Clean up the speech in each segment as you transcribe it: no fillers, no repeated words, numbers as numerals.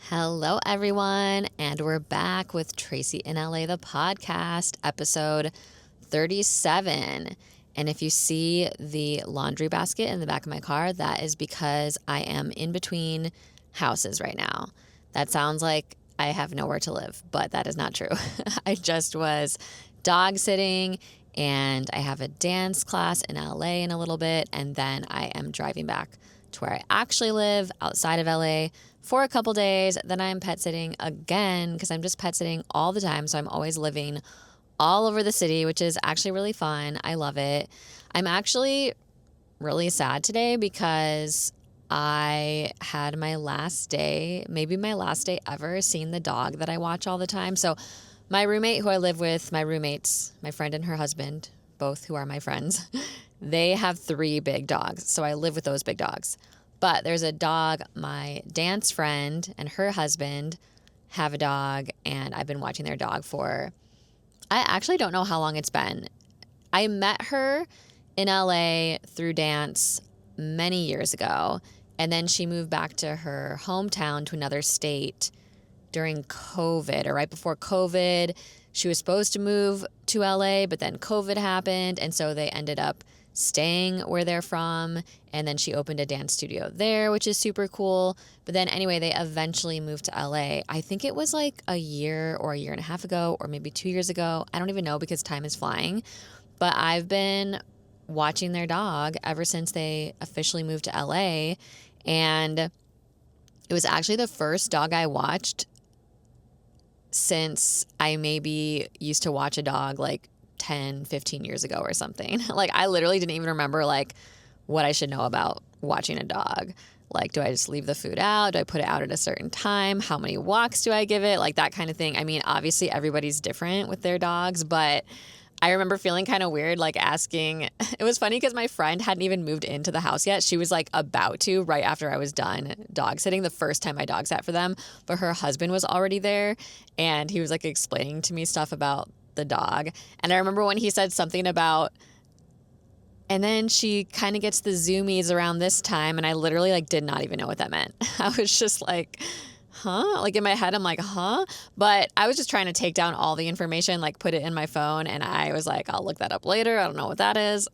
Hello, everyone, and we're back with Tracy in LA, the podcast, episode 37. And if you see the laundry basket in the back of my car, that is because I am in between houses right now. That sounds like I have nowhere to live, but that is not true. I just was dog sitting and I have a dance class in LA in a little bit, and then I am driving back to where I actually live outside of LA for a couple days. Then I'm pet sitting again because I'm just pet sitting all the time. So I'm always living all over the city, which is actually really fun. I love it. I'm actually really sad today because I had my last day, maybe my last day ever, seeing the dog that I watch all the time. So my roommate who I live with, my roommates, my friend and her husband, both who are my friends, they have 3 big dogs. So I live with those big dogs. But there's a dog, my dance friend and her husband have a dog, and I've been watching their dog for, I actually don't know how long it's been. I met her in LA through dance many years ago, and then she moved back to her hometown to another state during COVID or right before COVID. She was supposed to move to LA, but then COVID happened, and so they ended up staying where they're from, and then she opened a dance studio there, which is super cool. But then anyway, they eventually moved to LA. I think it was like a year or a year and a half ago, or maybe 2 years ago. I don't even know because time is flying. But I've been watching their dog ever since they officially moved to LA, and it was actually the first dog I watched since I maybe used to watch a dog like 10, 15 years ago or something. Like, I literally didn't even remember like what I should know about watching a dog. Like, do I just leave the food out? Do I put it out at a certain time? How many walks do I give it? Like, that kind of thing. I mean, obviously everybody's different with their dogs, but I remember feeling kind of weird, like asking. It was funny because my friend hadn't even moved into the house yet. She was like about to right after I was done dog sitting the first time I dog sat for them, but her husband was already there, and he was like explaining to me stuff about the dog. And I remember when he said something about, and then she kind of gets the zoomies around this time, and I literally like did not even know what that meant. I was just like, huh? Like in my head, I'm like, huh? But I was just trying to take down all the information, like put it in my phone, and I was like, I'll look that up later. I don't know what that is.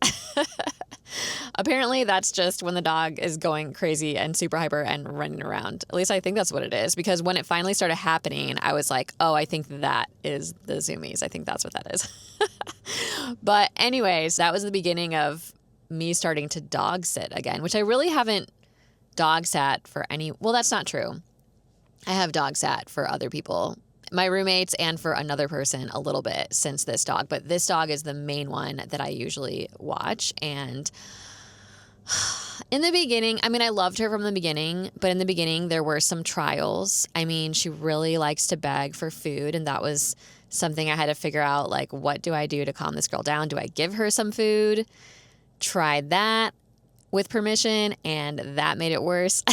Apparently, that's just when the dog is going crazy and super hyper and running around. At least I think that's what it is, because when it finally started happening, I was like, oh, I think that is the zoomies. I think that's what that is. But anyways, that was the beginning of me starting to dog sit again, which I really haven't dog sat for any. Well, that's not true. I have dog sat for other people, my roommates, and for another person a little bit since this dog. But this dog is the main one that I usually watch. And in the beginning, I mean, I loved her from the beginning, but in the beginning, there were some trials. I mean, she really likes to beg for food, and that was something I had to figure out, like, what do I do to calm this girl down? Do I give her some food? Tried that with permission, and that made it worse.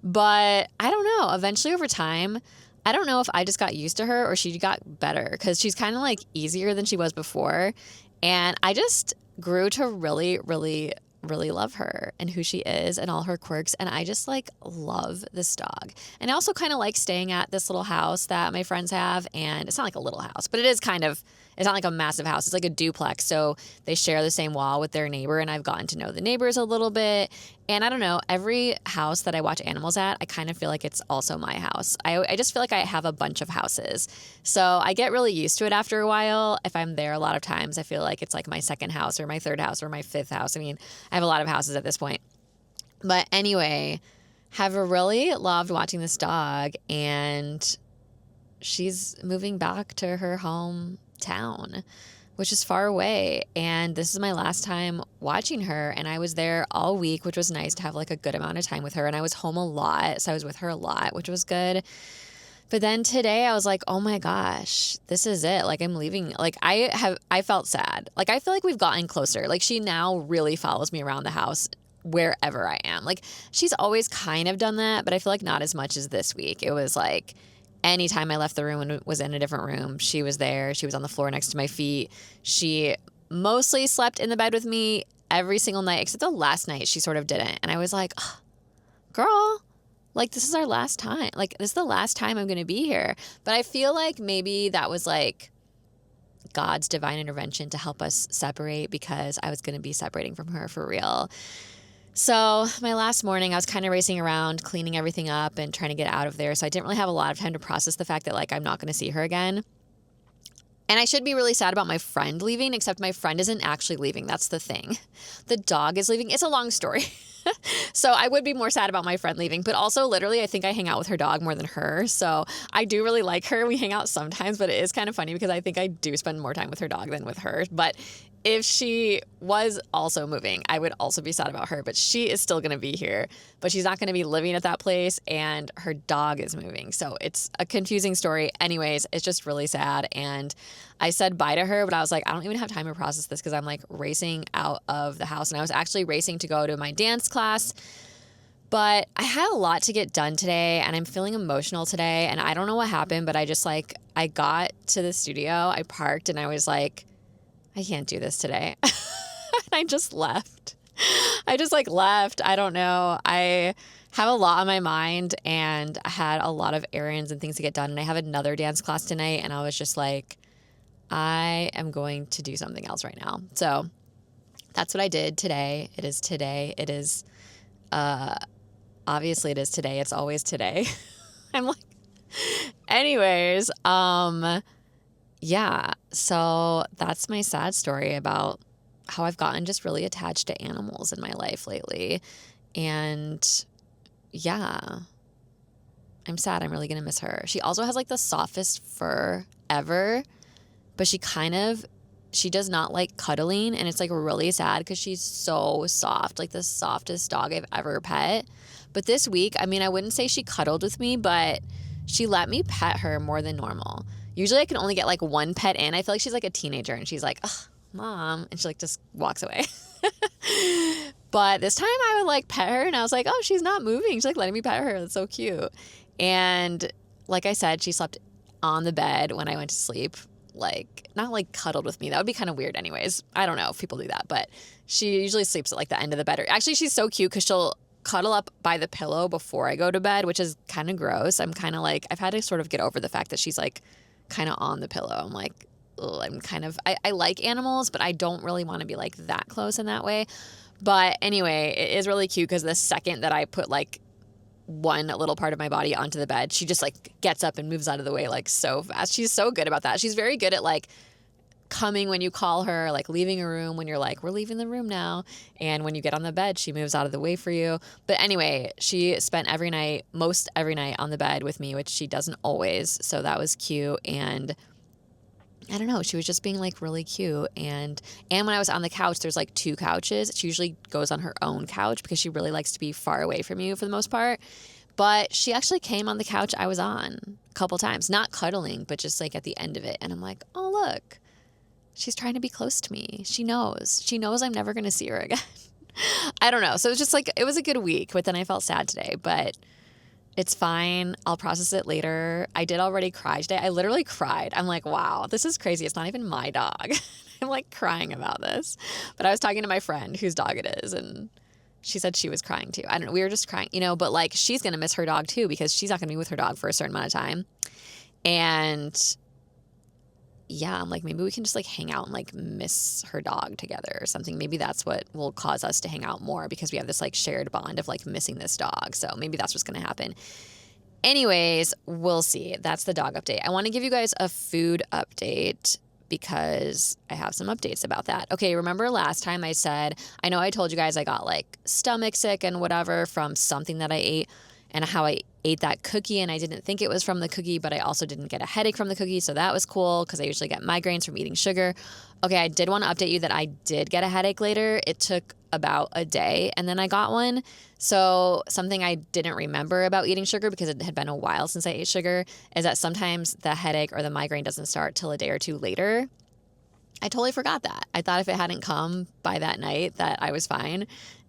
But I don't know. Eventually, over time, I don't know if I just got used to her or she got better, because she's kind of like easier than she was before. And I just grew to really, really, really love her and who she is and all her quirks. And I just like love this dog. And I also kind of like staying at this little house that my friends have. And it's not like a little house, but it is kind of, it's not like a massive house. It's like a duplex. So they share the same wall with their neighbor. And I've gotten to know the neighbors a little bit. And I don't know, every house that I watch animals at, I kind of feel like it's also my house. I just feel like I have a bunch of houses. So I get really used to it after a while. If I'm there a lot of times, I feel like it's like my second house or my third house or my fifth house. I mean, I have a lot of houses at this point. But anyway, have really loved watching this dog, and she's moving back to her hometown, which is far away. And this is my last time watching her. And I was there all week, which was nice to have like a good amount of time with her. And I was home a lot, so I was with her a lot, which was good. But then today I was like, oh my gosh, this is it. Like, I'm leaving. Like, I felt sad. Like, I feel like we've gotten closer. Like, she now really follows me around the house wherever I am. Like, she's always kind of done that, but I feel like not as much as this week. It was like anytime I left the room and was in a different room, she was there. She was on the floor next to my feet. She mostly slept in the bed with me every single night, except the last night she sort of didn't. And I was like, oh, girl, like, this is our last time. Like, this is the last time I'm going to be here. But I feel like maybe that was like God's divine intervention to help us separate, because I was going to be separating from her for real. So my last morning, I was kind of racing around, cleaning everything up and trying to get out of there. So I didn't really have a lot of time to process the fact that, like, I'm not going to see her again. And I should be really sad about my friend leaving, except my friend isn't actually leaving. That's the thing. The dog is leaving. It's a long story. So I would be more sad about my friend leaving. But also, literally, I think I hang out with her dog more than her. So I do really like her. We hang out sometimes, but it is kind of funny because I think I do spend more time with her dog than with her. But if she was also moving, I would also be sad about her. But she is still going to be here. But she's not going to be living at that place, and her dog is moving. So it's a confusing story. Anyways, it's just really sad. And I said bye to her, but I was like, I don't even have time to process this because I'm like racing out of the house. And I was actually racing to go to my dance class. But I had a lot to get done today, and I'm feeling emotional today. And I don't know what happened, but I just like, I got to the studio, I parked, and I was like, I can't do this today. And I just left. I just like left. I don't know. I have a lot on my mind, and I had a lot of errands and things to get done. And I have another dance class tonight, and I was just like, I am going to do something else right now. So that's what I did today. It is today. It is, obviously it is today. It's always today. I'm like, anyways, yeah. So that's my sad story about how I've gotten just really attached to animals in my life lately. And yeah, I'm sad. I'm really going to miss her. She also has like the softest fur ever, but she does not like cuddling, and it's like really sad because she's so soft, like the softest dog I've ever pet. But this week, I mean, I wouldn't say she cuddled with me, but she let me pet her more than normal. Usually I can only get like one pet in. I feel like she's like a teenager, and she's like, ugh, Mom, and she like just walks away. But this time I would like pet her, and I was like, oh, she's not moving. She's like letting me pet her. That's so cute. And like I said, she slept on the bed when I went to sleep. Like, not like cuddled with me. That would be kind of weird anyways. I don't know if people do that, but she usually sleeps at like the end of the bed. Actually, she's so cute because she'll cuddle up by the pillow before I go to bed, which is kind of gross. I'm kind of like, I've had to sort of get over the fact that she's like kind of on the pillow. I'm like, ugh, I like animals, but I don't really want to be like that close in that way. But anyway, it is really cute because the second that I put like one little part of my body onto the bed, she just like gets up and moves out of the way like so fast. She's so good about that. She's very good at like coming when you call her, like leaving a room when you're like, we're leaving the room now. And when you get on the bed, she moves out of the way for you. But anyway, she spent most every night on the bed with me, which she doesn't always. So that was cute. And I don't know, she was just being like really cute. And when I was on the couch, there's like two couches. She usually goes on her own couch because she really likes to be far away from you for the most part. But she actually came on the couch I was on a couple times, not cuddling, but just like at the end of it. And I'm like, oh, look, she's trying to be close to me. She knows I'm never going to see her again. I don't know. So it was just like, it was a good week, but then I felt sad today, but it's fine. I'll process it later. I did already cry today. I literally cried. I'm like, wow, this is crazy. It's not even my dog. I'm like crying about this. But I was talking to my friend whose dog it is, and she said she was crying too. I don't know. We were just crying, but like she's going to miss her dog too because she's not going to be with her dog for a certain amount of time. And yeah, I'm like, maybe we can just like hang out and like miss her dog together or something. Maybe that's what will cause us to hang out more because we have this like shared bond of like missing this dog. So maybe that's what's going to happen. Anyways, we'll see. That's the dog update. I want to give you guys a food update because I have some updates about that. Okay, remember last time I said, I know I told you guys I got like stomach sick and whatever from something that I ate, and how I ate that cookie and I didn't think it was from the cookie, but I also didn't get a headache from the cookie. So that was cool because I usually get migraines from eating sugar. Okay, I did want to update you that I did get a headache later. It took about a day and then I got one. So something I didn't remember about eating sugar because it had been a while since I ate sugar is that sometimes the headache or the migraine doesn't start till a day or two later. I totally forgot that. I thought if it hadn't come by that night that I was fine.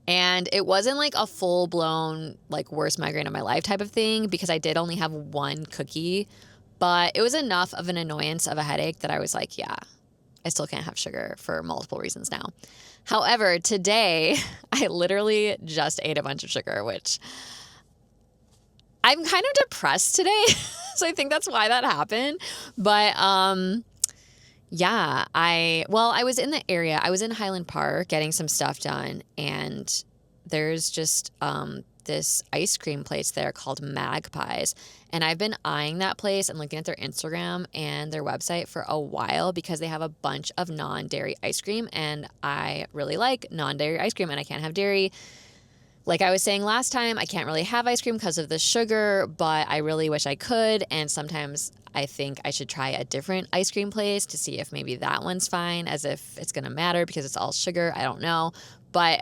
And it wasn't like a full-blown, like, worst migraine of my life type of thing because I did only have one cookie. But it was enough of an annoyance of a headache that I was like, yeah, I still can't have sugar for multiple reasons now. However, today, I literally just ate a bunch of sugar, which I'm kind of depressed today. So I think that's why that happened. But yeah, I was in the area. I was in Highland Park getting some stuff done, and there's just this ice cream place there called Magpies. And I've been eyeing that place and looking at their Instagram and their website for a while because they have a bunch of non-dairy ice cream, and I really like non-dairy ice cream, and I can't have dairy. Like I was saying last time, I can't really have ice cream because of the sugar, but I really wish I could. And sometimes I think I should try a different ice cream place to see if maybe that one's fine, as if it's going to matter because it's all sugar. I don't know. But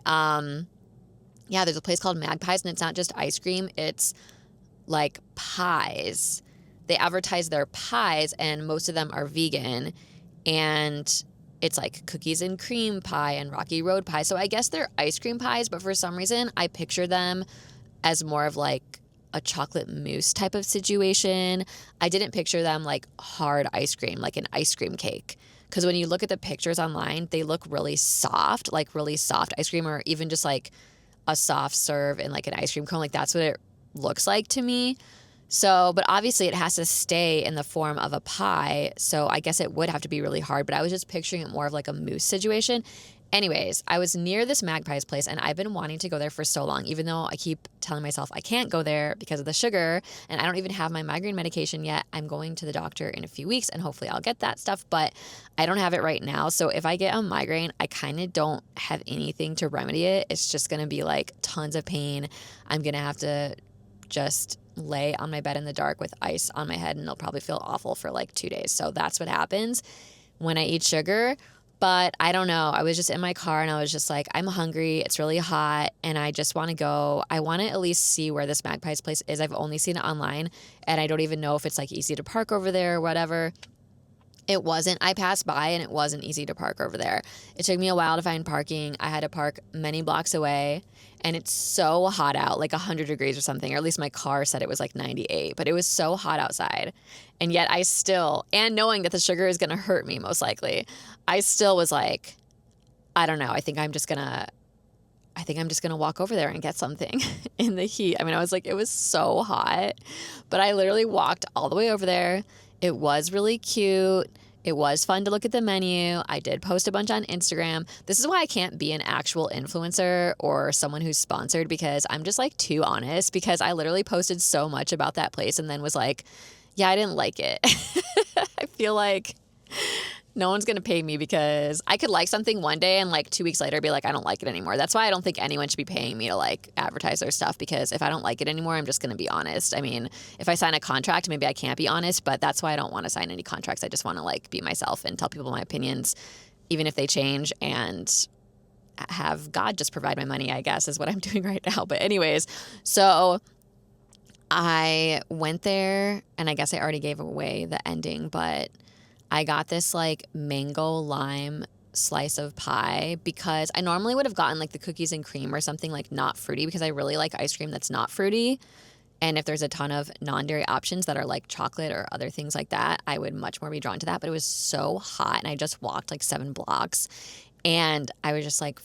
yeah, there's a place called Magpies, and it's not just ice cream. It's like pies. They advertise their pies, and most of them are vegan. And it's like cookies and cream pie and Rocky Road pie. So I guess they're ice cream pies, but for some reason I picture them as more of like a chocolate mousse type of situation. I didn't picture them like hard ice cream, like an ice cream cake. Because when you look at the pictures online, they look really soft, like really soft ice cream, or even just like a soft serve in like an ice cream cone. Like that's what it looks like to me. So, but obviously it has to stay in the form of a pie. So I guess it would have to be really hard, but I was just picturing it more of like a mousse situation. Anyways, I was near this Magpies place, and I've been wanting to go there for so long, even though I keep telling myself I can't go there because of the sugar, and I don't even have my migraine medication yet. I'm going to the doctor in a few weeks, and hopefully I'll get that stuff, but I don't have it right now. So if I get a migraine, I kind of don't have anything to remedy it. It's just going to be like tons of pain. I'm going to have to just lay on my bed in the dark with ice on my head, and it'll probably feel awful for like 2 days. So that's what happens when I eat sugar. But I don't know. I was just in my car, and I was just like, I'm hungry. It's really hot, and I just want to go. I want to at least see where this Magpies place is. I've only seen it online, and I don't even know if it's like easy to park over there or whatever. It wasn't. I passed by, and it wasn't easy to park over there. It took me a while to find parking. I had to park many blocks away, and it's so hot out, like 100 degrees or something, or at least my car said it was like 98, but it was so hot outside. And yet I still, and knowing that the sugar is going to hurt me most likely, I still was like, I don't know. I think I'm just going to walk over there and get something in the heat. I mean, I was like, it was so hot, but I literally walked all the way over there. It was really cute. It was fun to look at the menu. I did post a bunch on Instagram. This is why I can't be an actual influencer or someone who's sponsored, because I'm just like too honest, because I literally posted so much about that place and then was like, yeah, I didn't like it. I feel like no one's going to pay me because I could like something one day and like 2 weeks later be like, I don't like it anymore. That's why I don't think anyone should be paying me to like advertise their stuff, because if I don't like it anymore, I'm just going to be honest. I mean, if I sign a contract, maybe I can't be honest, but that's why I don't want to sign any contracts. I just want to like be myself and tell people my opinions, even if they change, and have God just provide my money, I guess, is what I'm doing right now. But anyways, so I went there, and I guess I already gave away the ending, but I got this like mango lime slice of pie because I normally would have gotten like the cookies and cream or something like not fruity, because I really like ice cream that's not fruity. And if there's a ton of non-dairy options that are like chocolate or other things like that, I would much more be drawn to that. But it was so hot, and I just walked like 7 blocks, and I was just like,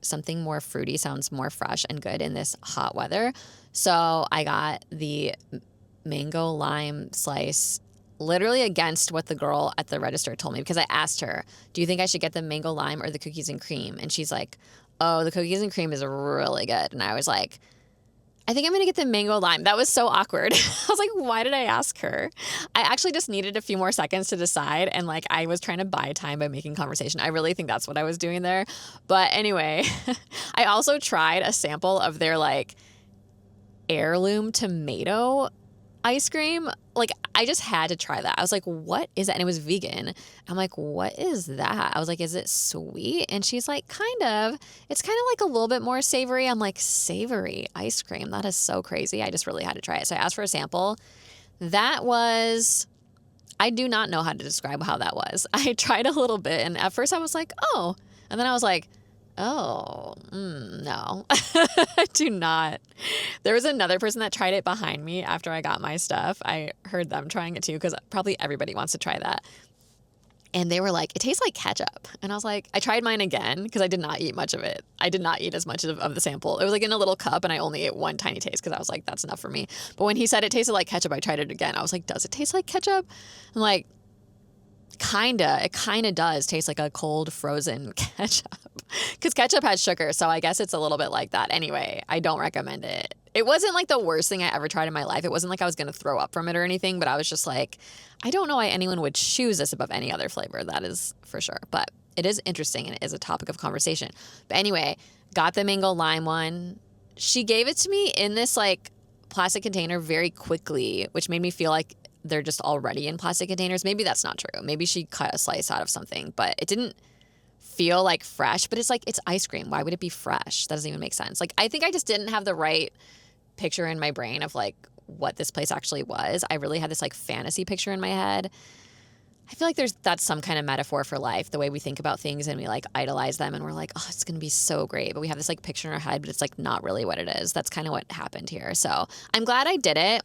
something more fruity sounds more fresh and good in this hot weather. So I got the mango lime slice, literally against what the girl at the register told me, because I asked her, do you think I should get the mango lime or the cookies and cream? And she's like, oh, the cookies and cream is really good. And I was like, I think I'm going to get the mango lime. That was so awkward. I was like, why did I ask her? I actually just needed a few more seconds to decide. And like, I was trying to buy time by making conversation. I really think that's what I was doing there. But anyway, I also tried a sample of their like heirloom tomato ice cream. Like, I just had to try that. I was like, what is that? And it was vegan. I'm like, what is that? I was like, is it sweet? And she's like, kind of. It's kind of like a little bit more savory. I'm like, savory ice cream? That is so crazy. I just really had to try it. So I asked for a sample. I do not know how to describe how that was. I tried a little bit, and at first I was like, oh. And then I was like, oh, no, I do not. There was another person that tried it behind me after I got my stuff. I heard them trying it too, because probably everybody wants to try that. And they were like, it tastes like ketchup. And I was like, I tried mine again because I did not eat much of it. I did not eat as much of the sample. It was like in a little cup and I only ate one tiny taste because I was like, that's enough for me. But when he said it tasted like ketchup, I tried it again. I was like, does it taste like ketchup? I'm like, kinda. It kinda does taste like a cold frozen ketchup because ketchup has sugar. So I guess it's a little bit like that. Anyway, I don't recommend it. It wasn't like the worst thing I ever tried in my life. It wasn't like I was going to throw up from it or anything, but I was just like, I don't know why anyone would choose this above any other flavor. That is for sure. But it is interesting and it is a topic of conversation. But anyway, got the mango lime one. She gave it to me in this like plastic container very quickly, which made me feel like they're just already in plastic containers. Maybe that's not true. Maybe she cut a slice out of something, but it didn't feel like fresh. But it's like, it's ice cream. Why would it be fresh? That doesn't even make sense. Like, I think I just didn't have the right picture in my brain of like what this place actually was. I really had this like fantasy picture in my head. I feel like that's some kind of metaphor for life, the way we think about things and we like idolize them and we're like, oh, it's going to be so great. But we have this like picture in our head, but it's like not really what it is. That's kind of what happened here. So I'm glad I did it.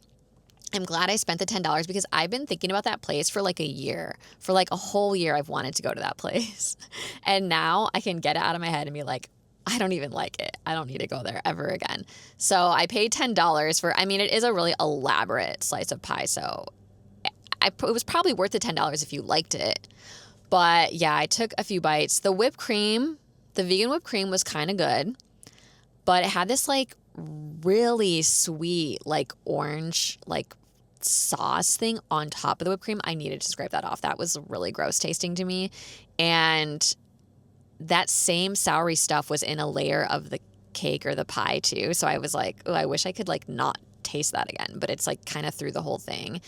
I'm glad I spent the $10 because I've been thinking about that place for like a year. For like a whole year, I've wanted to go to that place. And now I can get it out of my head and be like, I don't even like it. I don't need to go there ever again. So I paid $10 for, I mean, it is a really elaborate slice of pie. So it was probably worth the $10 if you liked it. But yeah, I took a few bites. The whipped cream, the vegan whipped cream was kind of good. But it had this like really sweet, like orange, like sauce thing on top of the whipped cream. I needed to scrape that off. That was really gross tasting to me. And that same soury stuff was in a layer of the cake or the pie too. So I was like, oh, I wish I could like not taste that again, but it's like kind of through the whole thing.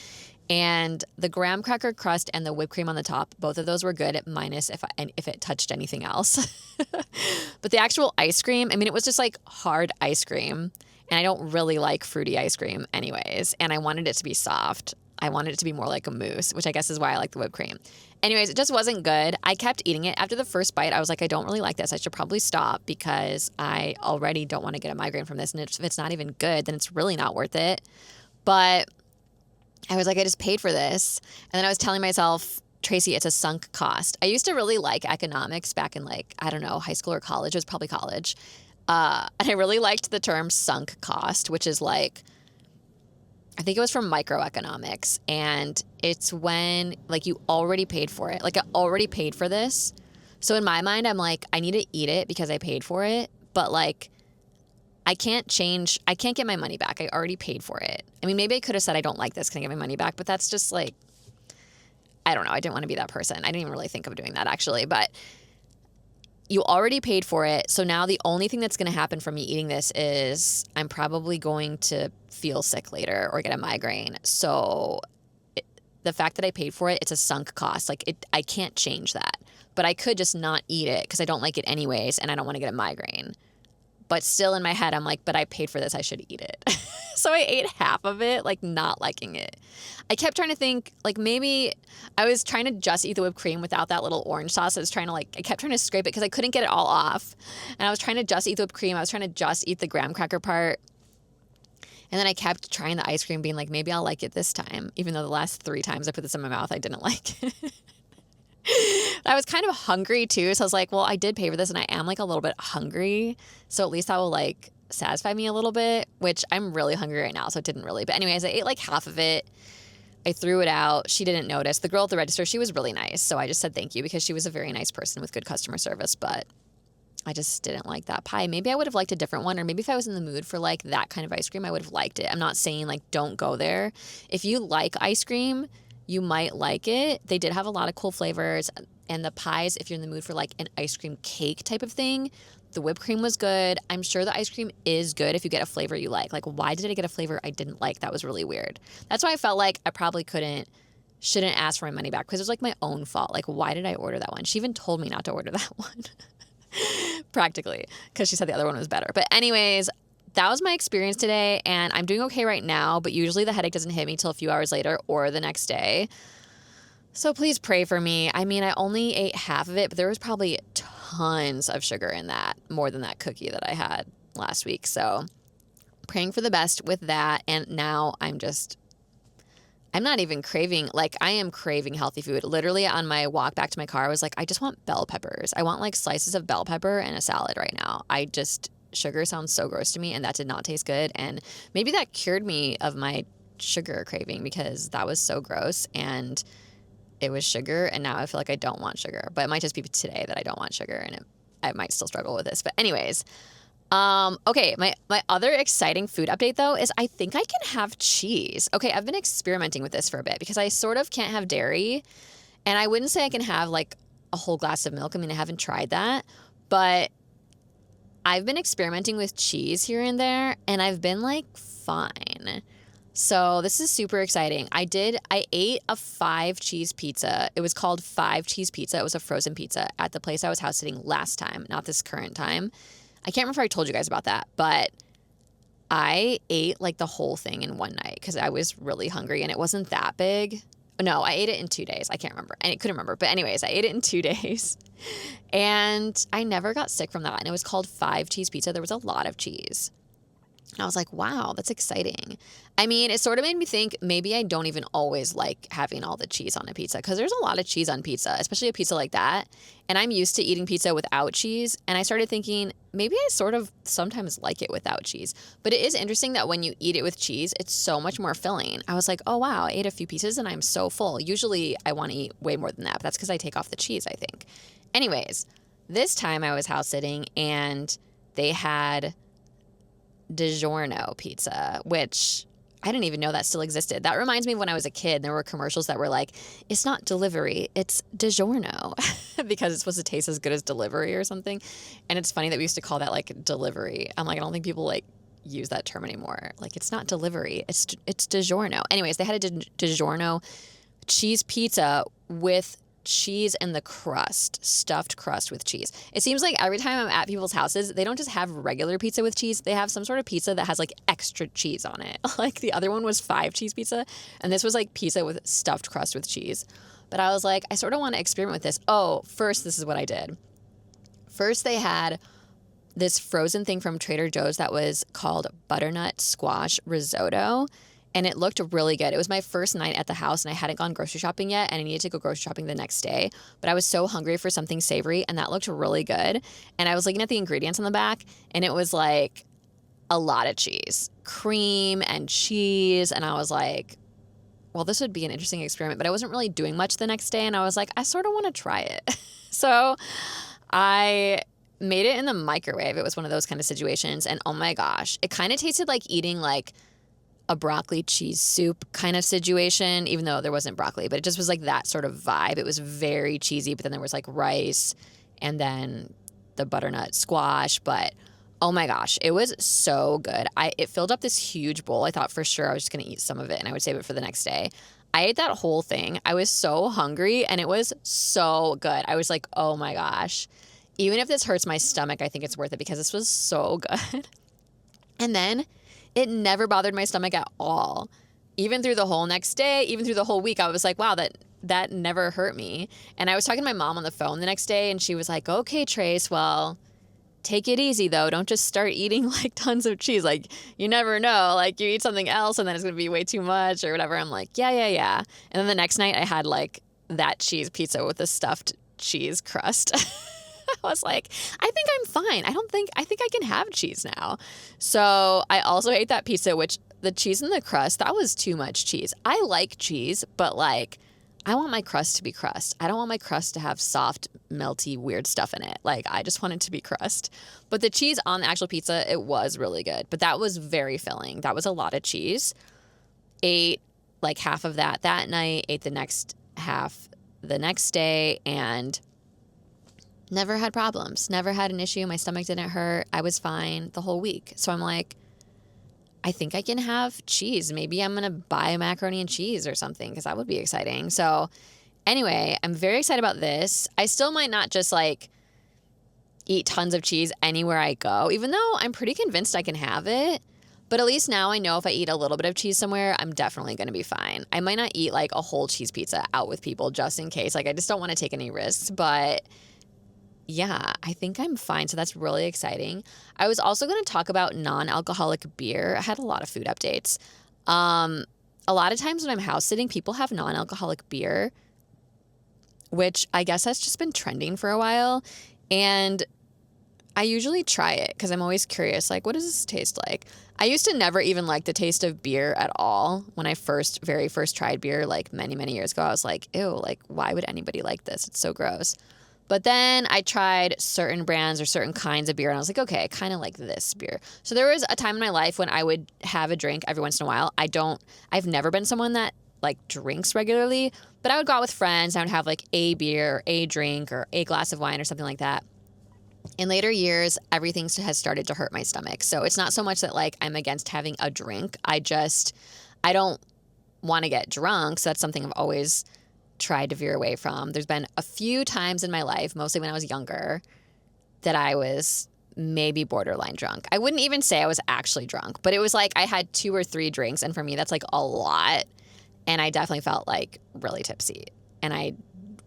And the graham cracker crust and the whipped cream on the top, both of those were good, minus if it touched anything else. But the actual ice cream, I mean, it was just like hard ice cream. And I don't really like fruity ice cream anyways. And I wanted it to be soft. I wanted it to be more like a mousse, which I guess is why I like the whipped cream. Anyways, it just wasn't good. I kept eating it. After the first bite, I was like, I don't really like this. I should probably stop because I already don't want to get a migraine from this. And if it's not even good, then it's really not worth it. But I was like, I just paid for this. And then I was telling myself, Tracy, it's a sunk cost. I used to really like economics back in like, I don't know, high school or college. It was probably college. And I really liked the term sunk cost, which is like, I think it was from microeconomics. And it's when like you already paid for it. Like I already paid for this. So in my mind, I'm like, I need to eat it because I paid for it. But like, I can't get my money back. I already paid for it. I mean, maybe I could have said I don't like this. Can I get my money back? But that's just like, I don't know. I didn't want to be that person. I didn't even really think of doing that actually. But you already paid for it. So now the only thing that's going to happen from me eating this is I'm probably going to feel sick later or get a migraine. So the fact that I paid for it, it's a sunk cost. Like I can't change that. But I could just not eat it because I don't like it anyways and I don't want to get a migraine. But still in my head, I'm like, but I paid for this. I should eat it. So I ate half of it, like not liking it. I kept trying to think, like maybe I was trying to just eat the whipped cream without that little orange sauce. I kept trying to scrape it because I couldn't get it all off. And I was trying to just eat the whipped cream. I was trying to just eat the graham cracker part. And then I kept trying the ice cream, being like, maybe I'll like it this time. Even though the last 3 times I put this in my mouth, I didn't like it. I was kind of hungry too. So I was like, well, I did pay for this and I am like a little bit hungry. So at least that will like satisfy me a little bit, which I'm really hungry right now. So it didn't really. But anyways, I ate like half of it. I threw it out. She didn't notice. The girl at the register, she was really nice. So I just said thank you because she was a very nice person with good customer service. But I just didn't like that pie. Maybe I would have liked a different one. Or maybe if I was in the mood for like that kind of ice cream, I would have liked it. I'm not saying like don't go there. If you like ice cream, you might like it. They did have a lot of cool flavors. And the pies, if you're in the mood for like an ice cream cake type of thing, the whipped cream was good. I'm sure the ice cream is good if you get a flavor you like. Like, why did I get a flavor I didn't like? That was really weird. That's why I felt like I probably shouldn't ask for my money back because it was like my own fault. Like, why did I order that one? She even told me not to order that one. Practically, because she said the other one was better. But anyways, that was my experience today, and I'm doing okay right now, but usually the headache doesn't hit me till a few hours later or the next day. So please pray for me. I mean, I only ate half of it, but there was probably tons of sugar in that, more than that cookie that I had last week. So praying for the best with that, and now I'm just I'm not even craving, like, I am craving healthy food. Literally on my walk back to my car, I was like, I just want bell peppers. I want like slices of bell pepper and a salad right now. Sugar sounds so gross to me, and that did not taste good. And maybe that cured me of my sugar craving because that was so gross and it was sugar. And now I feel like I don't want sugar, but it might just be today that I don't want sugar, and I might still struggle with this. But anyways, okay, my other exciting food update though is I think I can have cheese. Okay, I've been experimenting with this for a bit because I sort of can't have dairy, and I wouldn't say I can have like a whole glass of milk. I mean, I haven't tried that, but I've been experimenting with cheese here and there, and I've been like fine. So this is super exciting. I ate a 5 cheese pizza. It was called 5 cheese pizza. It was a frozen pizza at the place I was house sitting last time, not this current time. I can't remember if I told you guys about that, but I ate like the whole thing in one night because I was really hungry, and it wasn't that big. No, I ate it in 2 days. I can't remember. I couldn't remember. But anyways, I ate it in 2 days, and I never got sick from that. And it was called 5 cheese pizza. There was a lot of cheese. And I was like, wow, that's exciting. I mean, it sort of made me think maybe I don't even always like having all the cheese on a pizza, because there's a lot of cheese on pizza, especially a pizza like that. And I'm used to eating pizza without cheese. And I started thinking maybe I sort of sometimes like it without cheese. But it is interesting that when you eat it with cheese, it's so much more filling. I was like, oh, wow, I ate a few pieces and I'm so full. Usually I want to eat way more than that, but that's because I take off the cheese, I think. Anyways, this time I was house sitting and they had DiGiorno pizza, which I didn't even know that still existed. That reminds me of when I was a kid, there were commercials that were like, it's not delivery, it's DiGiorno, because it's supposed to taste as good as delivery or something. And it's funny that we used to call that like delivery. I'm like, I don't think people like use that term anymore. Like, it's not delivery, it's DiGiorno. Anyways, they had a DiGiorno cheese pizza with cheese and the crust, stuffed crust with cheese. It seems like every time I'm at people's houses, they don't just have regular pizza with cheese. They have some sort of pizza that has like extra cheese on it. Like the other one was 5 cheese pizza, and this was like pizza with stuffed crust with cheese. But I was like, I sort of want to experiment with this. Oh, first, this is what I did. First, they had this frozen thing from Trader Joe's that was called butternut squash risotto. And it looked really good. It was my first night at the house, and I hadn't gone grocery shopping yet, and I needed to go grocery shopping the next day. But I was so hungry for something savory, and that looked really good. And I was looking at the ingredients on the back, and it was like a lot of cheese, cream and cheese. And I was like, well, this would be an interesting experiment. But I wasn't really doing much the next day, and I was like, I sort of want to try it. So I made it in the microwave. It was one of those kind of situations. And oh my gosh, it kind of tasted like eating like a broccoli cheese soup kind of situation, even though there wasn't broccoli, but it just was like that sort of vibe. It was very cheesy, but then there was like rice and then the butternut squash. But oh my gosh, it was so good. It filled up this huge bowl. I thought for sure I was just going to eat some of it and I would save it for the next day. I ate that whole thing. I was so hungry and it was so good. I was like, oh my gosh, even if this hurts my stomach, I think it's worth it because this was so good. And then it never bothered my stomach at all. Even through the whole next day, even through the whole week, I was like, wow, that never hurt me. And I was talking to my mom on the phone the next day, and she was like, okay, Trace, well, take it easy, though. Don't just start eating, like, tons of cheese. Like, you never know. Like, you eat something else, and then it's going to be way too much or whatever. I'm like, yeah. And then the next night, I had, like, that cheese pizza with the stuffed cheese crust. I was like, I think I'm fine. I think I can have cheese now. So I also ate that pizza, which the cheese in the crust, that was too much cheese. I like cheese, but like, I want my crust to be crust. I don't want my crust to have soft, melty, weird stuff in it. Like, I just want it to be crust. But the cheese on the actual pizza, it was really good. But that was very filling. That was a lot of cheese. Ate like half of that night, ate the next half the next day, and never had problems, never had an issue. My stomach didn't hurt. I was fine the whole week. So I'm like, I think I can have cheese. Maybe I'm going to buy macaroni and cheese or something because that would be exciting. So anyway, I'm very excited about this. I still might not just like eat tons of cheese anywhere I go, even though I'm pretty convinced I can have it. But at least now I know if I eat a little bit of cheese somewhere, I'm definitely going to be fine. I might not eat like a whole cheese pizza out with people just in case. Like, I just don't want to take any risks. But yeah, I think I'm fine. So that's really exciting. I was also going to talk about non-alcoholic beer. I had a lot of food updates. A a lot of times when I'm house sitting, people have non-alcoholic beer, which I guess has just been trending for a while. And I usually try it because I'm always curious, like, what does this taste like? I used to never even like the taste of beer at all. When I very first tried beer, like many, many years ago, I was like, ew, like, why would anybody like this? It's so gross. But then I tried certain brands or certain kinds of beer, and I was like, okay, I kind of like this beer. So there was a time in my life when I would have a drink every once in a while. I've never been someone that like drinks regularly, but I would go out with friends and I would have like a beer or a drink or a glass of wine or something like that. In later years, everything has started to hurt my stomach. So it's not so much that like I'm against having a drink. I don't want to get drunk. So that's something I've always tried to veer away from. There's been a few times in my life, mostly when I was younger, that I was maybe borderline drunk. I wouldn't even say I was actually drunk, but it was like I had 2 or 3 drinks. And for me, that's like a lot. And I definitely felt like really tipsy. And I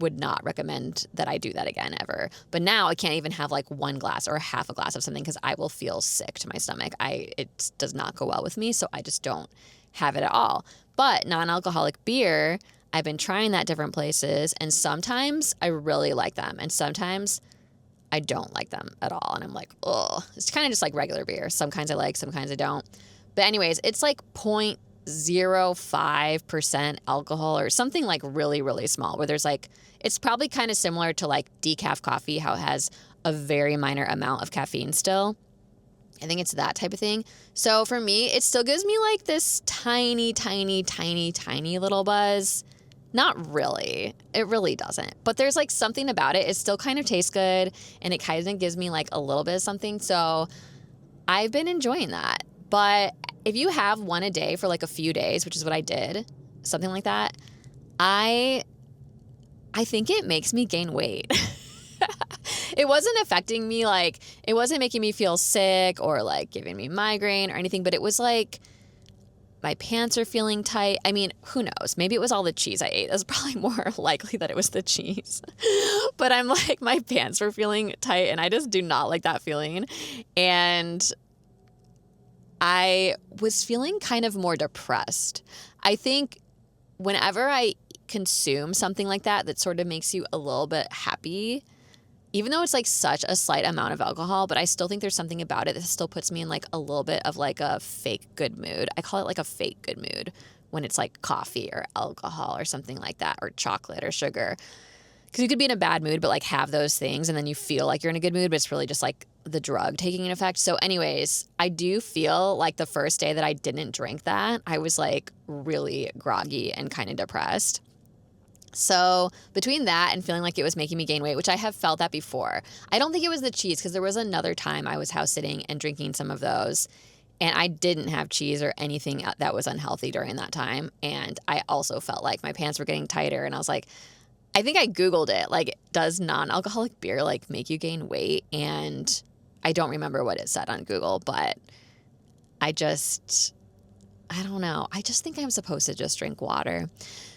would not recommend that I do that again ever. But now I can't even have like 1 glass or half a glass of something because I will feel sick to my stomach. It does not go well with me, so I just don't have it at all. But non-alcoholic beer, I've been trying that different places, and sometimes I really like them, and sometimes I don't like them at all. And I'm like, ugh. It's kind of just like regular beer. Some kinds I like, some kinds I don't. But anyways, it's like 0.05% alcohol or something like really, really small, where there's like, it's probably kind of similar to like decaf coffee, how it has a very minor amount of caffeine still. I think it's that type of thing. So for me, it still gives me like this tiny, tiny, tiny, tiny little buzz. Not really. It really doesn't. But there's like something about it. It still kind of tastes good, and it kind of gives me like a little bit of something. So I've been enjoying that. But if you have one a day for like a few days, which is what I did, something like that, I think it makes me gain weight. It wasn't affecting me, like, it wasn't making me feel sick or like giving me migraine or anything, but it was like my pants are feeling tight. I mean, who knows? Maybe it was all the cheese I ate. That's probably more likely that it was the cheese. But I'm like, my pants were feeling tight, and I just do not like that feeling. And I was feeling kind of more depressed. I think whenever I consume something like that sort of makes you a little bit happy, even though it's like such a slight amount of alcohol, but I still think there's something about it that still puts me in like a little bit of like a fake good mood. I call it like a fake good mood when it's like coffee or alcohol or something like that, or chocolate or sugar. Because you could be in a bad mood, but like have those things and then you feel like you're in a good mood, but it's really just like the drug taking an effect. So anyways, I do feel like the first day that I didn't drink that, I was like really groggy and kind of depressed. So between that and feeling like it was making me gain weight, which I have felt that before, I don't think it was the cheese, because there was another time I was house sitting and drinking some of those, and I didn't have cheese or anything that was unhealthy during that time. And I also felt like my pants were getting tighter, and I was like, I think I Googled it, like, does non-alcoholic beer like make you gain weight? And I don't remember what it said on Google, but I don't know. I just think I'm supposed to just drink water.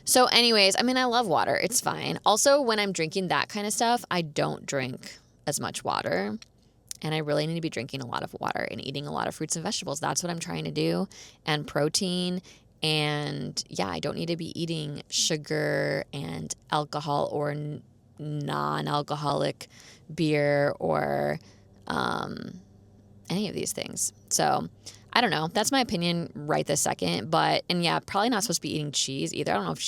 So anyways, I mean, I love water. It's fine. Also, when I'm drinking that kind of stuff, I don't drink as much water. And I really need to be drinking a lot of water and eating a lot of fruits and vegetables. That's what I'm trying to do. And protein. And yeah, I don't need to be eating sugar and alcohol or non-alcoholic beer or any of these things. So I don't know. That's my opinion right this second. And yeah, probably not supposed to be eating cheese either. I don't know if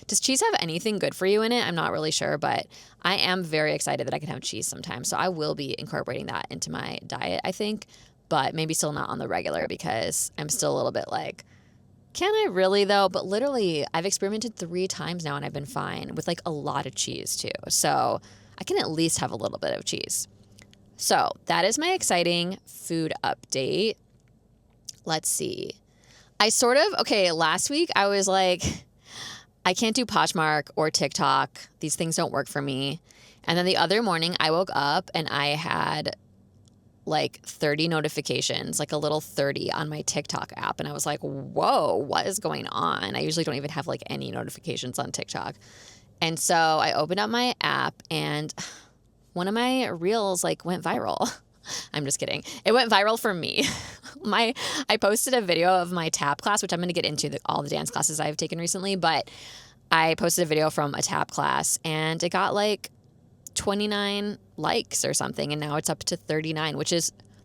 does cheese have anything good for you in it? I'm not really sure, but I am very excited that I can have cheese sometimes. So I will be incorporating that into my diet, I think, but maybe still not on the regular, because I'm still a little bit like, can I really though? But literally I've experimented 3 times now and I've been fine with like a lot of cheese too. So I can at least have a little bit of cheese. So that is my exciting food update. Let's see. Last week I was like, I can't do Poshmark or TikTok. These things don't work for me. And then the other morning I woke up and I had like 30 notifications, like a little 30 on my TikTok app. And I was like, whoa, what is going on? I usually don't even have like any notifications on TikTok. And so I opened up my app and one of my reels like went viral. I'm just kidding. It went viral for me. I posted a video of my tap class, which I'm going to get into all the dance classes I've taken recently, but I posted a video from a tap class and it got like 29 likes or something, and now it's up to 39,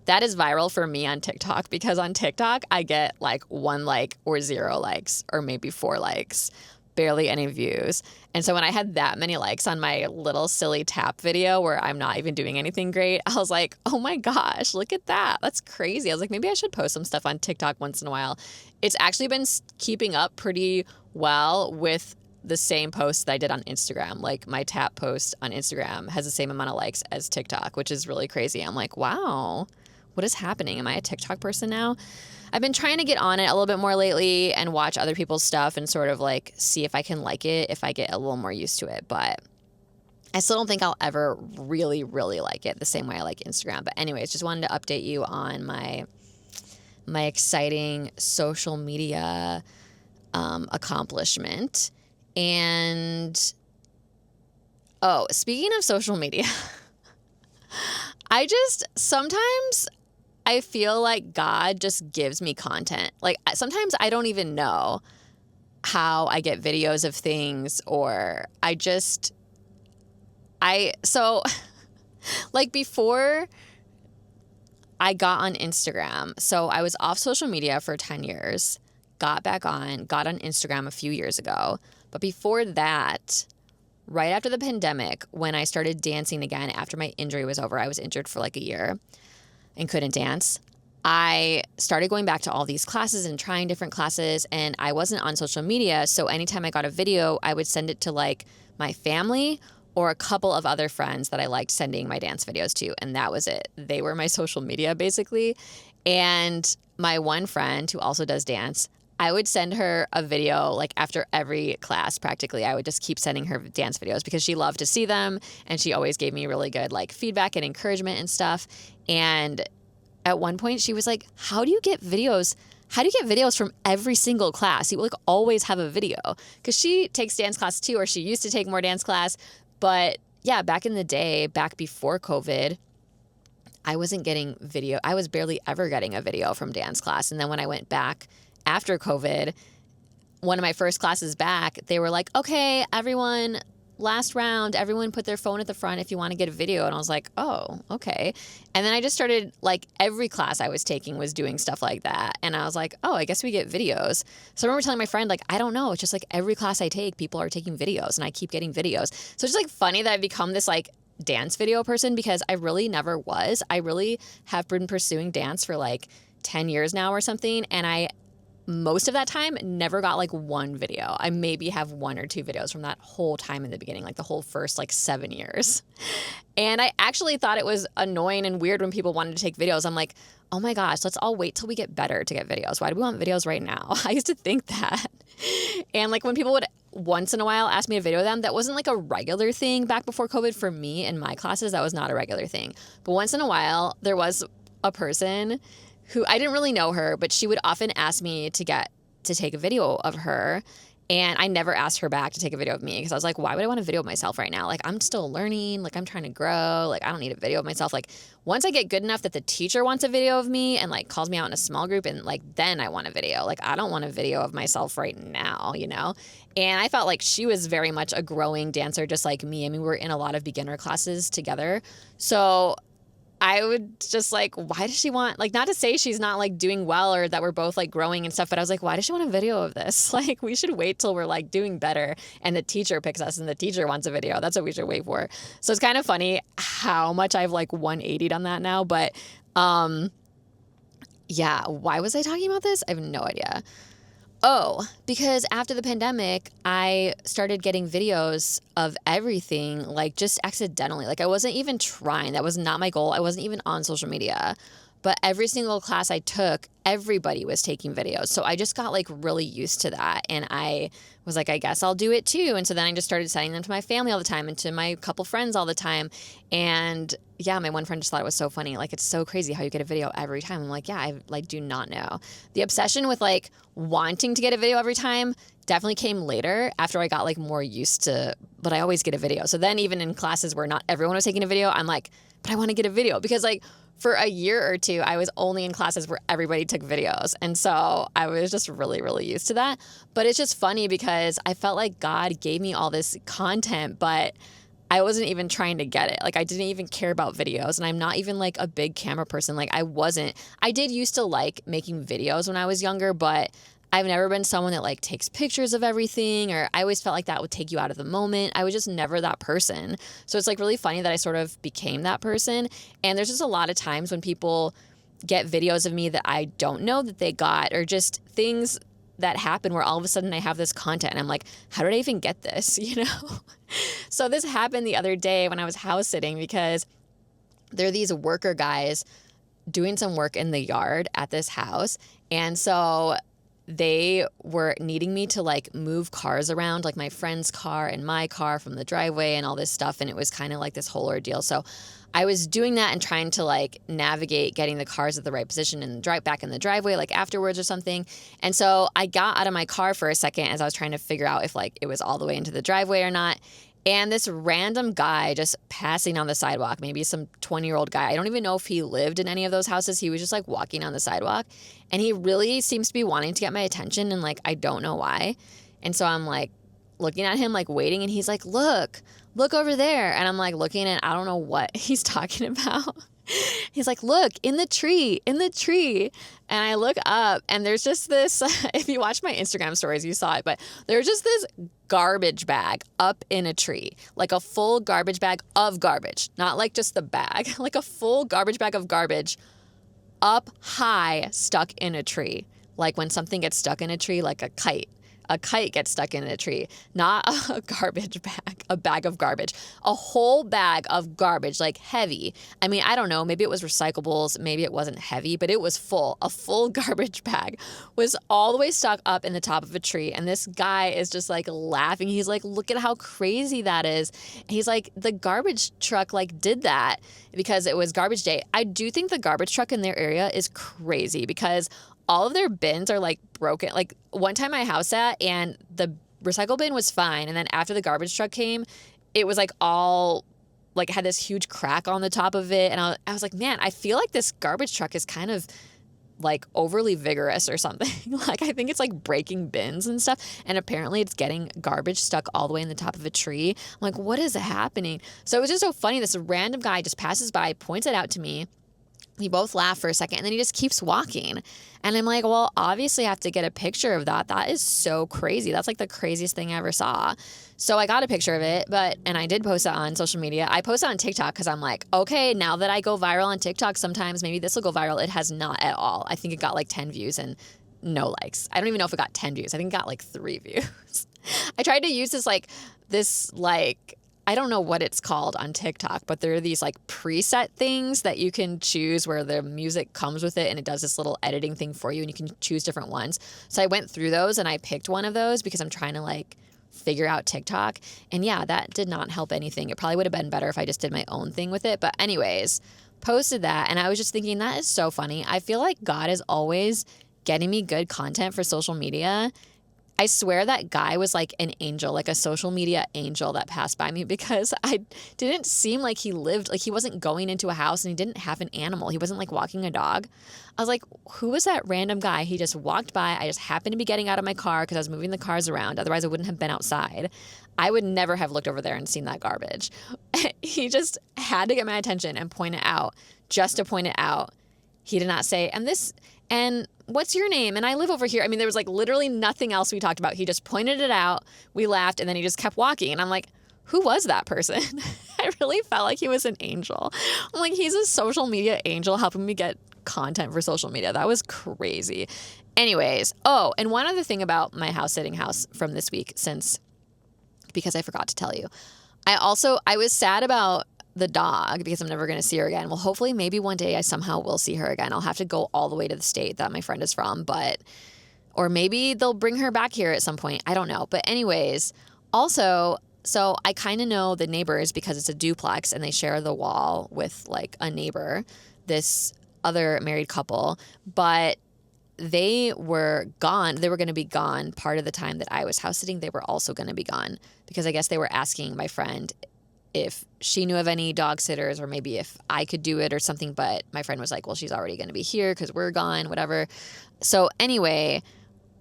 that is viral for me on TikTok, because on TikTok I get like 1 like or 0 likes or maybe 4 likes, barely any views. And so when I had that many likes on my little silly tap video where I'm not even doing anything great, I was like, oh my gosh, look at that. That's crazy. I was like, maybe I should post some stuff on TikTok once in a while. It's actually been keeping up pretty well with the same posts that I did on Instagram. Like my tap post on Instagram has the same amount of likes as TikTok, which is really crazy. I'm like, wow, what is happening? Am I a TikTok person now? I've been trying to get on it a little bit more lately and watch other people's stuff and sort of like see if I can like it, if I get a little more used to it. But I still don't think I'll ever really, really like it the same way I like Instagram. But anyways, just wanted to update you on my exciting social media accomplishment. And, speaking of social media, sometimes I feel like God just gives me content. Like sometimes I don't even know how I get videos of things, or like before I got on Instagram, so I was off social media for 10 years, got on Instagram a few years ago. But before that, right after the pandemic, when I started dancing again after my injury was over, I was injured for like a year and couldn't dance. I started going back to all these classes and trying different classes, and I wasn't on social media. So anytime I got a video, I would send it to like my family or a couple of other friends that I liked sending my dance videos to. And that was it. They were my social media basically. And my one friend who also does dance, I would send her a video like after every class practically. I would just keep sending her dance videos because she loved to see them, and she always gave me really good like feedback and encouragement and stuff. And at one point she was like, how do you get videos from every single class? You like always have a video, because she takes dance class too, or she used to take more dance class. But yeah, back in the day, back before COVID, I wasn't getting video. I was barely ever getting a video from dance class. And then when I went back after COVID, one of my first classes back, they were like, okay, everyone, last round, everyone put their phone at the front if you want to get a video. And I was like, oh, okay. And then I just started, like, every class I was taking was doing stuff like that. And I was like, oh, I guess we get videos. So I remember telling my friend, like, I don't know. It's just like every class I take, people are taking videos, and I keep getting videos. So it's just like funny that I've become this like dance video person, because I really never was. I really have been pursuing dance for like 10 years now or something. And I most of that time never got like one video. I maybe have 1 or 2 videos from that whole time in the beginning, like the whole first like 7 years. And I actually thought it was annoying and weird when people wanted to take videos. I'm like, oh my gosh, let's all wait till we get better to get videos. Why do we want videos right now? I used to think that. And like when people would once in a while ask me to video them, that wasn't like a regular thing back before COVID for me in my classes. That was not a regular thing. But once in a while, there was a person who I didn't really know her, but she would often ask me to take a video of her. And I never asked her back to take a video of me, because I was like, why would I want a video of myself right now? Like, I'm still learning. Like, I'm trying to grow. Like, I don't need a video of myself. Like, once I get good enough that the teacher wants a video of me and like calls me out in a small group, and like, then I want a video. Like, I don't want a video of myself right now, you know? And I felt like she was very much a growing dancer, just like me. I mean, we were in a lot of beginner classes together. So I would just like, why does she want, like, not to say she's not like doing well or that we're both like growing and stuff, but I was like, why does she want a video of this? Like, we should wait till we're like doing better and the teacher picks us and the teacher wants a video. That's what we should wait for. So it's kind of funny how much I've like 180'd on that now. But yeah, why was I talking about this? I have no idea. Oh, because after the pandemic, I started getting videos of everything, like just accidentally. Like I wasn't even trying. That was not my goal. I wasn't even on social media. But every single class I took, everybody was taking videos. So I just got like really used to that. And I was like, I guess I'll do it too. And so then I just started sending them to my family all the time and to my couple friends all the time. And yeah, my one friend just thought it was so funny. Like, it's so crazy how you get a video every time. I'm like, yeah, I like do not know. The obsession with like wanting to get a video every time definitely came later after I got like more used to, but I always get a video. So then even in classes where not everyone was taking a video, I'm like, but I want to get a video because like for a year or two, I was only in classes where everybody took videos. And so I was just really, really used to that. But it's just funny because I felt like God gave me all this content, but I wasn't even trying to get it. Like I didn't even care about videos, and I'm not even like a big camera person. Like I did used to like making videos when I was younger, but I've never been someone that like takes pictures of everything, or I always felt like that would take you out of the moment. I was just never that person. So it's like really funny that I sort of became that person. And there's just a lot of times when people get videos of me that I don't know that they got, or just things that happen where all of a sudden I have this content and I'm like, how did I even get this? You know? So this happened the other day when I was house sitting, because there are these worker guys doing some work in the yard at this house. And so they were needing me to like move cars around, like my friend's car and my car from the driveway and all this stuff. And it was kind of like this whole ordeal. So I was doing that and trying to like navigate getting the cars at the right position and drive back in the driveway like afterwards or something. And so I got out of my car for a second as I was trying to figure out if like it was all the way into the driveway or not. And this random guy just passing on the sidewalk, maybe some 20-year-old guy. I don't even know if he lived in any of those houses. He was just like walking on the sidewalk. And he really seems to be wanting to get my attention. And like, I don't know why. And so I'm like looking at him, like waiting. And he's like, look over there. And I'm like looking, and I don't know what he's talking about. He's like, look, in the tree. And I look up, and there's just this, if you watch my Instagram stories, you saw it, but there's just this garbage bag up in a tree, like a full garbage bag of garbage, not like just the bag, like a full garbage bag of garbage up high, stuck in a tree. Like when something gets stuck in a tree, like a kite. A kite gets stuck in a tree, not a garbage bag, a bag of garbage, a whole bag of garbage, like heavy. I mean, I don't know, maybe it was recyclables, maybe it wasn't heavy, but it was full. A full garbage bag was all the way stuck up in the top of a tree. And this guy is just like laughing. He's like, look at how crazy that is. He's like, the garbage truck like did that because it was garbage day. I do think the garbage truck in their area is crazy because all of their bins are like broken. Like one time my house sat and the recycle bin was fine. And then after the garbage truck came, it was like all like had this huge crack on the top of it. And I was like, man, I feel like this garbage truck is kind of like overly vigorous or something. Like I think it's like breaking bins and stuff. And apparently it's getting garbage stuck all the way in the top of a tree. I'm like, what is happening? So it was just so funny. This random guy just passes by, points it out to me. We both laugh for a second, and then he just keeps walking. And I'm like, well, obviously I have to get a picture of that. That is so crazy. That's like the craziest thing I ever saw. So I got a picture of it, and I did post it on social media. I posted on TikTok because I'm like, okay, now that I go viral on TikTok, sometimes maybe this will go viral. It has not at all. I think it got like 10 views and no likes. I don't even know if it got 10 views. I think it got like 3 views. I tried to use this I don't know what it's called on TikTok, but there are these like preset things that you can choose where the music comes with it and it does this little editing thing for you and you can choose different ones. So I went through those and I picked one of those because I'm trying to like figure out TikTok. And yeah, that did not help anything. It probably would have been better if I just did my own thing with it. But anyways, posted that and I was just thinking that is so funny. I feel like God is always getting me good content for social media. I swear that guy was like an angel, like a social media angel that passed by me because I didn't seem like he lived, like he wasn't going into a house and he didn't have an animal. He wasn't like walking a dog. I was like, who was that random guy? He just walked by. I just happened to be getting out of my car because I was moving the cars around. Otherwise, I wouldn't have been outside. I would never have looked over there and seen that garbage. He just had to get my attention and point it out just to point it out. He did not say, and what's your name? And I live over here. I mean, there was like literally nothing else we talked about. He just pointed it out. We laughed and then he just kept walking. And I'm like, who was that person? I really felt like he was an angel. I'm like, he's a social media angel helping me get content for social media. That was crazy. Anyways. Oh, and one other thing about my house sitting house from this week because I forgot to tell you. I was sad about the dog because I'm never going to see her again. Well, hopefully maybe one day I somehow will see her again. I'll have to go all the way to the state that my friend is from, or maybe they'll bring her back here at some point. I don't know. But anyways, also, so I kind of know the neighbors because it's a duplex and they share the wall with like a neighbor, this other married couple, but they were gone. They were going to be gone part of the time that I was house sitting. They were also going to be gone because I guess they were asking my friend if she knew of any dog sitters or maybe if I could do it or something. But my friend was like, well, she's already going to be here because we're gone, whatever. So anyway,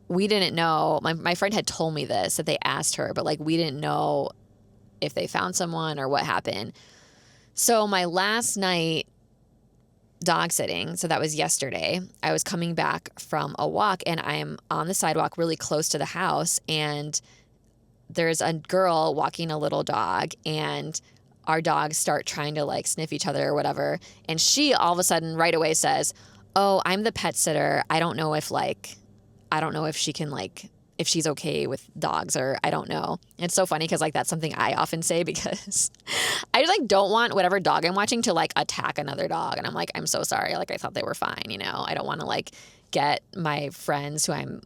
we didn't know. My friend had told me this, that they asked her, but like we didn't know if they found someone or what happened. So my last night dog sitting, so that was yesterday, I was coming back from a walk and I am on the sidewalk really close to the house, and there's a girl walking a little dog, and our dogs start trying to like sniff each other or whatever, and she all of a sudden right away says, oh, I'm the pet sitter. I don't know if she can like, if she's okay with dogs, or I don't know. It's so funny because like that's something I often say because I just like don't want whatever dog I'm watching to like attack another dog. And I'm like, I'm so sorry. Like I thought they were fine, you know? I don't want to like get my friends who I'm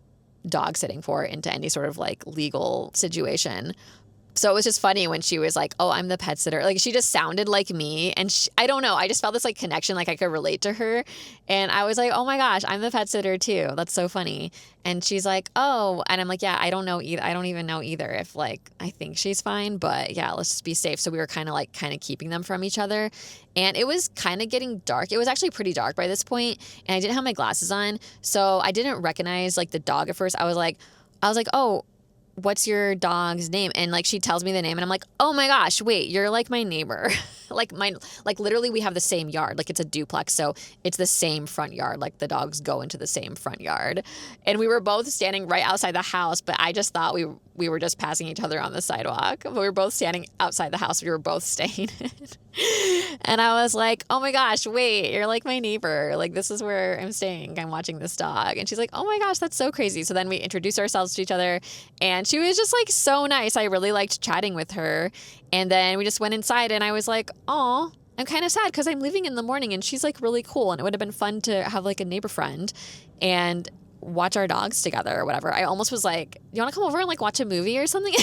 dog sitting for into any sort of like legal situation. So it was just funny when she was like, oh, I'm the pet sitter. Like she just sounded like me. And I don't know. I just felt this like connection, like I could relate to her. And I was like, oh my gosh, I'm the pet sitter too. That's so funny. And she's like, oh, and I'm like, yeah, I don't know either. I don't even know either if like, I think she's fine, but yeah, let's just be safe. So we were kind of keeping them from each other. And it was kind of getting dark. It was actually pretty dark by this point, and I didn't have my glasses on. So I didn't recognize like the dog at first. I was like, oh, what's your dog's name? And like she tells me the name and I'm like, oh my gosh, wait, you're like my neighbor. like literally we have the same yard. Like it's a duplex, so it's the same front yard. Like the dogs go into the same front yard. And we were both standing right outside the house, but I just thought we were just passing each other on the sidewalk. But we were both standing outside the house. We were both staying in. And I was like, oh my gosh, wait, you're like my neighbor. Like this is where I'm staying. I'm watching this dog. And she's like, oh my gosh, that's so crazy. So then we introduced ourselves to each other, and she was just like so nice. I really liked chatting with her. And then we just went inside, and I was like, oh, I'm kind of sad because I'm leaving in the morning, and she's like really cool. And it would have been fun to have like a neighbor friend and watch our dogs together or whatever. I almost was like, you want to come over and like watch a movie or something?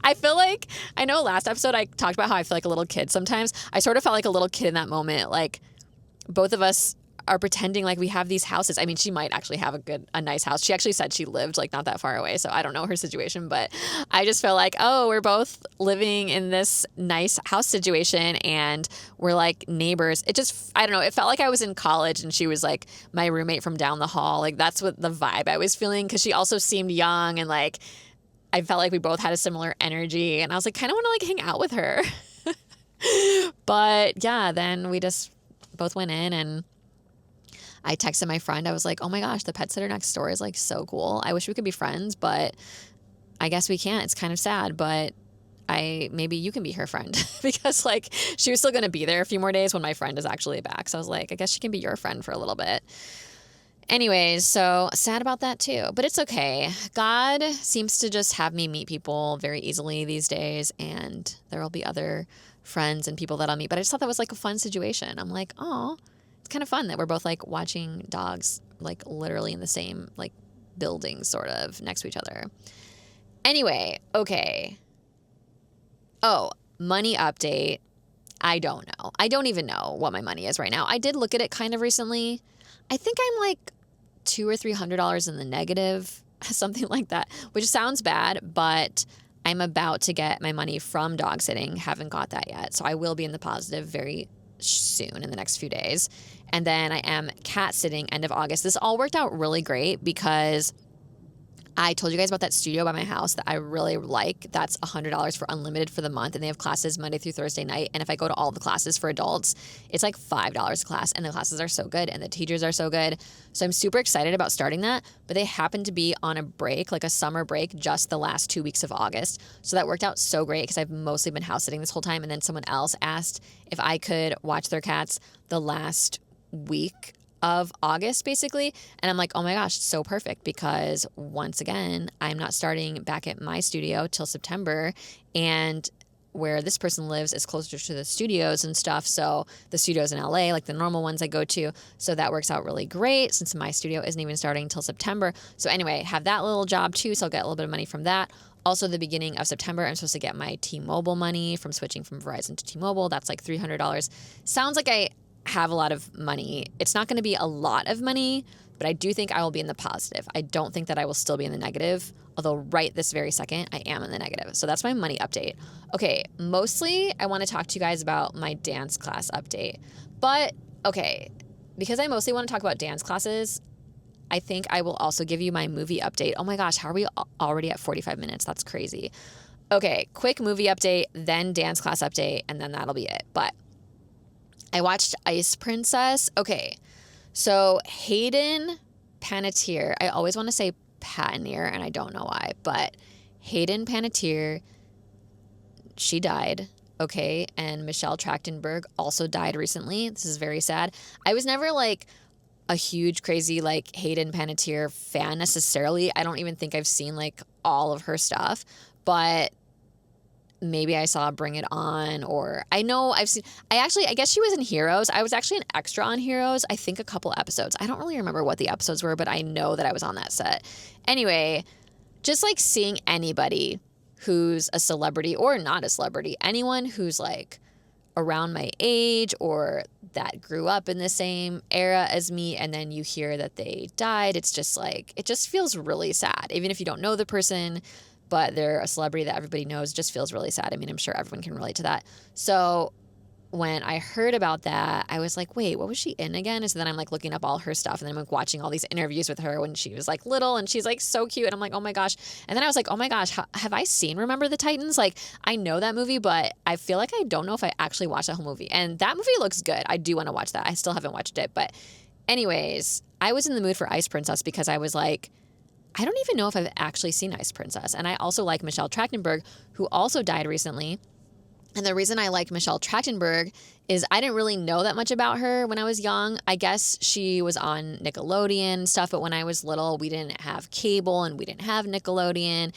I feel like, I know last episode I talked about how I feel like a little kid sometimes. I sort of felt like a little kid in that moment. Like both of us are pretending like we have these houses. I mean, she might actually have a nice house. She actually said she lived like not that far away, so I don't know her situation, but I just feel like, oh, we're both living in this nice house situation and we're like neighbors. It just, I don't know, it felt like I was in college and she was like my roommate from down the hall. Like that's what the vibe I was feeling, because she also seemed young and like I felt like we both had a similar energy, and I was like, kind of want to like hang out with her. But yeah, then we just both went in, and I texted my friend. I was like, oh my gosh, the pet sitter next door is like so cool. I wish we could be friends, but I guess we can't. It's kind of sad, but maybe you can be her friend because like she was still going to be there a few more days when my friend is actually back. So I was like, I guess she can be your friend for a little bit. Anyways, so sad about that too, but it's okay. God seems to just have me meet people very easily these days, and there will be other friends and people that I'll meet. But I just thought that was like a fun situation. I'm like, oh, it's kind of fun that we're both like watching dogs like literally in the same like building sort of next to each other. Anyway, okay. Oh, money update. I don't know. I don't even know what my money is right now. I did look at it kind of recently. I think I'm like $200 or $300 in the negative, something like that, which sounds bad, but I'm about to get my money from dog sitting. Haven't got that yet. So I will be in the positive very soon in the next few days. And then I am cat sitting end of August. This all worked out really great because I told you guys about that studio by my house that I really like. That's $100 for unlimited for the month, and they have classes Monday through Thursday night. And if I go to all the classes for adults, it's like $5 a class, and the classes are so good and the teachers are so good. So I'm super excited about starting that, but they happen to be on a break, like a summer break, just the last 2 weeks of August. So that worked out so great because I've mostly been house sitting this whole time, and then someone else asked if I could watch their cats the last week of August, basically. And I'm like, oh my gosh, it's so perfect because once again, I'm not starting back at my studio till September, and where this person lives is closer to the studios and stuff. So the studios in LA, like the normal ones I go to. So that works out really great since my studio isn't even starting till September. So anyway, have that little job too. So I'll get a little bit of money from that. Also, the beginning of September, I'm supposed to get my T-Mobile money from switching from Verizon to T-Mobile. That's like $300. Sounds like I have a lot of money. It's not going to be a lot of money, but I do think I will be in the positive. I don't think that I will still be in the negative, although right this very second, I am in the negative. So that's my money update. Okay, mostly I want to talk to you guys about my dance class update. But, okay, because I mostly want to talk about dance classes, I think I will also give you my movie update. Oh my gosh, how are we already at 45 minutes? That's crazy. Okay, quick movie update, then dance class update, and then that'll be it. But I watched Ice Princess. Okay, so Hayden Panettiere, I always want to say Panettiere, and I don't know why, but Hayden Panettiere, she died, okay? And Michelle Trachtenberg also died recently. This is very sad. I was never like a huge, crazy, like Hayden Panettiere fan necessarily. I don't even think I've seen like all of her stuff, but maybe I saw Bring It On, or I know I've seen, I guess she was in Heroes. I was actually an extra on Heroes, I think a couple episodes. I don't really remember what the episodes were, but I know that I was on that set. Anyway, just like seeing anybody who's a celebrity or not a celebrity, anyone who's like around my age or that grew up in the same era as me, and then you hear that they died, it's just like, it just feels really sad. Even if you don't know the person, but they're a celebrity that everybody knows, just feels really sad. I mean, I'm sure everyone can relate to that. So when I heard about that, I was like, wait, what was she in again? And so then I'm like looking up all her stuff, and then I'm like watching all these interviews with her when she was like little, and she's like so cute. And I'm like, oh my gosh. And then I was like, oh my gosh, have I seen Remember the Titans? Like, I know that movie, but I feel like I don't know if I actually watched that whole movie. And that movie looks good. I do want to watch that. I still haven't watched it. But anyways, I was in the mood for Ice Princess because I was like, I don't even know if I've actually seen Ice Princess. And I also like Michelle Trachtenberg, who also died recently. And the reason I like Michelle Trachtenberg is I didn't really know that much about her when I was young. I guess she was on Nickelodeon and stuff, but when I was little, we didn't have cable and we didn't have Nickelodeon.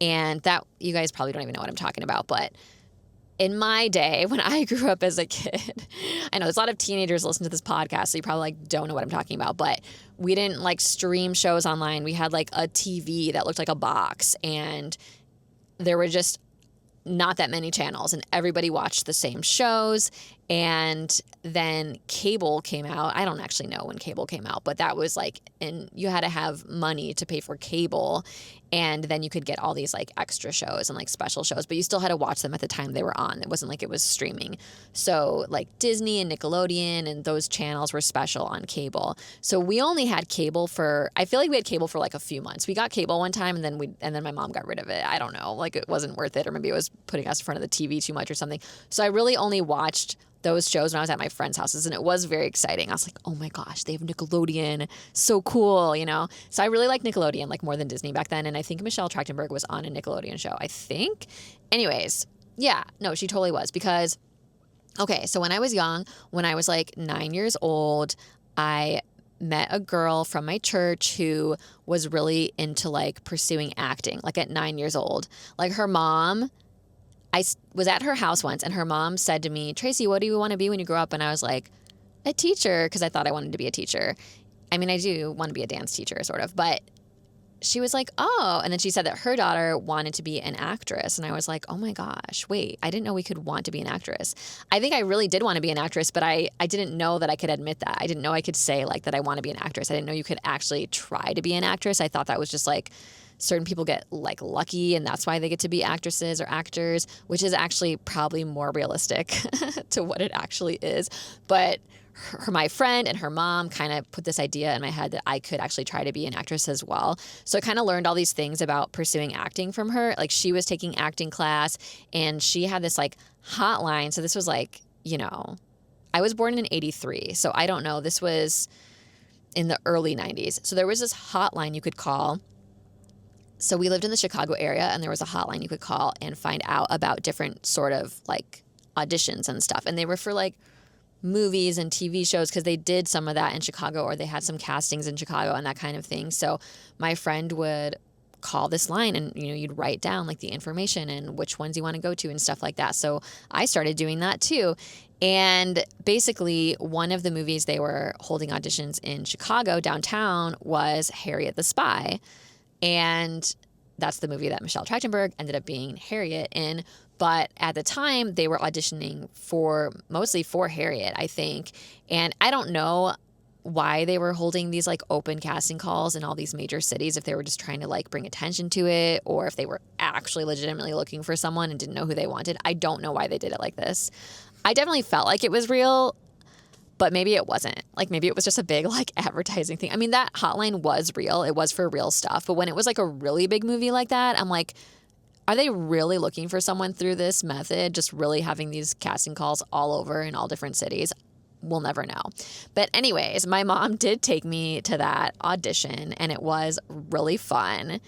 And that, you guys probably don't even know what I'm talking about, but in my day, when I grew up as a kid, I know there's a lot of teenagers listen to this podcast, so you probably like don't know what I'm talking about, but we didn't like stream shows online. We had like a TV that looked like a box, and there were just not that many channels, and everybody watched the same shows. And then cable came out. I don't actually know when cable came out, but that was like, and you had to have money to pay for cable, and then you could get all these like extra shows and like special shows, but you still had to watch them at the time they were on. It wasn't like it was streaming. So like Disney and Nickelodeon and those channels were special on cable. So we only had cable for, I feel like we had cable for like a few months. We got cable one time, and then my mom got rid of it. I don't know, like it wasn't worth it, or maybe it was putting us in front of the TV too much or something. So I really only watched those shows when I was at my friends' houses, and it was very exciting. I was like, oh my gosh, they have Nickelodeon. So cool, you know? So I really liked Nickelodeon, like more than Disney back then. And I think Michelle Trachtenberg was on a Nickelodeon show, I think. Anyways, yeah, no, she totally was, because, okay, so when I was young, when I was like 9 years old, I met a girl from my church who was really into like pursuing acting, like at 9 years old. Like her mom, I was at her house once, and her mom said to me, Tracy, what do you want to be when you grow up? And I was like, a teacher, because I thought I wanted to be a teacher. I mean, I do want to be a dance teacher, sort of. But she was like, oh. And then she said that her daughter wanted to be an actress. And I was like, oh my gosh, wait, I didn't know we could want to be an actress. I think I really did want to be an actress, but I didn't know that I could admit that. I didn't know I could say like that I want to be an actress. I didn't know you could actually try to be an actress. I thought that was just like, certain people get like lucky and that's why they get to be actresses or actors, which is actually probably more realistic to what it actually is. But my friend and her mom kind of put this idea in my head that I could actually try to be an actress as well. So I kind of learned all these things about pursuing acting from her. Like she was taking acting class, and she had this like hotline. So this was like, you know, I was born in '83. So I don't know. This was in the early 90s. So there was this hotline you could call. So we lived in the Chicago area, and there was a hotline you could call and find out about different sort of like auditions and stuff. And they were for like movies and TV shows, because they did some of that in Chicago, or they had some castings in Chicago and that kind of thing. So my friend would call this line, and you know, you'd write down like the information and which ones you want to go to and stuff like that. So I started doing that too. And basically one of the movies they were holding auditions in Chicago downtown was Harriet the Spy. And that's the movie that Michelle Trachtenberg ended up being Harriet in. But at the time, they were auditioning mostly for Harriet, I think. And I don't know why they were holding these like open casting calls in all these major cities, if they were just trying to like bring attention to it, or if they were actually legitimately looking for someone and didn't know who they wanted. I don't know why they did it like this. I definitely felt like it was real, but maybe it wasn't. Like maybe it was just a big like advertising thing. I mean, that hotline was real. It was for real stuff. But when it was like a really big movie like that, I'm like, are they really looking for someone through this method? Just really having these casting calls all over in all different cities? We'll never know. But anyways, my mom did take me to that audition, and it was really fun.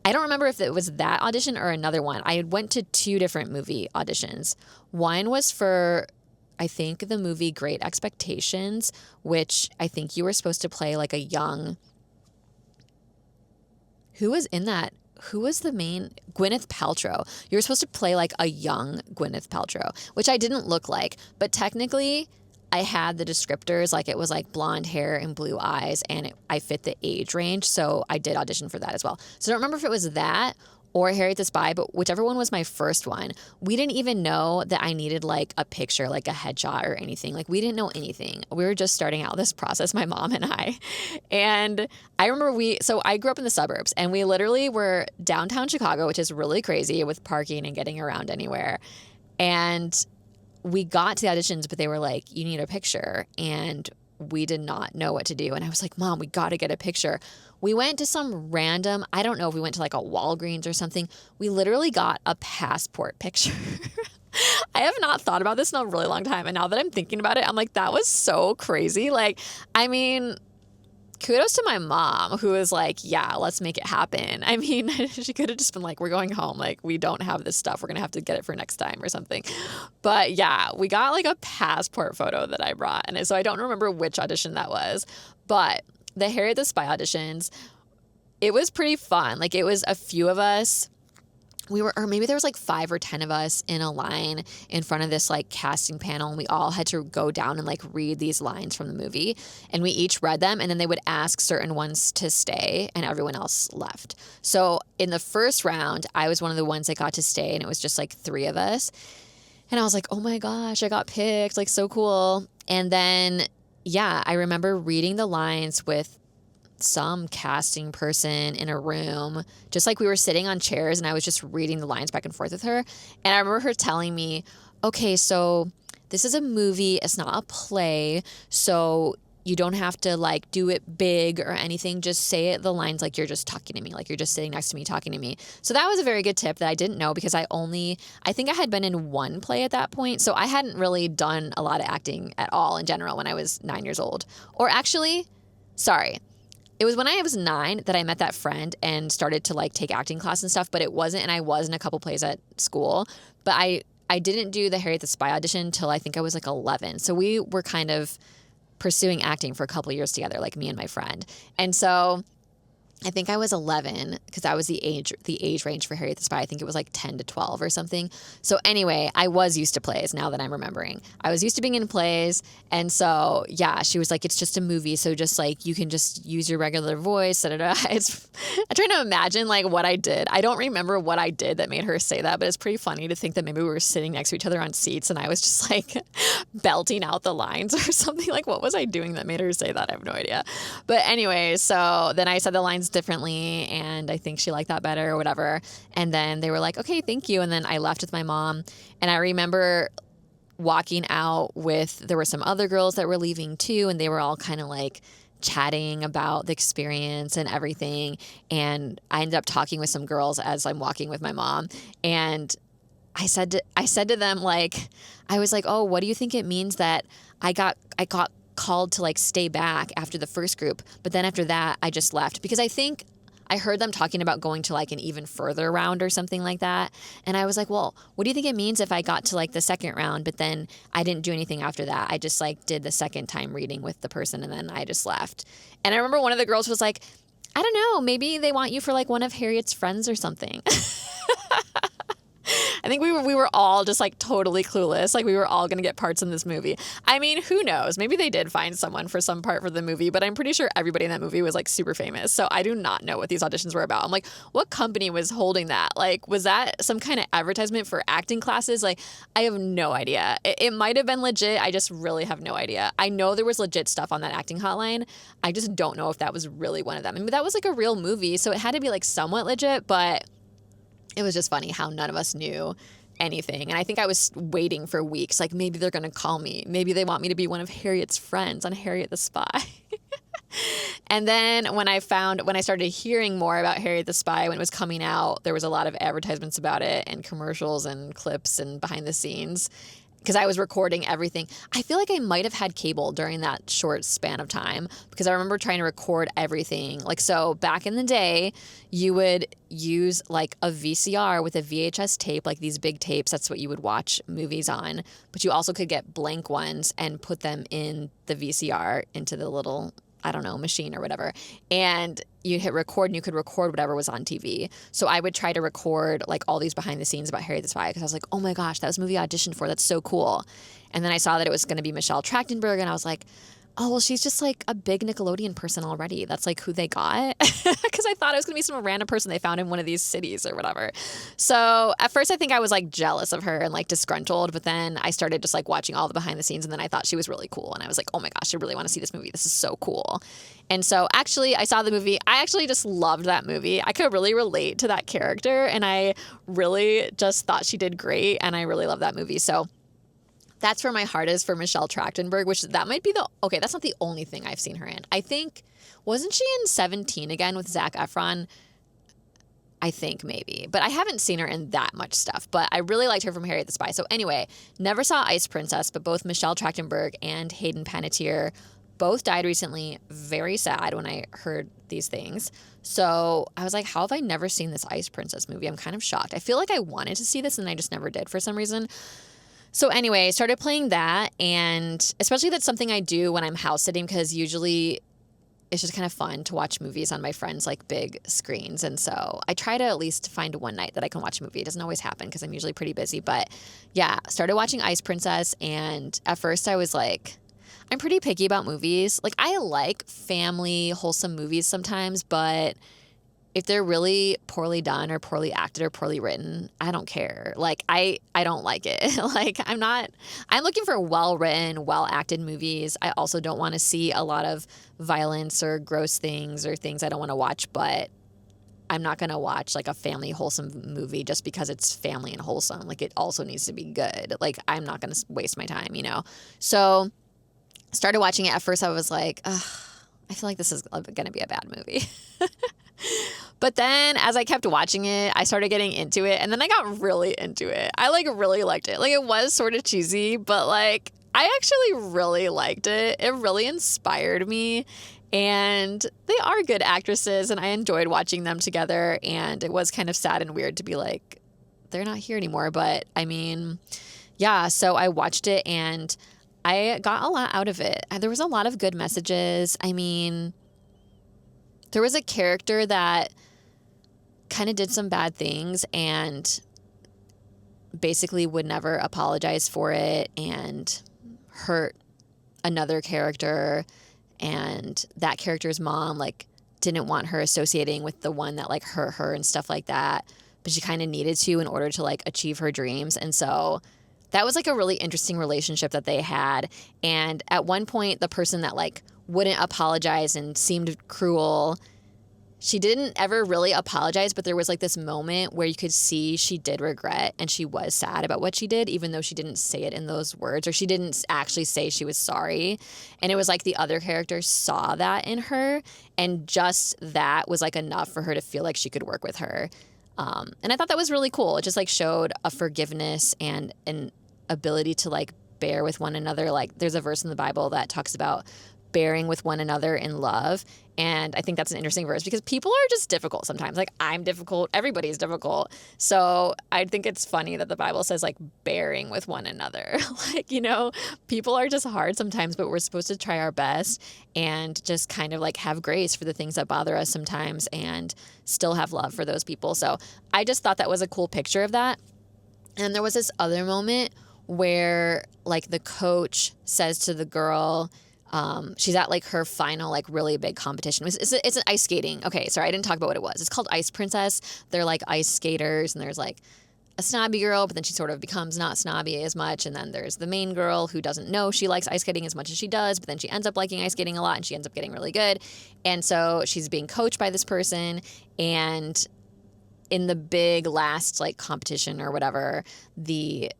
I don't remember if it was that audition or another one. I went to 2 different movie auditions. One was for, I think, the movie Great Expectations, which I think you were supposed to play like a young... Who was in that? Who was the main? Gwyneth Paltrow. You were supposed to play like a young Gwyneth Paltrow, which I didn't look like. But technically, I had the descriptors, like it was like blonde hair and blue eyes, and I fit the age range. So I did audition for that as well. So I don't remember if it was that or Harriet the Spy, but whichever one was my first one. We didn't even know that I needed like a picture, like a headshot or anything. Like we didn't know anything. We were just starting out this process, my mom and I. And I remember so I grew up in the suburbs, and we literally were downtown Chicago, which is really crazy with parking and getting around anywhere. And we got to the auditions, but they were like, you need a picture. And we did not know what to do. And I was like, Mom, we got to get a picture. We went to some random, I don't know if we went to like a Walgreens or something. We literally got a passport picture. I have not thought about this in a really long time. And now that I'm thinking about it, I'm like, that was so crazy. Like, I mean, kudos to my mom, who was like, yeah, let's make it happen. I mean, she could have just been like, we're going home. Like, we don't have this stuff. We're going to have to get it for next time or something. But yeah, we got like a passport photo that I brought. And so I don't remember which audition that was. But the Harriet the Spy auditions, it was pretty fun. Like, it was a few of us. Or maybe there was like 5 or 10 of us in a line in front of this like casting panel, and we all had to go down and like read these lines from the movie, and we each read them, and then they would ask certain ones to stay and everyone else left. So in the first round, I was one of the ones that got to stay, and it was just like 3 of us. And I was like, oh my gosh, I got picked, like so cool. And then, yeah, I remember reading the lines with some casting person in a room, just like we were sitting on chairs, and I was just reading the lines back and forth with her. And I remember her telling me, okay, so this is a movie, it's not a play, so you don't have to like do it big or anything. Just say it, the lines, like you're just talking to me, like you're just sitting next to me talking to me. So that was a very good tip that I didn't know, because I think I had been in one play at that point. So I hadn't really done a lot of acting at all in general when I was 9 years old. Or actually, sorry. It was when I was 9 that I met that friend and started to like take acting class and stuff, but it wasn't, and I was in a couple plays at school, but I didn't do the Harriet the Spy audition till I think I was like 11. So we were kind of pursuing acting for a couple of years together, like me and my friend. And so I think I was 11, because that was the age range for Harriet the Spy. I think it was like 10 to 12 or something. So anyway, I was used to plays, now that I'm remembering. I was used to being in plays. And so, yeah, she was like, it's just a movie, so just like, you can just use your regular voice. Da, da, da. I'm trying to imagine like what I did. I don't remember what I did that made her say that, but it's pretty funny to think that maybe we were sitting next to each other on seats, and I was just like belting out the lines or something. Like, what was I doing that made her say that? I have no idea. But anyway, so then I said the lines differently, and I think she liked that better or whatever. And then they were like, okay, thank you. And then I left with my mom, and I remember walking out there were some other girls that were leaving too, and they were all kind of like chatting about the experience and everything. And I ended up talking with some girls as I'm walking with my mom, and I said to them, like, I was like, oh, what do you think it means that I got called to like stay back after the first group, but then after that I just left? Because I think I heard them talking about going to like an even further round or something like that. And I was like, well, what do you think it means if I got to like the second round, but then I didn't do anything after that? I just like did the second time reading with the person, and then I just left. And I remember one of the girls was like, I don't know, maybe they want you for like one of Harriet's friends or something. I think we were all just like totally clueless. Like we were all going to get parts in this movie. I mean, who knows? Maybe they did find someone for some part for the movie, but I'm pretty sure everybody in that movie was like super famous. So I do not know what these auditions were about. I'm like, what company was holding that? Like, was that some kind of advertisement for acting classes? Like, I have no idea. It might have been legit. I just really have no idea. I know there was legit stuff on that acting hotline. I just don't know if that was really one of them. I mean, that was like a real movie, so it had to be like somewhat legit, but it was just funny how none of us knew anything. And I think I was waiting for weeks. Like, maybe they're going to call me. Maybe they want me to be one of Harriet's friends on Harriet the Spy. And then when I started hearing more about Harriet the Spy, when it was coming out, there was a lot of advertisements about it and commercials and clips and behind the scenes. Because I was recording everything. I feel like I might have had cable during that short span of time because I remember trying to record everything. Like, so back in the day, you would use like a VCR with a VHS tape, like these big tapes. That's what you would watch movies on. But you also could get blank ones and put them in the VCR into the little, I don't know, machine or whatever. And you hit record and you could record whatever was on TV. So I would try to record like all these behind the scenes about Harriet the Spy because I was like, oh my gosh, that was a movie I auditioned for. That's so cool. And then I saw that it was going to be Michelle Trachtenberg and I was like, oh, well, she's just like a big Nickelodeon person already. That's like who they got. Because I thought it was going to be some random person they found in one of these cities or whatever. So at first I think I was like jealous of her and like disgruntled. But then I started just like watching all the behind the scenes. And then I thought she was really cool. And I was like, oh my gosh, I really want to see this movie. This is so cool. And so actually I saw the movie. I actually just loved that movie. I could really relate to that character. And I really just thought she did great. And I really love that movie. So that's where my heart is for Michelle Trachtenberg, which that might be okay, that's not the only thing I've seen her in. I think, wasn't she in 17 again with Zac Efron? I think maybe. But I haven't seen her in that much stuff. But I really liked her from Harriet the Spy. So anyway, never saw Ice Princess, but both Michelle Trachtenberg and Hayden Panettiere both died recently. Very sad when I heard these things. So I was like, how have I never seen this Ice Princess movie? I'm kind of shocked. I feel like I wanted to see this and I just never did for some reason. So anyway, I started playing that, and especially that's something I do when I'm house sitting because usually it's just kind of fun to watch movies on my friends' like big screens. And so I try to at least find one night that I can watch a movie. It doesn't always happen because I'm usually pretty busy. But yeah, started watching Ice Princess, and at first I was like, I'm pretty picky about movies. Like, I like family, wholesome movies sometimes, but if they're really poorly done or poorly acted or poorly written, I don't care. Like, I don't like it. Like, I'm looking for well-written, well-acted movies. I also don't want to see a lot of violence or gross things or things I don't want to watch, but I'm not going to watch like a family wholesome movie just because it's family and wholesome. Like, it also needs to be good. Like, I'm not going to waste my time, you know? So started watching it. At first I was like, ugh, I feel like this is going to be a bad movie. But then as I kept watching it, I started getting into it, and then I got really into it. I like really liked it. Like, it was sort of cheesy, but like I actually really liked it. It really inspired me, and they are good actresses, and I enjoyed watching them together. And it was kind of sad and weird to be like, they're not here anymore. But I mean, yeah, so I watched it and I got a lot out of it. There was a lot of good messages. I mean, there was a character that kind of did some bad things and basically would never apologize for it and hurt another character. And that character's mom, like, didn't want her associating with the one that, like, hurt her and stuff like that. But she kind of needed to in order to, like, achieve her dreams. And so that was, like, a really interesting relationship that they had. And at one point, the person that, like, wouldn't apologize and seemed cruel, she didn't ever really apologize, but there was like this moment where you could see she did regret and she was sad about what she did, even though she didn't say it in those words, or she didn't actually say she was sorry. And it was like the other character saw that in her, and just that was like enough for her to feel like she could work with her. And I thought that was really cool. It just like showed a forgiveness and an ability to like bear with one another. Like, there's a verse in the Bible that talks about bearing with one another in love. And I think that's an interesting verse because people are just difficult sometimes. Like, I'm difficult. Everybody's difficult. So I think it's funny that the Bible says like bearing with one another. Like, you know, people are just hard sometimes, but we're supposed to try our best and just kind of like have grace for the things that bother us sometimes and still have love for those people. So I just thought that was a cool picture of that. And there was this other moment where like the coach says to the girl, she's at like her final like really big competition. It's an ice skating. Okay, sorry, I didn't talk about what it was. It's called Ice Princess. They're like ice skaters, and there's like a snobby girl, but then she sort of becomes not snobby as much. And then there's the main girl who doesn't know she likes ice skating as much as she does, but then she ends up liking ice skating a lot, and she ends up getting really good. And so she's being coached by this person, and in the big last like competition or whatever, the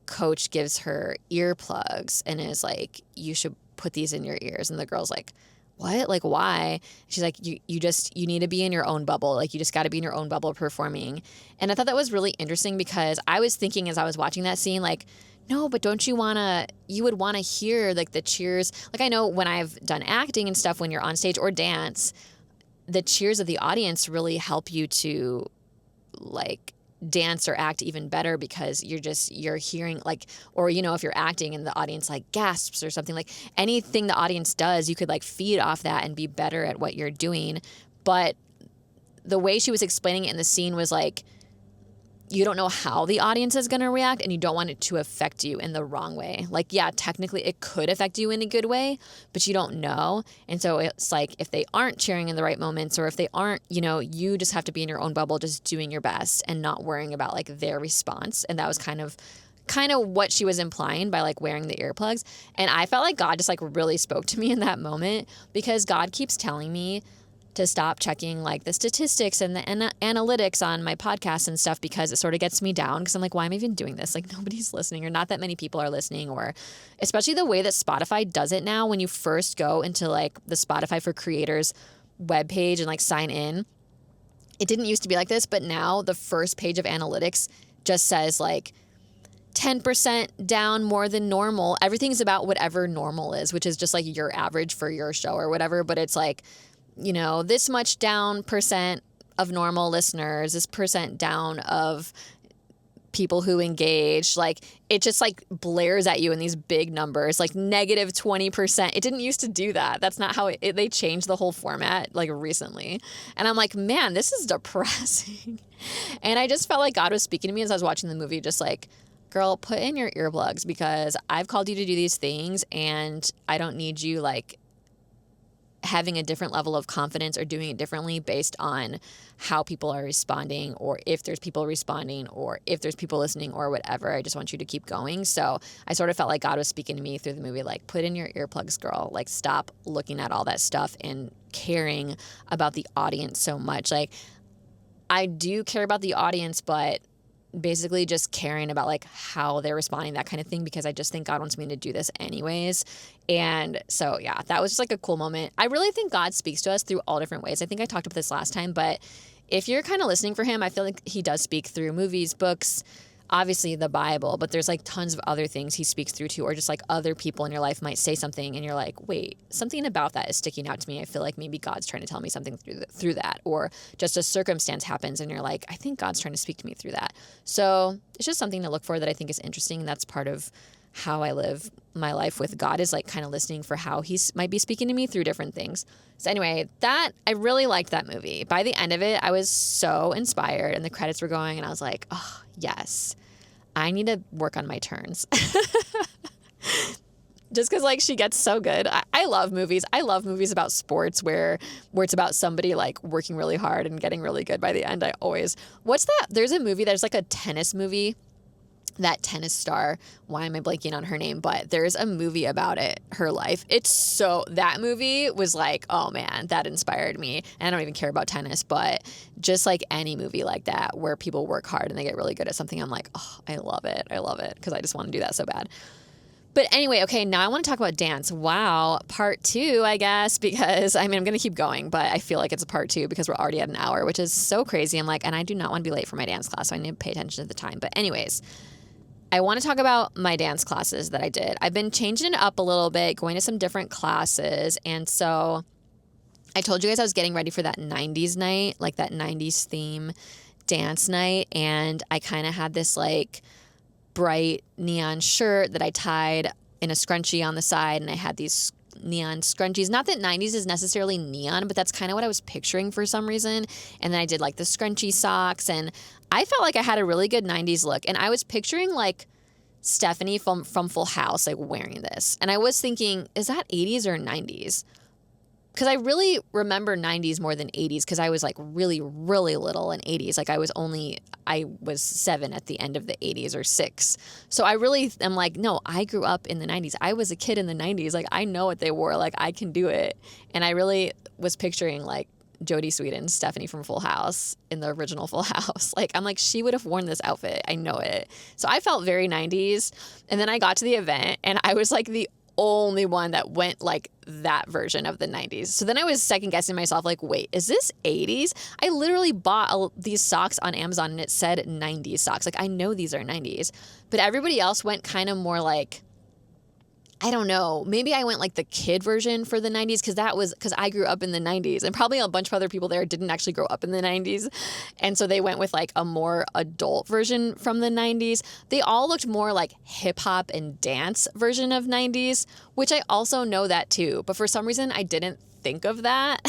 coach gives her earplugs and is like, you should put these in your ears. And the girl's like, what? Like, why? She's like, you need to be in your own bubble. Like, you just got to be in your own bubble performing. And I thought that was really interesting because I was thinking as I was watching that scene, like, no, but don't you would want to hear like the cheers. Like, I know when I've done acting and stuff, when you're on stage or dance, the cheers of the audience really help you to like dance or act even better because you're hearing like, or if you're acting and the audience like gasps or something, like anything the audience does, you could like feed off that and be better at what you're doing. But the way she was explaining it in the scene was like, you don't know how the audience is going to react, and you don't want it to affect you in the wrong way. Like, yeah, technically it could affect you in a good way, but you don't know. And so it's like, if they aren't cheering in the right moments, or if they aren't, you just have to be in your own bubble, just doing your best and not worrying about like their response. And that was kind of what she was implying by like wearing the earplugs. And I felt like God just like really spoke to me in that moment, because God keeps telling me to stop checking like the statistics and the analytics on my podcast and stuff, because it sort of gets me down, because I'm like, why am I even doing this? Like, nobody's listening, or not that many people are listening, or especially the way that Spotify does it now. When you first go into like the Spotify for Creators webpage and like sign in, it didn't used to be like this, but now the first page of analytics just says like 10% down more than normal. Everything's about whatever normal is, which is just like your average for your show or whatever, but it's like, this much down percent of normal listeners, this percent down of people who engage. Like, it just like blares at you in these big numbers, like negative 20%. It didn't used to do that. That's not how they changed the whole format like recently. And I'm like, man, this is depressing. And I just felt like God was speaking to me as I was watching the movie, just like, girl, put in your earplugs, because I've called you to do these things, and I don't need you like having a different level of confidence or doing it differently based on how people are responding, or if there's people responding, or if there's people listening, or whatever. I just want you to keep going. So I sort of felt like God was speaking to me through the movie, like, put in your earplugs, girl. Like, stop looking at all that stuff and caring about the audience so much. Like, I do care about the audience, but basically just caring about like how they're responding, that kind of thing, because I just think God wants me to do this anyways. And so, yeah, that was just like a cool moment. I really think God speaks to us through all different ways. I think I talked about this last time, but if you're kind of listening for him, I feel like he does speak through movies, books, obviously the Bible, but there's like tons of other things he speaks through too, or just like other people in your life might say something and you're like, wait, something about that is sticking out to me. I feel like maybe God's trying to tell me something through that, or just a circumstance happens and you're like, I think God's trying to speak to me through that. So it's just something to look for that I think is interesting. That's part of how I live my life with God, is like kind of listening for how he might be speaking to me through different things. So anyway, I really liked that movie. By the end of it, I was so inspired, and the credits were going, and I was like, oh, yes, I need to work on my turns. Just because like she gets so good. I love movies. I love movies about sports where it's about somebody like working really hard and getting really good by the end. What's that? There's a movie, there's like a tennis movie. That tennis star, why am I blanking on her name? But there's a movie about it, her life. That movie was like, oh man, that inspired me. And I don't even care about tennis, but just like any movie like that where people work hard and they get really good at something, I'm like, oh, I love it. I love it, because I just want to do that so bad. But anyway, okay, now I want to talk about dance. Wow, part 2, I guess, because I'm going to keep going, but I feel like it's a part 2 because we're already at an hour, which is so crazy. I'm like, and I do not want to be late for my dance class, so I need to pay attention to the time. But anyways, I want to talk about my dance classes that I did. I've been changing it up a little bit, going to some different classes. And so I told you guys I was getting ready for that 90s night, like that 90s theme dance night. And I kind of had this like bright neon shirt that I tied in a scrunchie on the side. And I had these neon scrunchies. Not that 90s is necessarily neon, but that's kind of what I was picturing for some reason. And then I did like the scrunchy socks, and I felt like I had a really good 90s look. And I was picturing like Stephanie from Full House, like wearing this. And I was thinking, is that 80s or 90s? Because I really remember 90s more than 80s because I was like really, really little in 80s. Like I was 7 at the end of the 80s or 6. So I really am like, no, I grew up in the 90s. I was a kid in the 90s. Like I know what they wore. Like I can do it. And I really was picturing like Jodie Sweetin, Stephanie from Full House in the original Full House. Like I'm like, she would have worn this outfit. I know it. So I felt very 90s. And then I got to the event and I was like the only one that went like that version of the 90s. So then I was second guessing myself like, wait, is this 80s? I literally bought these socks on Amazon and it said 90s socks. Like I know these are 90s, but everybody else went kind of more like, I don't know, maybe I went like the kid version for the 90s because I grew up in the 90s and probably a bunch of other people there didn't actually grow up in the 90s. And so they went with like a more adult version from the 90s. They all looked more like hip hop and dance version of 90s, which I also know that too. But for some reason, I didn't think of that.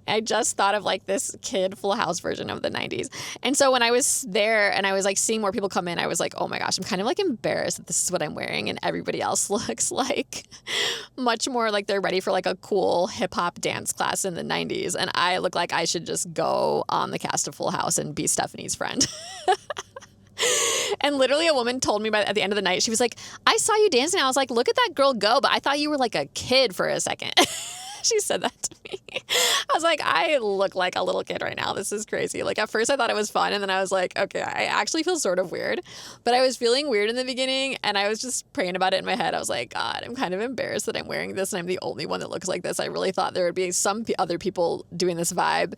I just thought of like this kid Full House version of the 90s. And so when I was there and I was like seeing more people come in, I was like, oh my gosh, I'm kind of like embarrassed that this is what I'm wearing and everybody else looks like much more like they're ready for like a cool hip hop dance class in the 90s. And I look like I should just go on the cast of Full House and be Stephanie's friend. And literally a woman told me at the end of the night, she was like, I saw you dancing. I was like, look at that girl go, but I thought you were like a kid for a second. She said that to me. I was like, I look like a little kid right now. This is crazy. Like at first I thought it was fun and then I was like, okay, I actually feel sort of weird. But I was feeling weird in the beginning and I was just praying about it in my head. I was like, God, I'm kind of embarrassed that I'm wearing this and I'm the only one that looks like this. I really thought there would be some other people doing this vibe.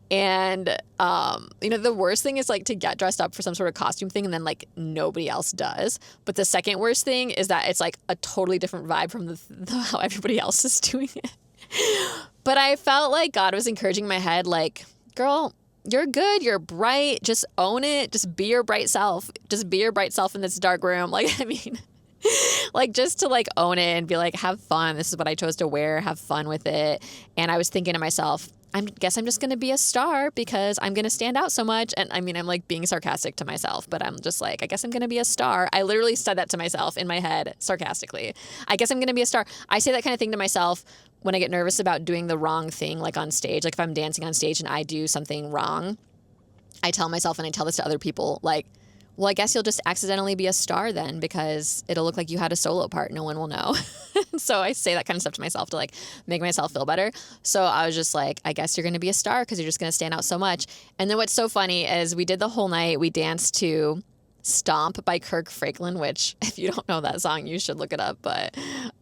And, the worst thing is like to get dressed up for some sort of costume thing and then like nobody else does. But the second worst thing is that it's like a totally different vibe from how everybody else is doing it. But I felt like God was encouraging my head, like, girl, you're good. You're bright. Just own it. Just be your bright self. Just be your bright self in this dark room. Like, I mean, like just to like own it and be like, have fun. This is what I chose to wear. Have fun with it. And I was thinking to myself, I guess I'm just going to be a star because I'm going to stand out so much. And I mean, I'm like being sarcastic to myself, but I'm just like, I guess I'm going to be a star. I literally said that to myself in my head sarcastically. I guess I'm going to be a star. I say that kind of thing to myself when I get nervous about doing the wrong thing, like on stage. Like if I'm dancing on stage and I do something wrong, I tell myself, and I tell this to other people, like, well, I guess you'll just accidentally be a star then because it'll look like you had a solo part. No one will know. So I say that kind of stuff to myself to like make myself feel better. So I was just like, I guess you're going to be a star because you're just going to stand out so much. And then what's so funny is we did the whole night. We danced to Stomp by Kirk Franklin, which if you don't know that song, you should look it up. But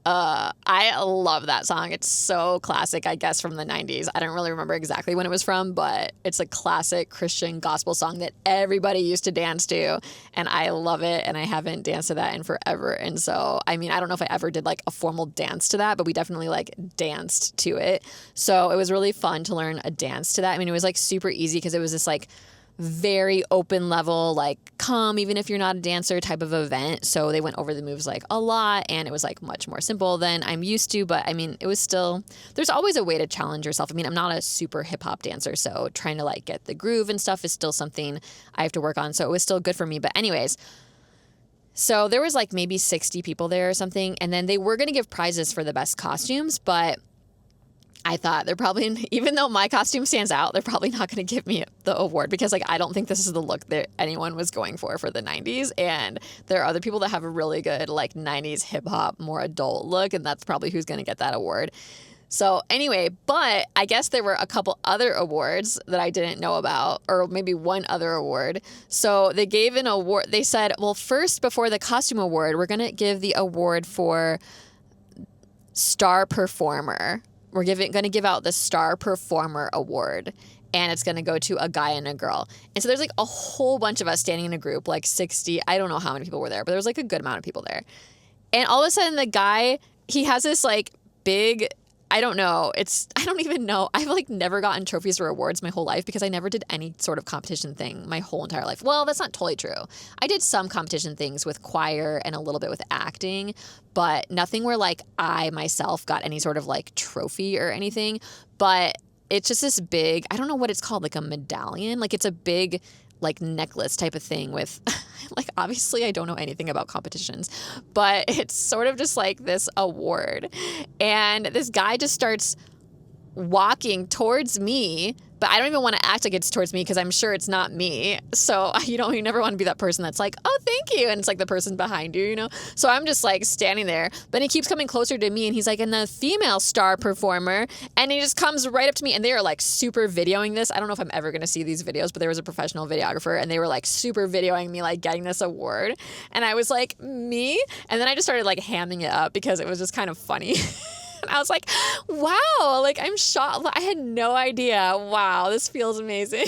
I love that song. It's so classic, I guess, from the 90s. I don't really remember exactly when it was from, but it's a classic Christian gospel song that everybody used to dance to. And I love it. And I haven't danced to that in forever. And so, I mean, I don't know if I ever did like a formal dance to that, but we definitely like danced to it. So it was really fun to learn a dance to that. I mean, it was like super easy because it was this like very open level, like come even if you're not a dancer type of event. So they went over the moves like a lot and it was like much more simple than I'm used to. But I mean, it was still, there's always a way to challenge yourself. I mean, I'm not a super hip hop dancer, so trying to like get the groove and stuff is still something I have to work on. So it was still good for me. But anyways, so there was like maybe 60 people there or something. And then they were going to give prizes for the best costumes, but I thought they're probably, even though my costume stands out, they're probably not going to give me the award because like I don't think this is the look that anyone was going for the 90s. And there are other people that have a really good like 90s hip hop, more adult look, and that's probably who's going to get that award. So anyway, but I guess there were a couple other awards that I didn't know about, or maybe one other award. So they gave an award. They said, well, first before the costume award, we're going to give the award for star performer. We're going to give out the Star Performer Award, and it's going to go to a guy and a girl. And so there's like a whole bunch of us standing in a group, like 60. I don't know how many people were there, but there was like a good amount of people there. And all of a sudden the guy, he has this like big, I don't even know. I've like never gotten trophies or awards my whole life because I never did any sort of competition thing my whole entire life. Well, that's not totally true. I did some competition things with choir and a little bit with acting, but nothing where like I myself got any sort of like trophy or anything. But it's just this big, I don't know what it's called, like a medallion. Like it's a big like necklace type of thing with like, obviously I don't know anything about competitions, but it's sort of just like this award. And this guy just starts walking towards me, but I don't even want to act like it's towards me because I'm sure it's not me. So you never want to be that person that's like, oh, thank you. And it's like the person behind you, So I'm just like standing there, but he keeps coming closer to me and he's like, and the female star performer. And he just comes right up to me and they are like super videoing this. I don't know if I'm ever going to see these videos, but there was a professional videographer and they were like super videoing me like getting this award. And I was like, me? And then I just started like hamming it up because it was just kind of funny. And I was like, wow, like I'm shocked. I had no idea. Wow, this feels amazing.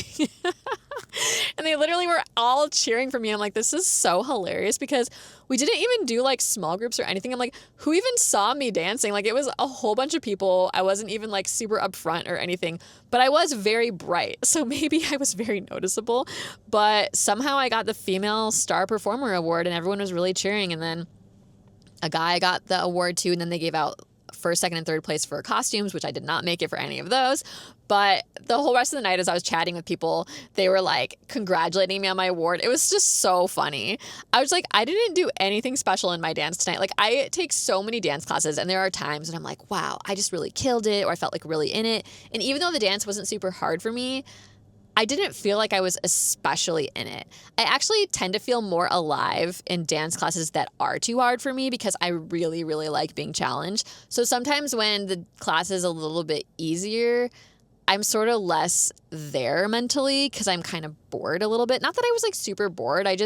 And they literally were all cheering for me. I'm like, this is so hilarious because we didn't even do like small groups or anything. I'm like, who even saw me dancing? Like it was a whole bunch of people. I wasn't even like super upfront or anything, but I was very bright. So maybe I was very noticeable, but somehow I got the female star performer award and everyone was really cheering. And then a guy got the award too. And then they gave out first, second, and third place for costumes, which I did not make it for any of those. But the whole rest of the night, as I was chatting with people, they were like congratulating me on my award. It was just so funny. I was like, I didn't do anything special in my dance tonight. Like I take so many dance classes and there are times when I'm like, wow, I just really killed it, or I felt like really in it. And even though the dance wasn't super hard for me, I didn't feel like I was especially in it. I actually tend to feel more alive in dance classes that are too hard for me because I really, really like being challenged. So sometimes when the class is a little bit easier, I'm sort of less there mentally because I'm kind of bored a little bit. Not that I was like super bored. I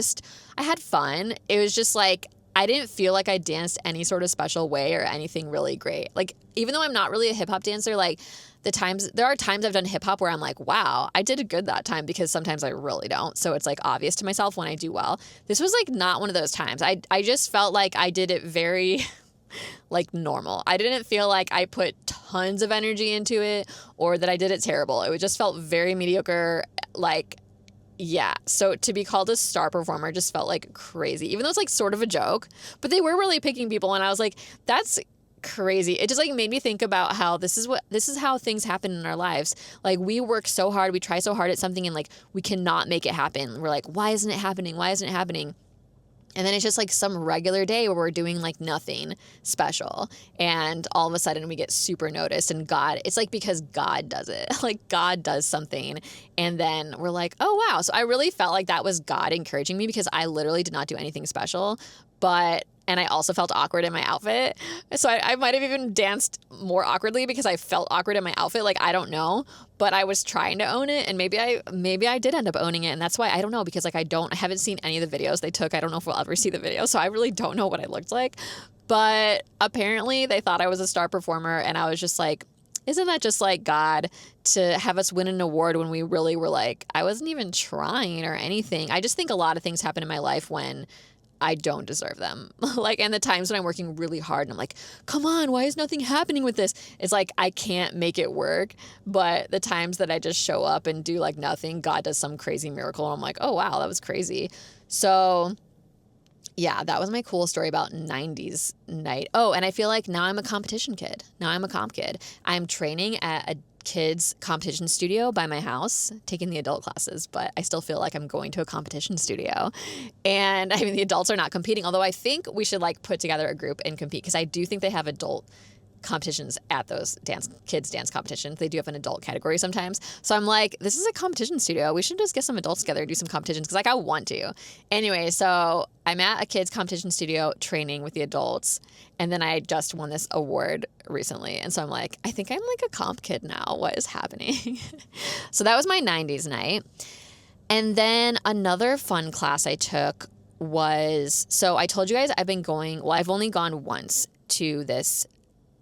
had fun. It was just like, I didn't feel like I danced any sort of special way or anything really great. Like, even though I'm not really a hip hop dancer, like there are times I've done hip hop where I'm like, wow, I did good that time, because sometimes I really don't. So it's like obvious to myself when I do well. This was like not one of those times. I just felt like I did it very like normal. I didn't feel like I put tons of energy into it or that I did it terrible. It just felt very mediocre. Like, yeah. So to be called a star performer just felt like crazy, even though it's like sort of a joke, but they were really picking people. And I was like, that's crazy. It just like made me think about how this is how things happen in our lives. Like we work so hard, we try so hard at something and like we cannot make it happen. We're like, why isn't it happening? Why isn't it happening? And then it's just like some regular day where we're doing like nothing special. And all of a sudden we get super noticed, and it's like because God does it. Like God does something. And then we're like, oh, wow. So I really felt like that was God encouraging me, because I literally did not do anything special. And I also felt awkward in my outfit. So I might have even danced more awkwardly because I felt awkward in my outfit. Like, I don't know, but I was trying to own it, and maybe I did end up owning it. And that's why I don't know, because like I haven't seen any of the videos they took. I don't know if we'll ever see the video. So I really don't know what I looked like, but apparently they thought I was a star performer. And I was just like, isn't that just like God to have us win an award when we really were like, I wasn't even trying or anything. I just think a lot of things happen in my life when I don't deserve them. Like, and the times when I'm working really hard and I'm like, come on, why is nothing happening with this? It's like, I can't make it work. But the times that I just show up and do like nothing, God does some crazy miracle. And I'm like, oh, wow, that was crazy. So yeah, that was my cool story about 90s night. Oh, and I feel like now I'm a competition kid. Now I'm a comp kid. I'm training at a kids competition studio by my house, taking the adult classes, but I still feel like I'm going to a competition studio. And I mean, the adults are not competing, although I think we should like put together a group and compete, because I do think they have adult competitions at those kids dance competitions. They do have an adult category sometimes. So I'm like, this is a competition studio. We should just get some adults together and do some competitions, because like I want to. Anyway, so I'm at a kids competition studio training with the adults, and then I just won this award recently. And so I'm like, I think I'm like a comp kid now. What is happening? So that was my 90s night. And then another fun class I took was, so I told you guys I've only gone once to this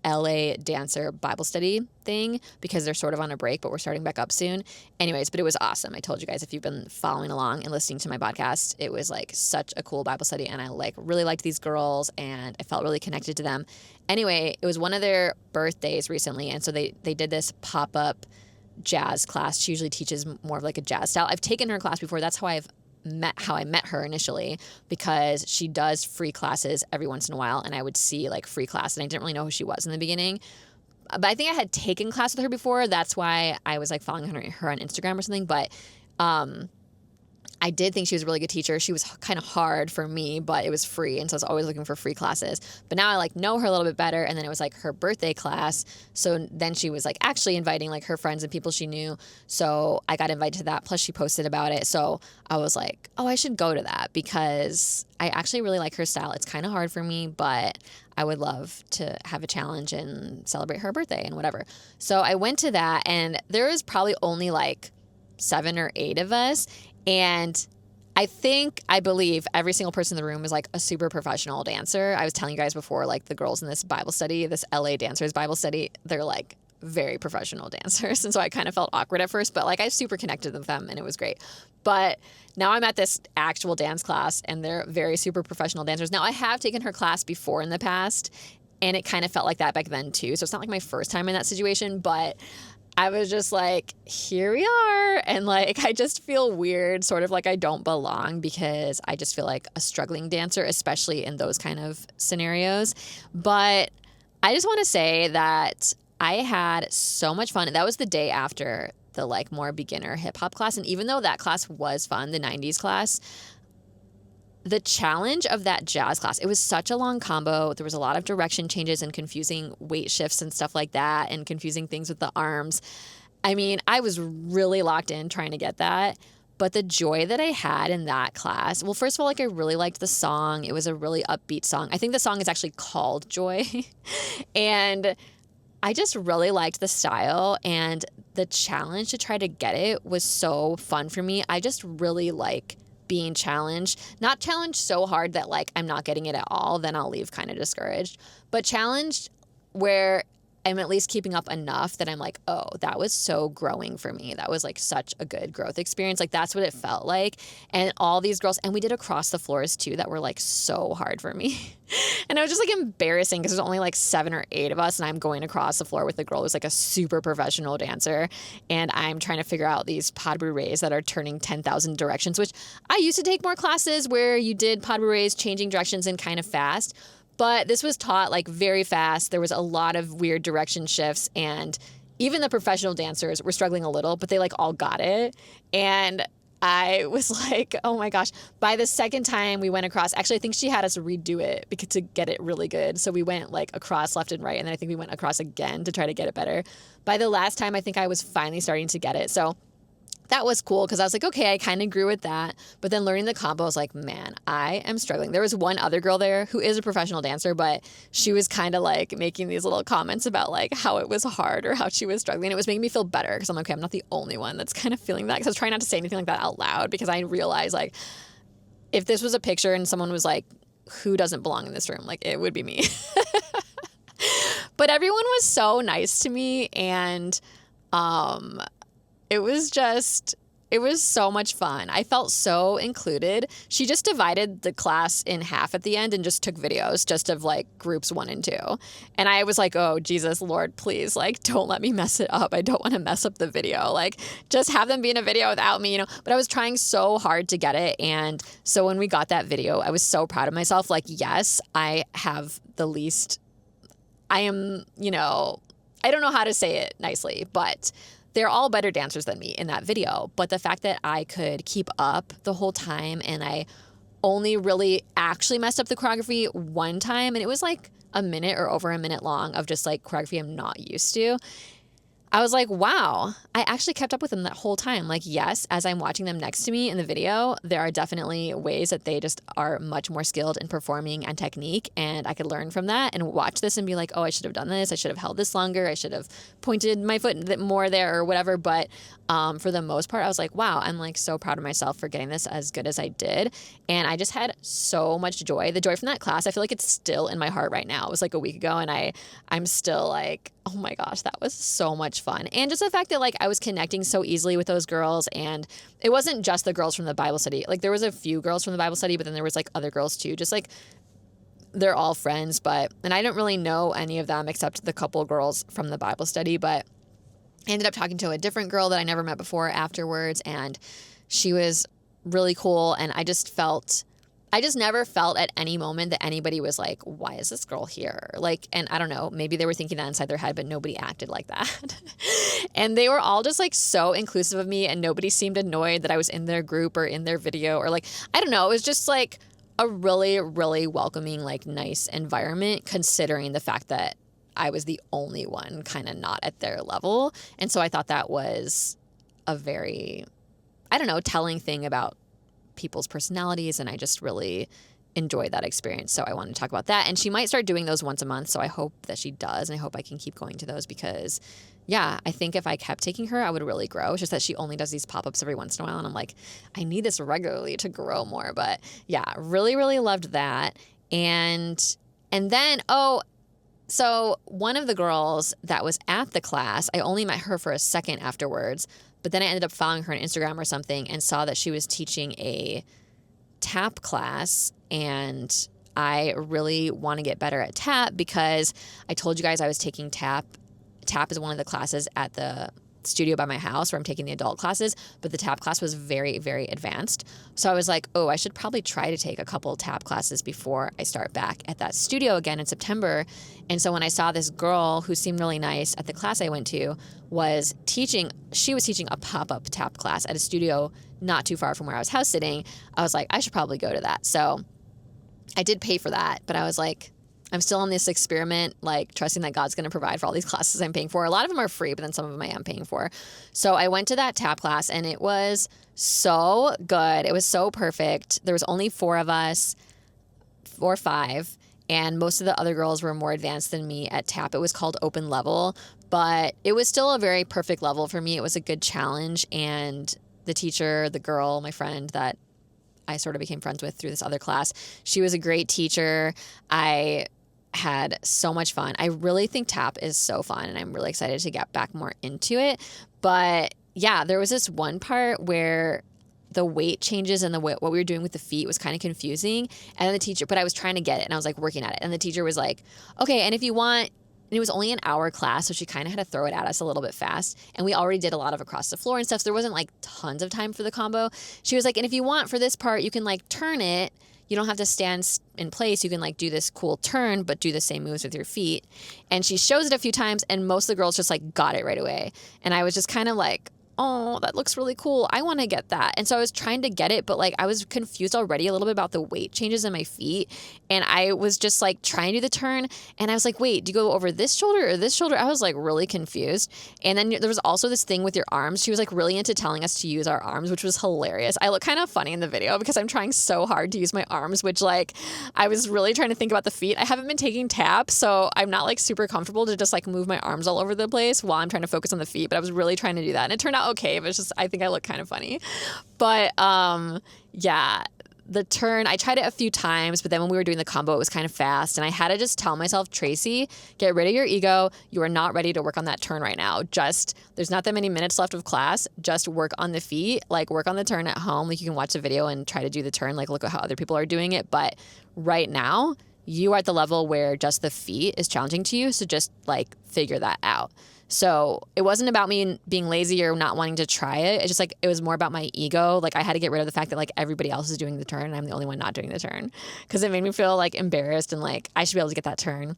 LA dancer Bible study thing, because they're sort of on a break, but we're starting back up soon. Anyways, but it was awesome. I told you guys, if you've been following along and listening to my podcast, it was like such a cool Bible study, and I like really liked these girls and I felt really connected to them. Anyway, it was one of their birthdays recently, and so they did this pop-up jazz class. She usually teaches more of like a jazz style. I've taken her class before. That's how I met her initially, because she does free classes every once in a while, and I would see like free class, and I didn't really know who she was in the beginning, but I think I had taken class with her before. That's why I was like following her on Instagram or something. But I I did think she was a really good teacher. She was kind of hard for me, but it was free. And so I was always looking for free classes. But now I like know her a little bit better. And then it was like her birthday class. So then she was like actually inviting like her friends and people she knew. So I got invited to that. Plus she posted about it. So I was like, oh, I should go to that because I actually really like her style. It's kind of hard for me, but I would love to have a challenge and celebrate her birthday and whatever. So I went to that, and there was probably only like 7 or 8 of us. And I believe every single person in the room is like a super professional dancer. I was telling you guys before, like the girls in this Bible study, this LA Dancers Bible study, they're like very professional dancers. And so I kind of felt awkward at first, but like I super connected with them and it was great. But now I'm at this actual dance class and they're very super professional dancers. Now I have taken her class before in the past and it kind of felt like that back then too. So it's not like my first time in that situation, but I was just like, here we are. And like, I just feel weird, sort of like I don't belong because I just feel like a struggling dancer, especially in those kind of scenarios. But I just want to say that I had so much fun. That was the day after the like more beginner hip hop class. And even though that class was fun, the 90s class, the challenge of that jazz class, it was such a long combo. There was a lot of direction changes and confusing weight shifts and stuff like that and confusing things with the arms. I mean, I was really locked in trying to get that. But the joy that I had in that class, well, first of all, like I really liked the song. It was a really upbeat song. I think the song is actually called Joy. And I just really liked the style, and the challenge to try to get it was so fun for me. I just really like being challenged, not challenged so hard that like I'm not getting it at all, then I'll leave kind of discouraged, but challenged where I'm at least keeping up enough that I'm like, oh, that was so growing for me. That was like such a good growth experience. Like that's what it felt like. And all these girls, and we did across the floors too, that were like so hard for me. And it was just like embarrassing because there's only like 7 or 8 of us and I'm going across the floor with a girl who's like a super professional dancer. And I'm trying to figure out these pas de bourrées that are turning 10,000 directions, which I used to take more classes where you did pas de bourrées, changing directions and kind of fast. But this was taught like very fast. There was a lot of weird direction shifts, and even the professional dancers were struggling a little, but they like all got it. And I was like, oh my gosh. By the second time we went across, actually I think she had us redo it because to get it really good. So we went like across left and right, and then I think we went across again to try to get it better. By the last time, I think I was finally starting to get it. So that was cool because I was like, okay, I kind of grew with that. But then learning the combo, I was like, man, I am struggling. There was one other girl there who is a professional dancer, but she was kind of like making these little comments about like how it was hard or how she was struggling. It was making me feel better because I'm like, okay, I'm not the only one that's kind of feeling that, because I was trying not to say anything like that out loud because I realized like if this was a picture and someone was like, who doesn't belong in this room? Like it would be me. But everyone was so nice to me, and it was so much fun. I felt so included. She just divided the class in half at the end and just took videos just of like groups 1 and 2. And I was like, oh, Jesus, Lord, please, like, don't let me mess it up. I don't want to mess up the video. Like, just have them be in a video without me, But I was trying so hard to get it. And so when we got that video, I was so proud of myself. Like, yes, I have the least, I am, I don't know how to say it nicely, but they're all better dancers than me in that video. But the fact that I could keep up the whole time, and I only really actually messed up the choreography one time, and it was like a minute or over a minute long of just like choreography I'm not used to. I was like, wow, I actually kept up with them that whole time. Like, yes, as I'm watching them next to me in the video, there are definitely ways that they just are much more skilled in performing and technique. And I could learn from that and watch this and be like, oh, I should have done this. I should have held this longer. I should have pointed my foot more there or whatever. But for the most part, I was like, wow, I'm like so proud of myself for getting this as good as I did. And I just had so much joy. The joy from that class, I feel like it's still in my heart right now. It was like a week ago, and I'm still like, oh my gosh, that was so much fun. And just the fact that like I was connecting so easily with those girls, and it wasn't just the girls from the Bible study. Like there was a few girls from the Bible study, but then there was like other girls too. Just like they're all friends, and I don't really know any of them except the couple girls from the Bible study, but I ended up talking to a different girl that I never met before afterwards, and she was really cool. And I I just never felt at any moment that anybody was like, why is this girl here? Like, and I don't know, maybe they were thinking that inside their head, but nobody acted like that. And they were all just like so inclusive of me, and nobody seemed annoyed that I was in their group or in their video, or like, I don't know, it was just like a really, really welcoming, like nice environment, considering the fact that I was the only one kind of not at their level. And so I thought that was a very, I don't know, telling thing about people's personalities, and I just really enjoyed that experience. So I wanted to talk about that. And she might start doing those once a month, so I hope that she does, and I hope I can keep going to those because, yeah, I think if I kept taking her, I would really grow. It's just that she only does these pop-ups every once in a while, and I'm like, I need this regularly to grow more. But yeah, really, really loved that. And then, so one of the girls that was at the class, I only met her for a second afterwards, but then I ended up following her on Instagram or something and saw that she was teaching a tap class, and I really want to get better at tap because I told you guys I was taking tap. Tap is one of the classes at the studio by my house where I'm taking the adult classes, but the tap class was very, very advanced. So I was like, oh, I should probably try to take a couple tap classes before I start back at that studio again in September. And so when I saw this girl who seemed really nice at the class I went to she was teaching a pop-up tap class at a studio not too far from where I was house sitting. I was like, I should probably go to that. So I did pay for that, but I was like, I'm still on this experiment, like trusting that God's going to provide for all these classes I'm paying for. A lot of them are free, but then some of them I am paying for. So I went to that tap class, and it was so good. It was so perfect. There was only 4 of us, 4 or 5, and most of the other girls were more advanced than me at tap. It was called open level, but it was still a very perfect level for me. It was a good challenge, and the teacher, the girl, my friend that I sort of became friends with through this other class, she was a great teacher. I had so much fun. I really think tap is so fun, and I'm really excited to get back more into it. But yeah, there was this one part where the weight changes and what we were doing with the feet was kind of confusing. And then the teacher, but I was trying to get it, and I was like working at it. And the teacher was like, okay, and if you want, and it was only an hour class, so she kind of had to throw it at us a little bit fast. And we already did a lot of across the floor and stuff, so there wasn't like tons of time for the combo. She was like, and if you want for this part, you can like turn it. You don't have to stand in place. You can like do this cool turn, but do the same moves with your feet. And she shows it a few times, and most of the girls just like got it right away. And I was just kind of like, oh, that looks really cool. I want to get that. And so I was trying to get it, but like I was confused already a little bit about the weight changes in my feet. And I was just like trying to do the turn, and I was like, wait, do you go over this shoulder or this shoulder? I was like really confused. And then there was also this thing with your arms. She was like really into telling us to use our arms, which was hilarious. I look kind of funny in the video because I'm trying so hard to use my arms, which like I was really trying to think about the feet. I haven't been taking tap, so I'm not like super comfortable to just like move my arms all over the place while I'm trying to focus on the feet, but I was really trying to do that. And it turned out okay, but it's just, I think I look kind of funny. But yeah, the turn, I tried it a few times, but then when we were doing the combo, it was kind of fast. And I had to just tell myself, Tracy, get rid of your ego. You are not ready to work on that turn right now. Just, there's not that many minutes left of class. Just work on the feet, like work on the turn at home. Like you can watch the video and try to do the turn, like look at how other people are doing it. But right now, you are at the level where just the feet is challenging to you. So just like figure that out. So it wasn't about me being lazy or not wanting to try it. It's just like, it was more about my ego. Like I had to get rid of the fact that like everybody else is doing the turn and I'm the only one not doing the turn, because it made me feel like embarrassed and like I should be able to get that turn.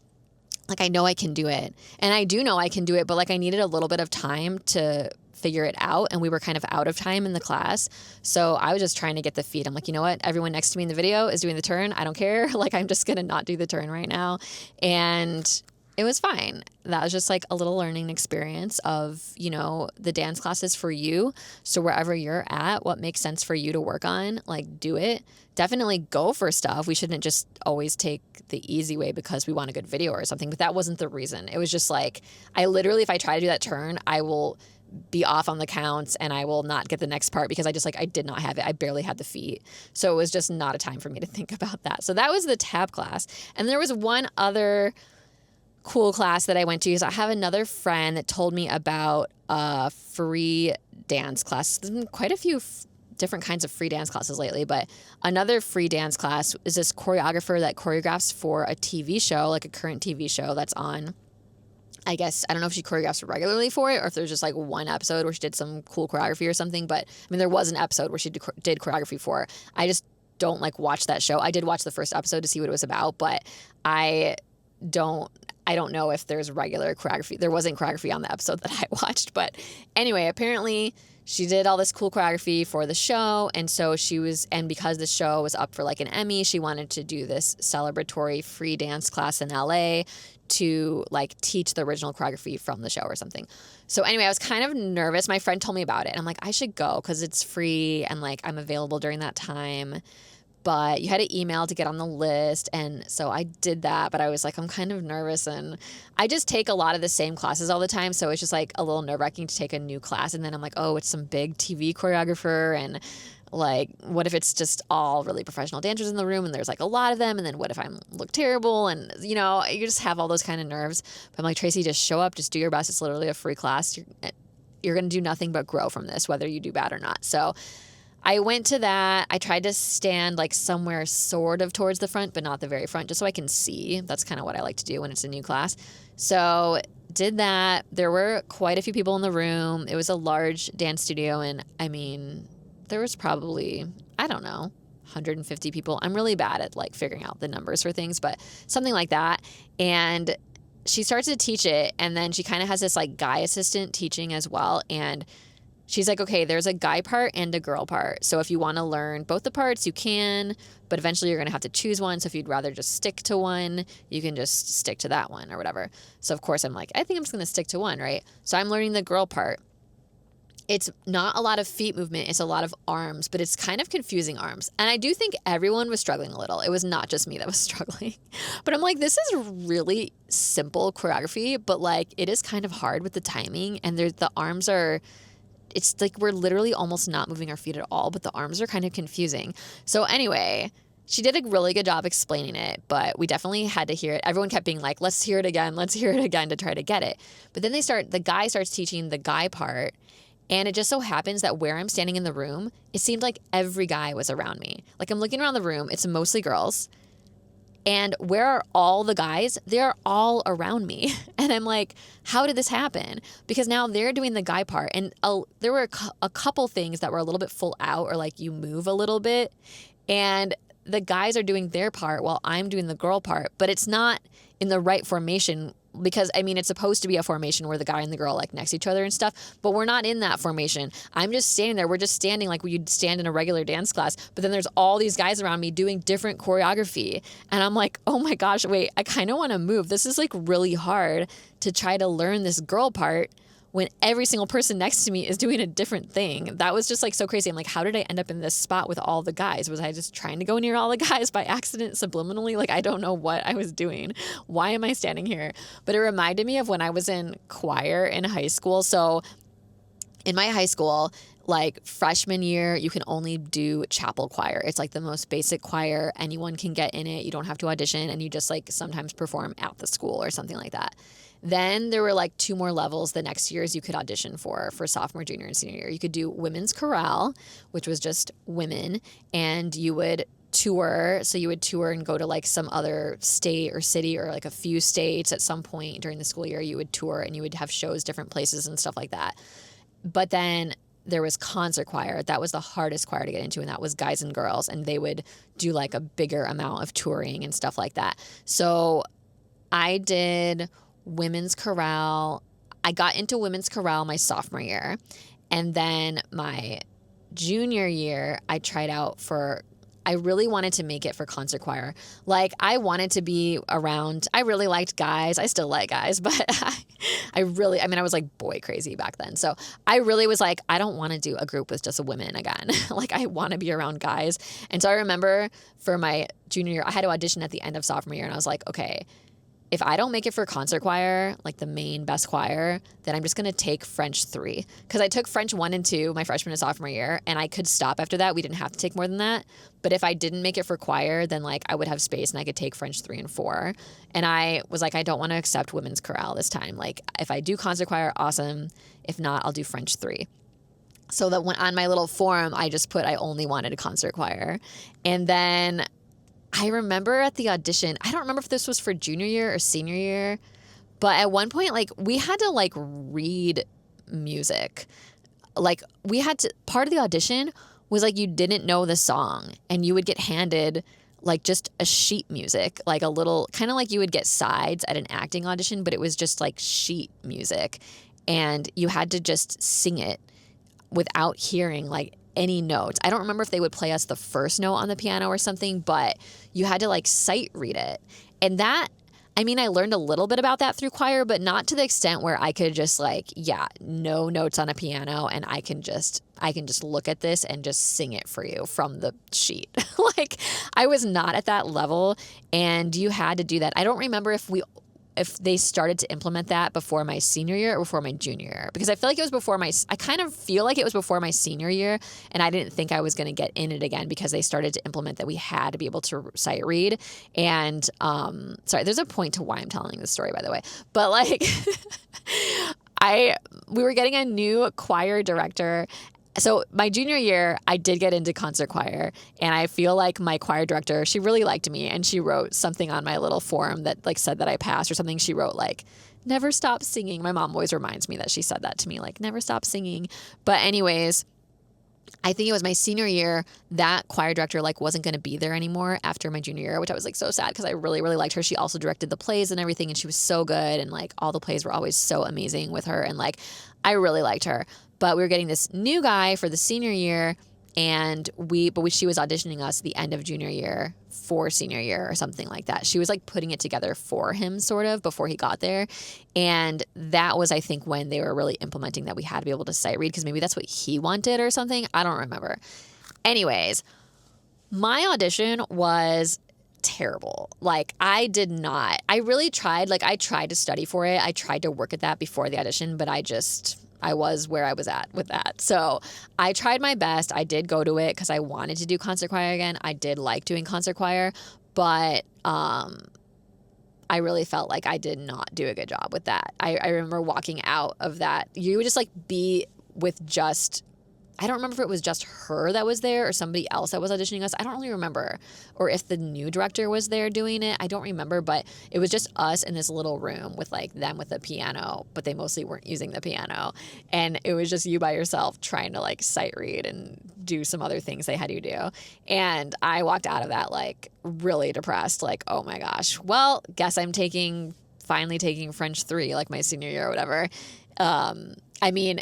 Like I know I can do it, and I do know I can do it, but like I needed a little bit of time to figure it out, and we were kind of out of time in the class. So I was just trying to get the feet. I'm like, you know what? Everyone next to me in the video is doing the turn. I don't care. Like I'm just going to not do the turn right now. And it was fine. That was just like a little learning experience of, you know, the dance classes for you. So wherever you're at, what makes sense for you to work on, like do it. Definitely go for stuff. We shouldn't just always take the easy way because we want a good video or something. But that wasn't the reason. It was just like, I literally, if I try to do that turn, I will be off on the counts and I will not get the next part because I just like, I did not have it. I barely had the feet. So it was just not a time for me to think about that. So that was the tap class. And there was one other cool class that I went to. So I have another friend that told me about a free dance class. There's been quite a few different kinds of free dance classes lately, but another free dance class is this choreographer that choreographs for a TV show, like a current TV show that's on. I guess, I don't know if she choreographs regularly for it or if there's just like one episode where she did some cool choreography or something, but I mean, there was an episode where she did choreography for it. I just don't like watch that show. I did watch the first episode to see what it was about, but I don't know if there's regular choreography. There wasn't choreography on the episode that I watched. But anyway, apparently she did all this cool choreography for the show. And so and because the show was up for like an Emmy, she wanted to do this celebratory free dance class in LA to like teach the original choreography from the show or something. So anyway, I was kind of nervous. My friend told me about it. And I'm like, I should go because it's free and like I'm available during that time. But you had to email to get on the list. And so I did that, but I was like, I'm kind of nervous. And I just take a lot of the same classes all the time. So it's just like a little nerve-wracking to take a new class. And then I'm like, oh, it's some big TV choreographer. And like, what if it's just all really professional dancers in the room and there's like a lot of them? And then what if I look terrible? And, you know, you just have all those kind of nerves. But I'm like, Tracy, just show up, just do your best. It's literally a free class. You're going to do nothing but grow from this, whether you do bad or not. So I went to that. I tried to stand like somewhere sort of towards the front, but not the very front, just so I can see. That's kind of what I like to do when it's a new class. So did that. There were quite a few people in the room. It was a large dance studio. And I mean, there was probably, I don't know, 150 people. I'm really bad at like figuring out the numbers for things, but something like that. And she starts to teach it. And then she kind of has this like guy assistant teaching as well. And she's like, okay, there's a guy part and a girl part. So if you want to learn both the parts, you can, but eventually you're going to have to choose one. So if you'd rather just stick to one, you can just stick to that one or whatever. So of course I'm like, I think I'm just going to stick to one, right? So I'm learning the girl part. It's not a lot of feet movement. It's a lot of arms, but it's kind of confusing arms. And I do think everyone was struggling a little. It was not just me that was struggling. But I'm like, this is really simple choreography, but like it is kind of hard with the timing. And the arms are... It's like we're literally almost not moving our feet at all, but the arms are kind of confusing. So anyway, she did a really good job explaining it, but we definitely had to hear it. Everyone kept being like, let's hear it again to try to get it. But then the guy starts teaching the guy part. And it just so happens that where I'm standing in the room, it seemed like every guy was around me. Like I'm looking around the room, it's mostly girls. And where are all the guys? They're all around me. And I'm like, how did this happen? Because now they're doing the guy part. And there were a couple things that were a little bit full out or like you move a little bit. And the guys are doing their part while I'm doing the girl part. But it's not in the right formation because, I mean, it's supposed to be a formation where the guy and the girl like next to each other and stuff. But we're not in that formation. I'm just standing there. We're just standing like you'd stand in a regular dance class. But then there's all these guys around me doing different choreography. And I'm like, oh my gosh, wait, I kind of want to move. This is like really hard to try to learn this girl part when every single person next to me is doing a different thing. That was just like so crazy. I'm like, how did I end up in this spot with all the guys? Was I just trying to go near all the guys by accident subliminally? Like, I don't know what I was doing. Why am I standing here? But it reminded me of when I was in choir in high school. So in my high school, like freshman year, you can only do chapel choir. It's like the most basic choir. Anyone can get in it. You don't have to audition and you just like sometimes perform at the school or something like that. Then there were like 2 more levels the next years you could audition for sophomore, junior, and senior year. You could do women's chorale, which was just women, and you would tour. So you would tour and go to like some other state or city or like a few states at some point during the school year. You would tour and you would have shows different places and stuff like that. But then there was concert choir. That was the hardest choir to get into, and that was guys and girls, and they would do like a bigger amount of touring and stuff like that. So I did women's chorale. I got into women's chorale my sophomore year. And then my junior year, I tried out I really wanted to make it for concert choir. Like I wanted to be around, I really liked guys. I still like guys, but I was like boy crazy back then. So I really was like, I don't want to do a group with just women again. Like I want to be around guys. And so I remember for my junior year, I had to audition at the end of sophomore year. And I was like, okay, if I don't make it for concert choir, like the main best choir, then I'm just going to take French 3. Because I took French 1 and 2 my freshman and sophomore year, and I could stop after that. We didn't have to take more than that. But if I didn't make it for choir, then like I would have space and I could take French 3 and 4. And I was like, I don't want to accept women's chorale this time. Like if I do concert choir, awesome. If not, I'll do French 3. So that when on my little form, I just put I only wanted a concert choir. And then I remember at the audition, I don't remember if this was for junior year or senior year, but at one point, like we had to like read music. Like we had to, part of the audition was like you didn't know the song and you would get handed like just a sheet music, like a little, kind of like you would get sides at an acting audition, but it was just like sheet music. And you had to just sing it without hearing like any notes. I don't remember if they would play us the first note on the piano or something, but you had to like sight read it. And that, I mean, I learned a little bit about that through choir, but not to the extent where I could just like, yeah, no notes on a piano and I can just look at this and just sing it for you from the sheet. Like I was not at that level and you had to do that. I don't remember if they started to implement that before my senior year or before my junior year, because I feel like it was before I kind of feel like it was before my senior year, and I didn't think I was going to get in it again because they started to implement that we had to be able to sight read. And sorry, there's a point to why I'm telling this story, by the way, but like we were getting a new choir director. So my junior year, I did get into concert choir, and I feel like my choir director, she really liked me, and she wrote something on my little form that like said that I passed or something. She wrote like, never stop singing. My mom always reminds me that she said that to me, like never stop singing. But anyways, I think it was my senior year, that choir director like wasn't going to be there anymore after my junior year, which I was like so sad because I really, really liked her. She also directed the plays and everything, and she was so good, and like all the plays were always so amazing with her, and like I really liked her. But we were getting this new guy for the senior year, and she was auditioning us the end of junior year for senior year or something like that. She was like putting it together for him sort of before he got there. And that was, I think, when they were really implementing that we had to be able to sight read, because maybe that's what he wanted or something. I don't remember. Anyways, my audition was terrible. Like I really tried. Like I tried to study for it. I tried to work at that before the audition, but I was where I was at with that. So I tried my best. I did go to it because I wanted to do concert choir again. I did like doing concert choir, but I really felt like I did not do a good job with that. I remember walking out of that. You would just like be with just, I don't remember if it was just her that was there or somebody else that was auditioning us. I don't really remember. Or if the new director was there doing it. I don't remember, but it was just us in this little room with like them with a piano, but they mostly weren't using the piano. And it was just you by yourself trying to like sight read and do some other things they had you do. And I walked out of that like really depressed, like, oh my gosh, well, guess I'm finally taking French 3 like my senior year or whatever. I mean,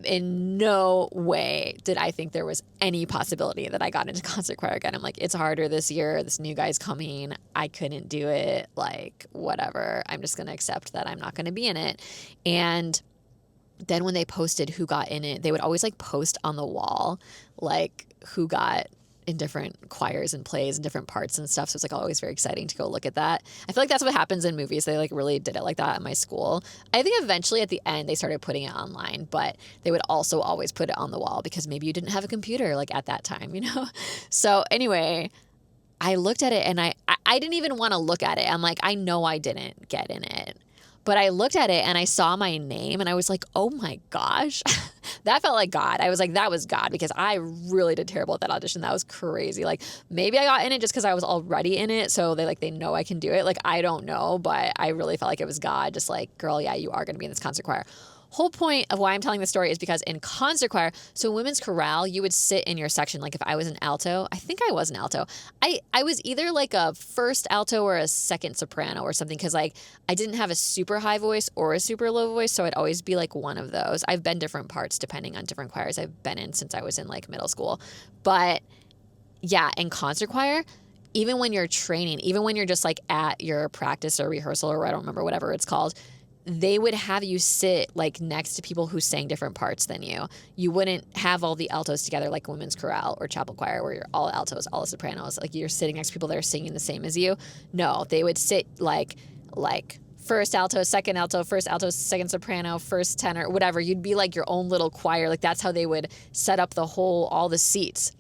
in no way did I think there was any possibility that I got into concert choir again. I'm like, it's harder this year. This new guy's coming. I couldn't do it. Like, whatever. I'm just going to accept that I'm not going to be in it. And then when they posted who got in it, they would always like post on the wall, like who got in different choirs and plays and different parts and stuff. So it's like always very exciting to go look at that. I feel like that's what happens in movies. They like really did it like that at my school. I think eventually at the end they started putting it online, but they would also always put it on the wall because maybe you didn't have a computer like at that time, you know? So anyway, I looked at it and I didn't even want to look at it. I'm like, I know I didn't get in it. But I looked at it and I saw my name and I was like, oh my gosh, that felt like God. I was like, that was God, because I really did terrible at that audition. That was crazy. Like maybe I got in it just because I was already in it. So they know I can do it. Like, I don't know, but I really felt like it was God just like, girl, yeah, you are going to be in this concert choir. Whole point of why I'm telling this story is because in concert choir, so women's chorale, you would sit in your section. Like if I was an alto, I think I was an alto. I was either like a first alto or a second soprano or something, because like I didn't have a super high voice or a super low voice, so I'd always be like one of those. I've been different parts depending on different choirs I've been in since I was in like middle school. But yeah, in concert choir, even when you're training, even when you're just like at your practice or rehearsal or I don't remember whatever it's called, they would have you sit like next to people who sang different parts than you. You wouldn't have all the altos together like women's chorale or chapel choir where you're all altos, all sopranos. Like you're sitting next to people that are singing the same as you. No, they would sit like first alto, second alto, first alto, second soprano, first tenor, whatever. You'd be like your own little choir. Like that's how they would set up all the seats.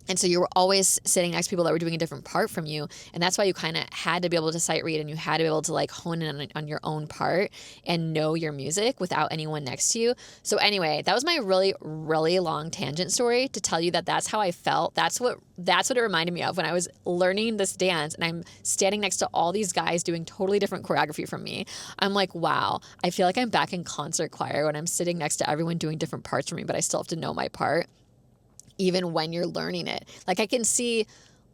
And so you were always sitting next to people that were doing a different part from you. And that's why you kind of had to be able to sight read, and you had to be able to like hone in on your own part and know your music without anyone next to you. So anyway, that was my really, really long tangent story to tell you that that's how I felt. That's what it reminded me of when I was learning this dance and I'm standing next to all these guys doing totally different choreography from me. I'm like, wow, I feel like I'm back in concert choir when I'm sitting next to everyone doing different parts from me, but I still have to know my part. even when you're learning it. Like I can see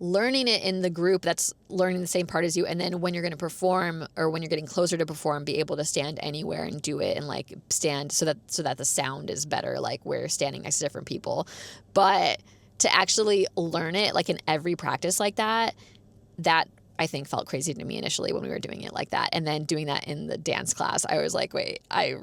learning it in the group that's learning the same part as you, and then when you're going to perform or when you're getting closer to perform, be able to stand anywhere and do it and like stand so that the sound is better, like we're standing next to different people. But to actually learn it like in every practice like that I think felt crazy to me initially when we were doing it like that. And then doing that in the dance class, I was like, wait, I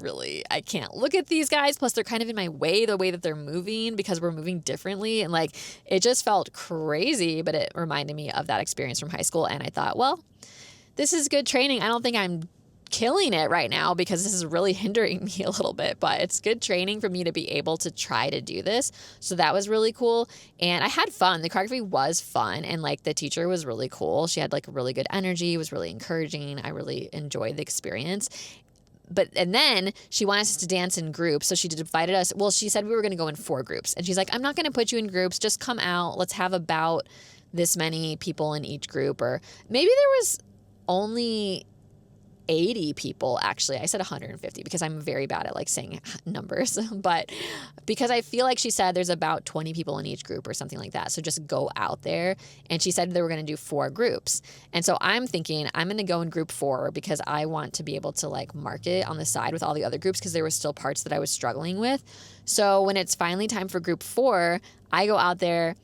can't look at these guys. Plus they're kind of in my way, the way that they're moving, because we're moving differently. And like, it just felt crazy, but it reminded me of that experience from high school. And I thought, well, this is good training. I don't think I'm killing it right now because this is really hindering me a little bit, but it's good training for me to be able to try to do this. So that was really cool. And I had fun. The choreography was fun. And like the teacher was really cool. She had like really good energy, was really encouraging. I really enjoyed the experience. And then she wanted us to dance in groups. So she divided us. Well, she said we were going to go in 4 groups. And she's like, I'm not going to put you in groups. Just come out. Let's have about this many people in each group. Or maybe there was only 80 people, actually. I said 150 because I'm very bad at like saying numbers, but because I feel like she said there's about 20 people in each group or something like that. So just go out there. And she said they were going to do 4 groups. And so I'm thinking I'm going to go in group 4 because I want to be able to like mark it on the side with all the other groups because there were still parts that I was struggling with. So when it's finally time for group 4, I go out there.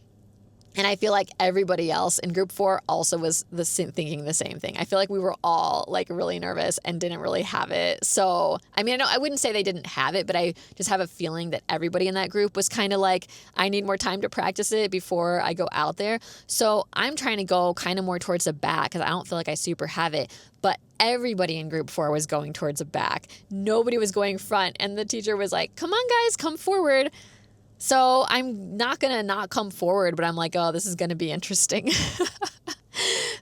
And I feel like everybody else in group 4 also was thinking the same thing. I feel like we were all like really nervous and didn't really have it. So, I mean, I wouldn't say they didn't have it, but I just have a feeling that everybody in that group was kind of like, I need more time to practice it before I go out there. So I'm trying to go kind of more towards the back because I don't feel like I super have it. But everybody in group 4 was going towards the back. Nobody was going front. And the teacher was like, come on, guys, come forward. So I'm not going to not come forward, but I'm like, oh, this is going to be interesting.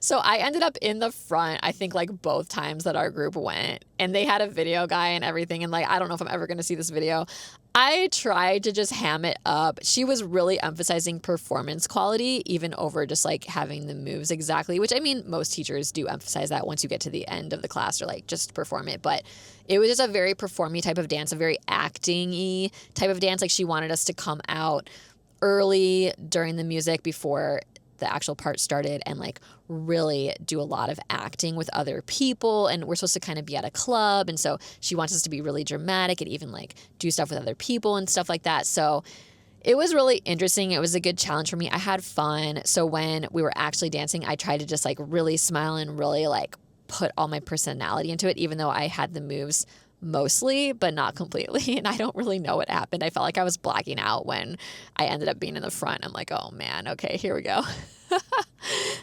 So I ended up in the front, I think like both times that our group went, and they had a video guy and everything. And like, I don't know if I'm ever going to see this video. I tried to just ham it up. She was really emphasizing performance quality, even over just like having the moves exactly, which I mean, most teachers do emphasize that once you get to the end of the class or like just perform it. But it was just a very performy type of dance, a very acting-y type of dance. Like she wanted us to come out early during the music before the actual part started and like really do a lot of acting with other people. And we're supposed to kind of be at a club. And so she wants us to be really dramatic and even like do stuff with other people and stuff like that. So it was really interesting. It was a good challenge for me. I had fun. So when we were actually dancing, I tried to just like really smile and really like put all my personality into it, even though I had the moves mostly, but not completely. And I don't really know what happened. I felt like I was blacking out when I ended up being in the front. I'm like, oh man, okay, here we go.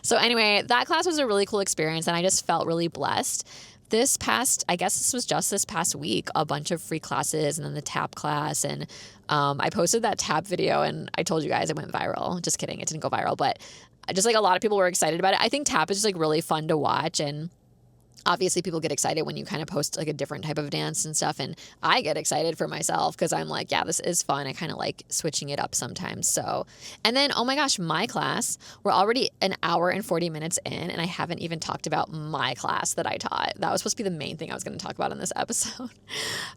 So anyway, that class was a really cool experience and I just felt really blessed. I guess this was just this past week, a bunch of free classes and then the tap class. And I posted that tap video and I told you guys it went viral. Just kidding. It didn't go viral, but just like a lot of people were excited about it. I think tap is just like really fun to watch, and obviously people get excited when you kind of post like a different type of dance and stuff. And I get excited for myself because I'm like, yeah, this is fun. I kind of like switching it up sometimes. So, and then, oh my gosh, my class, we're already an hour and 40 minutes in and I haven't even talked about my class that I taught. That was supposed to be the main thing I was going to talk about in this episode.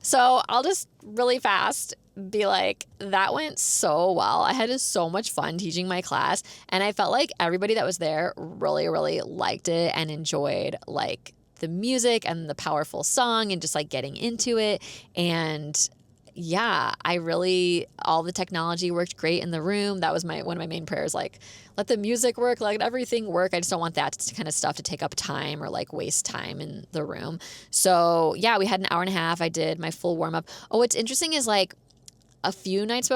So I'll just really fast be like, that went so well. I had so much fun teaching my class and I felt like everybody that was there really, really liked it and enjoyed like the music and the powerful song and just like getting into it. And yeah, all the technology worked great in the room. That was one of my main prayers, like let the music work, let everything work. I just don't want that kind of stuff to take up time or like waste time in the room. So yeah, we had an hour and a half. I did my full warm up. Oh, what's interesting is like a couple nights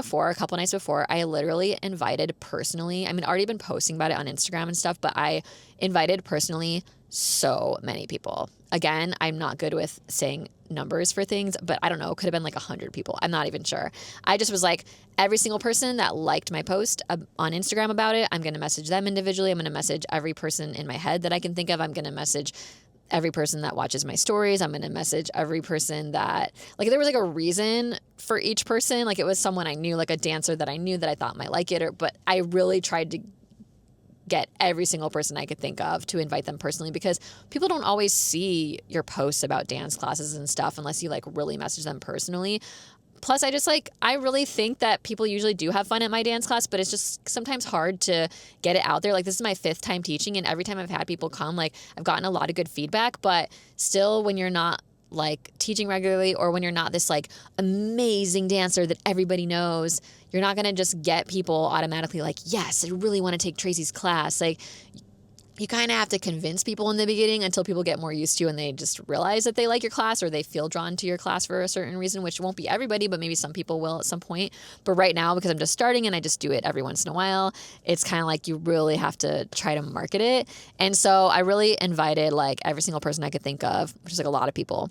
before, I literally invited personally, I mean, already been posting about it on Instagram and stuff, but I invited personally so many people. Again, I'm not good with saying numbers for things, but I don't know, it could have been like 100 people. I'm not even sure. I just was like, every single person that liked my post on Instagram about it, I'm going to message them individually. I'm going to message every person in my head that I can think of. I'm going to message every person that watches my stories. I'm going to message every person that, like, there was like a reason for each person. Like it was someone I knew, like a dancer that I knew that I thought might like it, but I really tried to get every single person I could think of to invite them personally, because people don't always see your posts about dance classes and stuff unless you like really message them personally. Plus, I really think that people usually do have fun at my dance class, but it's just sometimes hard to get it out there. Like, this is my 5th time teaching, and every time I've had people come, like, I've gotten a lot of good feedback, but still, when you're not like teaching regularly, or when you're not this like amazing dancer that everybody knows, you're not going to just get people automatically like, yes, I really want to take Tracy's class. Like, you kind of have to convince people in the beginning until people get more used to you and they just realize that they like your class, or they feel drawn to your class for a certain reason, which won't be everybody, but maybe some people will at some point. But right now, because I'm just starting and I just do it every once in a while, it's kind of like you really have to try to market it. And so I really invited like every single person I could think of, which is like a lot of people.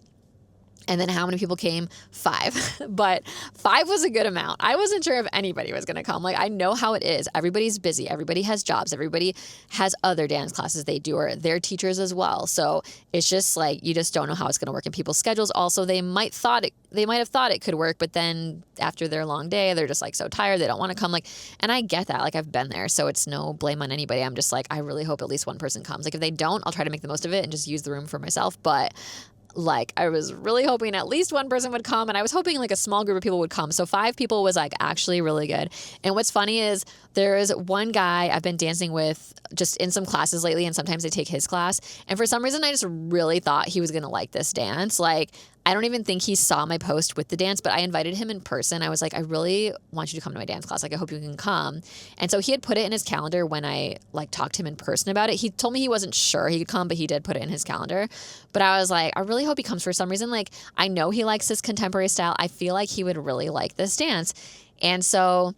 And then how many people came? 5. But 5 was a good amount. I wasn't sure if anybody was going to come. Like, I know how it is. Everybody's busy. Everybody has jobs. Everybody has other dance classes they do, or their teachers as well. So it's just like, you just don't know how it's going to work in people's schedules. Also, they might have thought it could work, but then after their long day, they're just like so tired. They don't want to come. Like, and I get that. Like, I've been there. So it's no blame on anybody. I'm just like, I really hope at least one person comes. Like, if they don't, I'll try to make the most of it and just use the room for myself. But like, I was really hoping at least one person would come, and I was hoping like a small group of people would come. So 5 people was like actually really good. And what's funny is there is one guy I've been dancing with just in some classes lately, and sometimes I take his class. And for some reason, I just really thought he was going to like this dance. Like, I don't even think he saw my post with the dance, but I invited him in person. I was like, I really want you to come to my dance class. Like, I hope you can come. And so he had put it in his calendar when I like talked to him in person about it. He told me he wasn't sure he could come, but he did put it in his calendar. But I was like, I really hope he comes. For some reason. Like, I know he likes this contemporary style. I feel like he would really like this dance. And so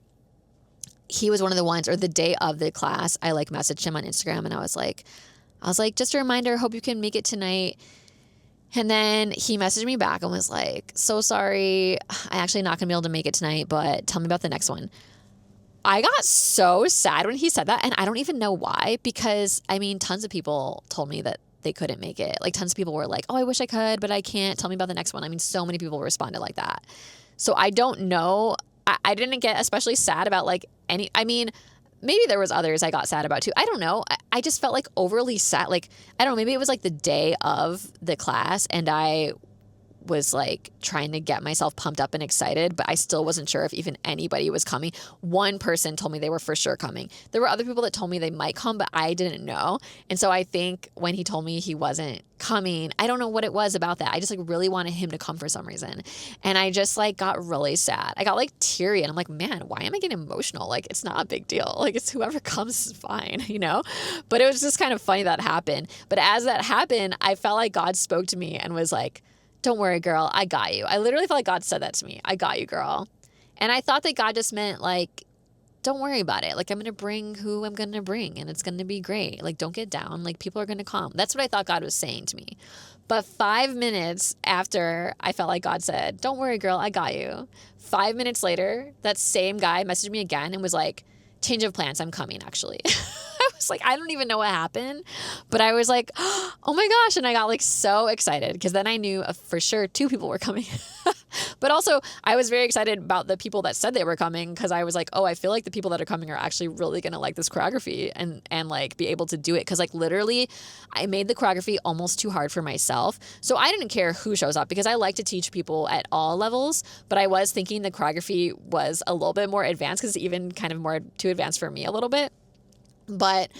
he was one of the ones, or the day of the class, I like messaged him on Instagram, and I was like, just a reminder, hope you can make it tonight. And then he messaged me back and was like, so sorry, I actually not gonna be able to make it tonight, but tell me about the next one. I got so sad when he said that, and I don't even know why, because I mean, tons of people told me that they couldn't make it. Like, tons of people were like, oh, I wish I could, but I can't. Tell me about the next one. I mean, so many people responded like that. So I don't know. I didn't get especially sad about like any, I mean, maybe there was others I got sad about too. I don't know. I just felt like overly sad. Like, I don't know, maybe it was like the day of the class and I was like trying to get myself pumped up and excited, but I still wasn't sure if even anybody was coming. One person told me they were for sure coming. There were other people that told me they might come, but I didn't know. And so I think when he told me he wasn't coming, I don't know what it was about that. I just like really wanted him to come for some reason. And I just like got really sad. I got like teary and I'm like, man, why am I getting emotional? Like, it's not a big deal. Like, it's whoever comes is fine, you know? But it was just kind of funny that happened. But as that happened, I felt like God spoke to me and was like, don't worry, girl, I got you. I literally felt like God said that to me. I got you, girl. And I thought that God just meant like, don't worry about it. Like, I'm going to bring who I'm going to bring and it's going to be great. Like, don't get down. Like, people are going to come. That's what I thought God was saying to me. But 5 minutes after I felt like God said, don't worry, girl, I got you. 5 minutes later, that same guy messaged me again and was like, change of plans. I'm coming, actually. I was like, I don't even know what happened, but I was like, oh my gosh. And I got like so excited because then I knew for sure 2 people were coming. But also I was very excited about the people that said they were coming because I was like, oh, I feel like the people that are coming are actually really going to like this choreography and like be able to do it. Because like literally I made the choreography almost too hard for myself. So I didn't care who shows up because I like to teach people at all levels. But I was thinking the choreography was a little bit more advanced because it's even kind of more too advanced for me a little bit. But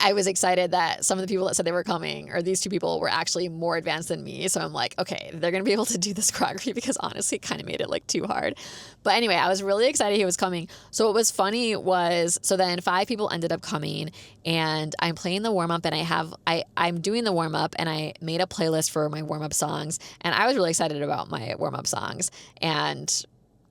I was excited that some of the people that said they were coming, or these 2 people, were actually more advanced than me. So I'm like, okay, they're going to be able to do this choreography because honestly, it kind of made it like too hard. But anyway, I was really excited he was coming. So what was funny was, so then 5 people ended up coming and I'm playing the warm up and I'm doing the warm up and I made a playlist for my warm up songs. And I was really excited about my warm up songs. And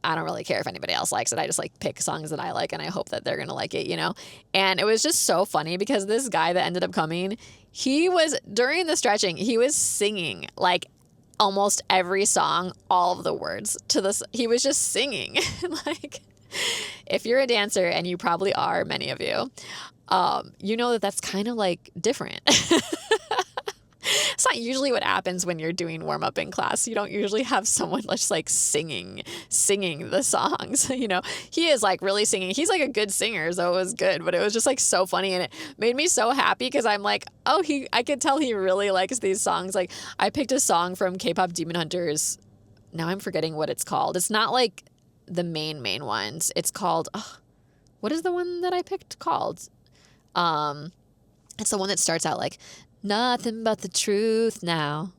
I don't really care if anybody else likes it. I just like pick songs that I like and I hope that they're going to like it, you know? And it was just so funny because this guy that ended up coming, he was, during the stretching, he was singing like almost every song, all of the words to this. He was just singing. Like, if you're a dancer, and you probably are, many of you, you know that that's kind of like different. It's not usually what happens when you're doing warm up in class. You don't usually have someone just like singing the songs, you know. He is like really singing. He's like a good singer, so it was good, but it was just like so funny and it made me so happy because I'm like, oh, I could tell he really likes these songs. Like, I picked a song from K-pop Demon Hunters now I'm forgetting what it's called. It's not like the main ones. It's called, what is the one that I picked called? It's the one that starts out like, nothing but the truth now.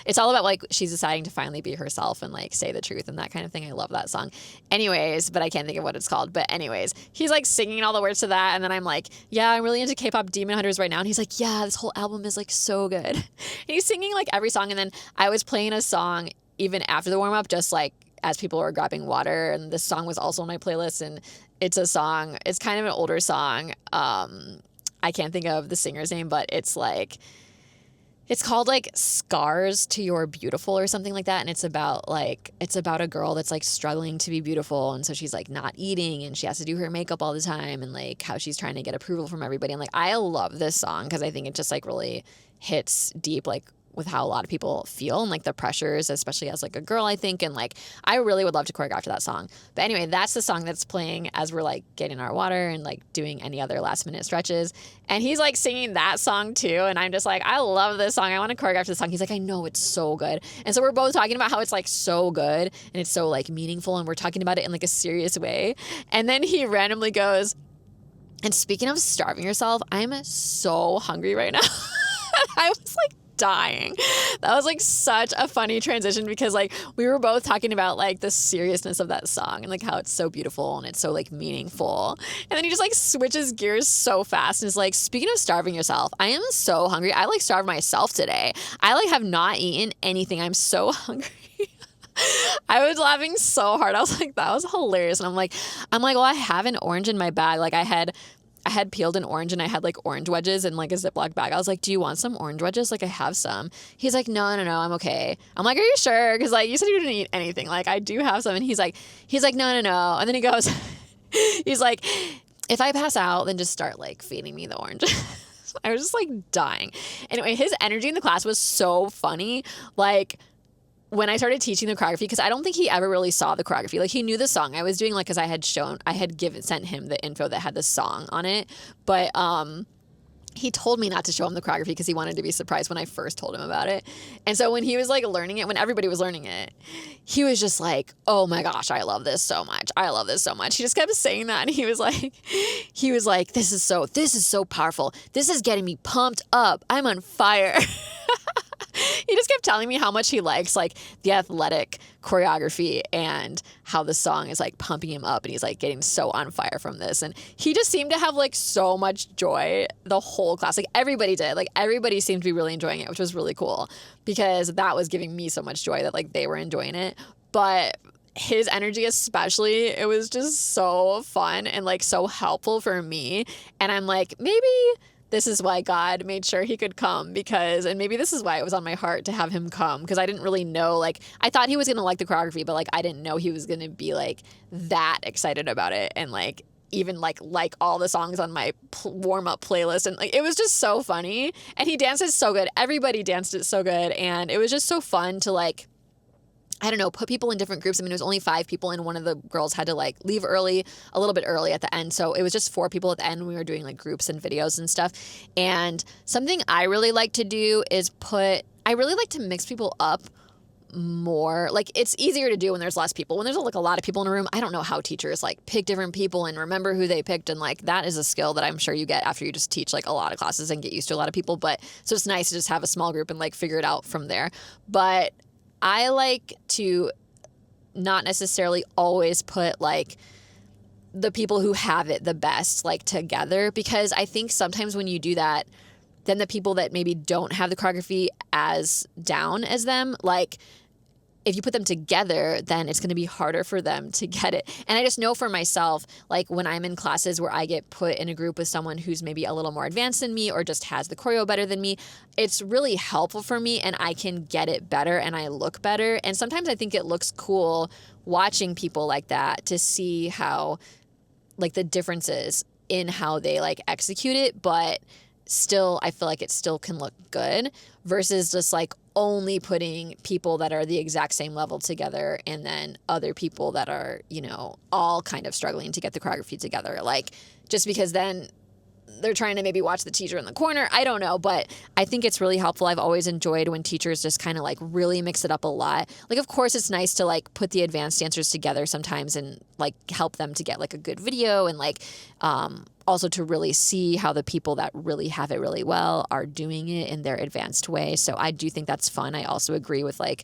It's all about like she's deciding to finally be herself and like say the truth and that kind of thing. I love that song. Anyways, but I can't think of what it's called. But anyways, he's like singing all the words to that. And then I'm like, yeah, I'm really into K-pop Demon Hunters right now. And he's like, yeah, this whole album is like so good. And he's singing like every song. And then I was playing a song even after the warm up, just like as people were grabbing water. And this song was also on my playlist. And it's a song, it's kind of an older song. I can't think of the singer's name, but it's like, it's called like Scars to Your Beautiful or something like that. And it's about a girl that's like struggling to be beautiful. And so she's like not eating and she has to do her makeup all the time and like how she's trying to get approval from everybody. And like, I love this song because I think it just like really hits deep, like with how a lot of people feel and like the pressures, especially as like a girl, I think. And like, I really would love to choreograph to that song. But anyway, that's the song that's playing as we're like getting our water and like doing any other last minute stretches. And he's like singing that song too. And I'm just like, I love this song. I want to choreograph to this song. He's like, I know, it's so good. And so we're both talking about how it's like so good and it's so like meaningful. And we're talking about it in like a serious way. And then he randomly goes, and speaking of starving yourself, I'm so hungry right now. I was like, dying. That was like such a funny transition because like we were both talking about like the seriousness of that song and like how it's so beautiful and it's so like meaningful. And then he just like switches gears so fast and is like, speaking of starving yourself, I am so hungry. I like starved myself today. I like have not eaten anything. I'm so hungry. I was laughing so hard. I was like, that was hilarious. And I'm like, well, I have an orange in my bag. Like I had peeled an orange and I had like orange wedges in like a Ziploc bag. I was like, do you want some orange wedges? Like I have some. He's like, no, I'm okay. I'm like, are you sure? Cause like you said you didn't eat anything. Like I do have some. And he's like, no. And then he goes, he's like, if I pass out, then just start like feeding me the orange. I was just like dying. Anyway, his energy in the class was so funny. Like, when I started teaching the choreography, because I don't think he ever really saw the choreography. Like he knew the song I was doing, like, because I had sent him the info that had the song on it. But he told me not to show him the choreography because he wanted to be surprised when I first told him about it. And so when he was like learning it, when everybody was learning it, he was just like, oh my gosh, I love this so much. I love this so much. He just kept saying that. And he was like, this is so powerful. This is getting me pumped up. I'm on fire. He just kept telling me how much he likes like the athletic choreography and how the song is like pumping him up and he's like getting so on fire from this. And he just seemed to have like so much joy the whole class. Like everybody did. Like everybody seemed to be really enjoying it, which was really cool because that was giving me so much joy that like they were enjoying it. But his energy especially, it was just so fun and like so helpful for me. And I'm like, maybe this is why God made sure he could come and maybe this is why it was on my heart to have him come because I didn't really know, like, I thought he was going to like the choreography, but like, I didn't know he was going to be like that excited about it and like even like all the songs on my warm-up playlist. And like, it was just so funny and he dances so good. Everybody danced it so good. And it was just so fun to like, I don't know, put people in different groups. I mean, it was only 5 people and one of the girls had to like leave early, a little bit early at the end. So it was just 4 people at the end when we were doing like groups and videos and stuff. And something I really like to do is I really like to mix people up more. Like it's easier to do when there's less people. When there's like a lot of people in a room, I don't know how teachers like pick different people and remember who they picked. And like that is a skill that I'm sure you get after you just teach like a lot of classes and get used to a lot of people. But so it's nice to just have a small group and like figure it out from there. But I like to not necessarily always put like the people who have it the best like together because I think sometimes when you do that, then the people that maybe don't have the choreography as down as them, like if you put them together, then it's going to be harder for them to get it. And I just know for myself, like when I'm in classes where I get put in a group with someone who's maybe a little more advanced than me or just has the choreo better than me, it's really helpful for me and I can get it better and I look better. And sometimes I think it looks cool watching people like that to see how like the differences in how they like execute it, but still I feel like it still can look good versus just like only putting people that are the exact same level together and then other people that are, you know, all kind of struggling to get the choreography together. Like just because then they're trying to maybe watch the teacher in the corner. I don't know, but I think it's really helpful. I've always enjoyed when teachers just kind of like really mix it up a lot. Like, of course, it's nice to like put the advanced dancers together sometimes and like help them to get like a good video and like also to really see how the people that really have it really well are doing it in their advanced way. So I do think that's fun. I also agree with like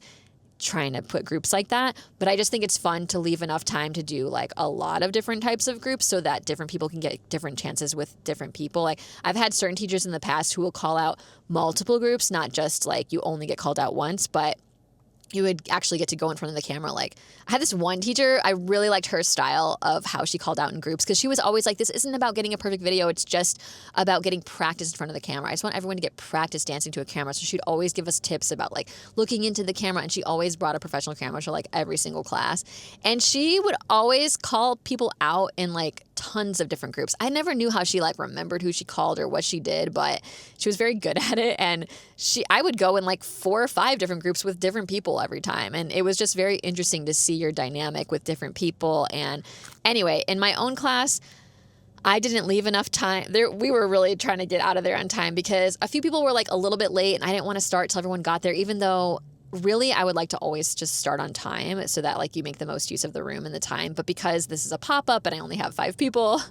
trying to put groups like that, but I just think it's fun to leave enough time to do like a lot of different types of groups so that different people can get different chances with different people. Like I've had certain teachers in the past who will call out multiple groups, not just like you only get called out once, but you would actually get to go in front of the camera. Like I had this one teacher, I really liked her style of how she called out in groups because she was always like, this isn't about getting a perfect video. It's just about getting practice in front of the camera. I just want everyone to get practice dancing to a camera. So she'd always give us tips about like looking into the camera, and she always brought a professional camera to like every single class. And she would always call people out in like tons of different groups. I never knew how she like remembered who she called or what she did, but she was very good at it. And I would go in like 4 or 5 different groups with different people every time. And it was just very interesting to see your dynamic with different people. And anyway, in my own class, I didn't leave enough time there. We were really trying to get out of there on time because a few people were like a little bit late and I didn't want to start till everyone got there, even though really I would like to always just start on time so that like you make the most use of the room and the time. But because this is a pop-up and I only have 5 people,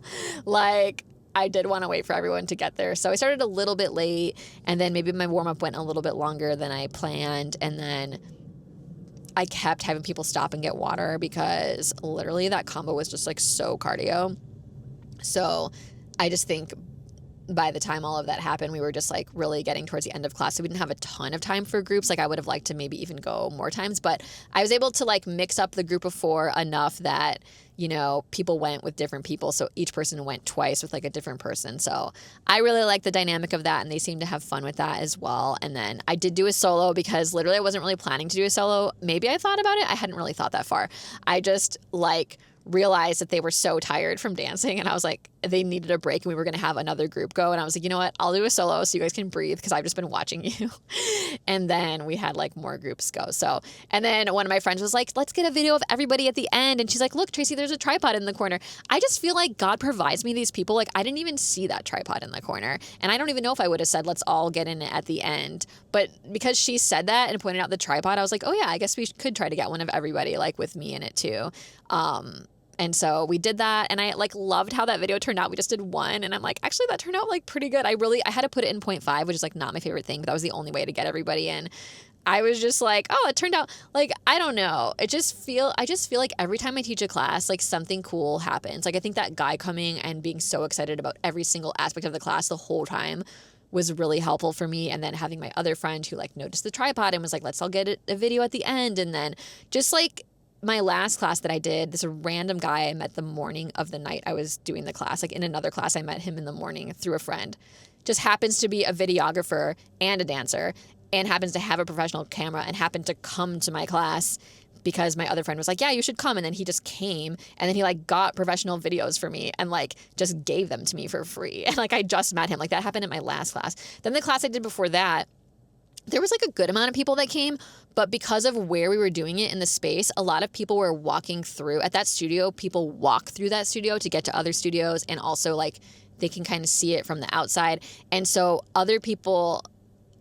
like I did want to wait for everyone to get there. So I started a little bit late, and then maybe my warm-up went a little bit longer than I planned. And then I kept having people stop and get water because literally that combo was just like so cardio. So I just think by the time all of that happened, we were just like really getting towards the end of class. So we didn't have a ton of time for groups. Like I would have liked to maybe even go more times, but I was able to like mix up the group of 4 enough that, you know, people went with different people. So each person went twice with like a different person. So I really like the dynamic of that, and they seemed to have fun with that as well. And then I did do a solo because literally I wasn't really planning to do a solo. Maybe I thought about it. I hadn't really thought that far. I just like realized that they were so tired from dancing, and I was like, they needed a break and we were going to have another group go. And I was like, you know what, I'll do a solo so you guys can breathe because I've just been watching you. And then we had like more groups go. So, and then one of my friends was like, let's get a video of everybody at the end. And she's like, look, Tracy, there's a tripod in the corner. I just feel like God provides me these people. Like I didn't even see that tripod in the corner. And I don't even know if I would have said, let's all get in it at the end. But because she said that and pointed out the tripod, I was like, oh yeah, I guess we could try to get one of everybody like with me in it too. And so we did that, and I like loved how that video turned out. We just did one, and I'm like, actually that turned out like pretty good. I had to put it in 0.5, which is like not my favorite thing, but that was the only way to get everybody in. I was just like, oh, it turned out like, I don't know. I just feel like every time I teach a class, like something cool happens. Like I think that guy coming and being so excited about every single aspect of the class the whole time was really helpful for me. And then having my other friend who like noticed the tripod and was like, let's all get a video at the end. And then just like my last class that I did, this random guy I met the morning of the night I was doing the class. Like in another class, I met him in the morning through a friend. Just happens to be a videographer and a dancer and happens to have a professional camera and happened to come to my class because my other friend was like, yeah, you should come. And then he just came, and then he like got professional videos for me and like just gave them to me for free. And like I just met him. Like that happened in my last class. Then the class I did before that, there was like a good amount of people that came, but because of where we were doing it in the space, a lot of people were walking through. At that studio, people walk through that studio to get to other studios, and also like they can kind of see it from the outside. And so other people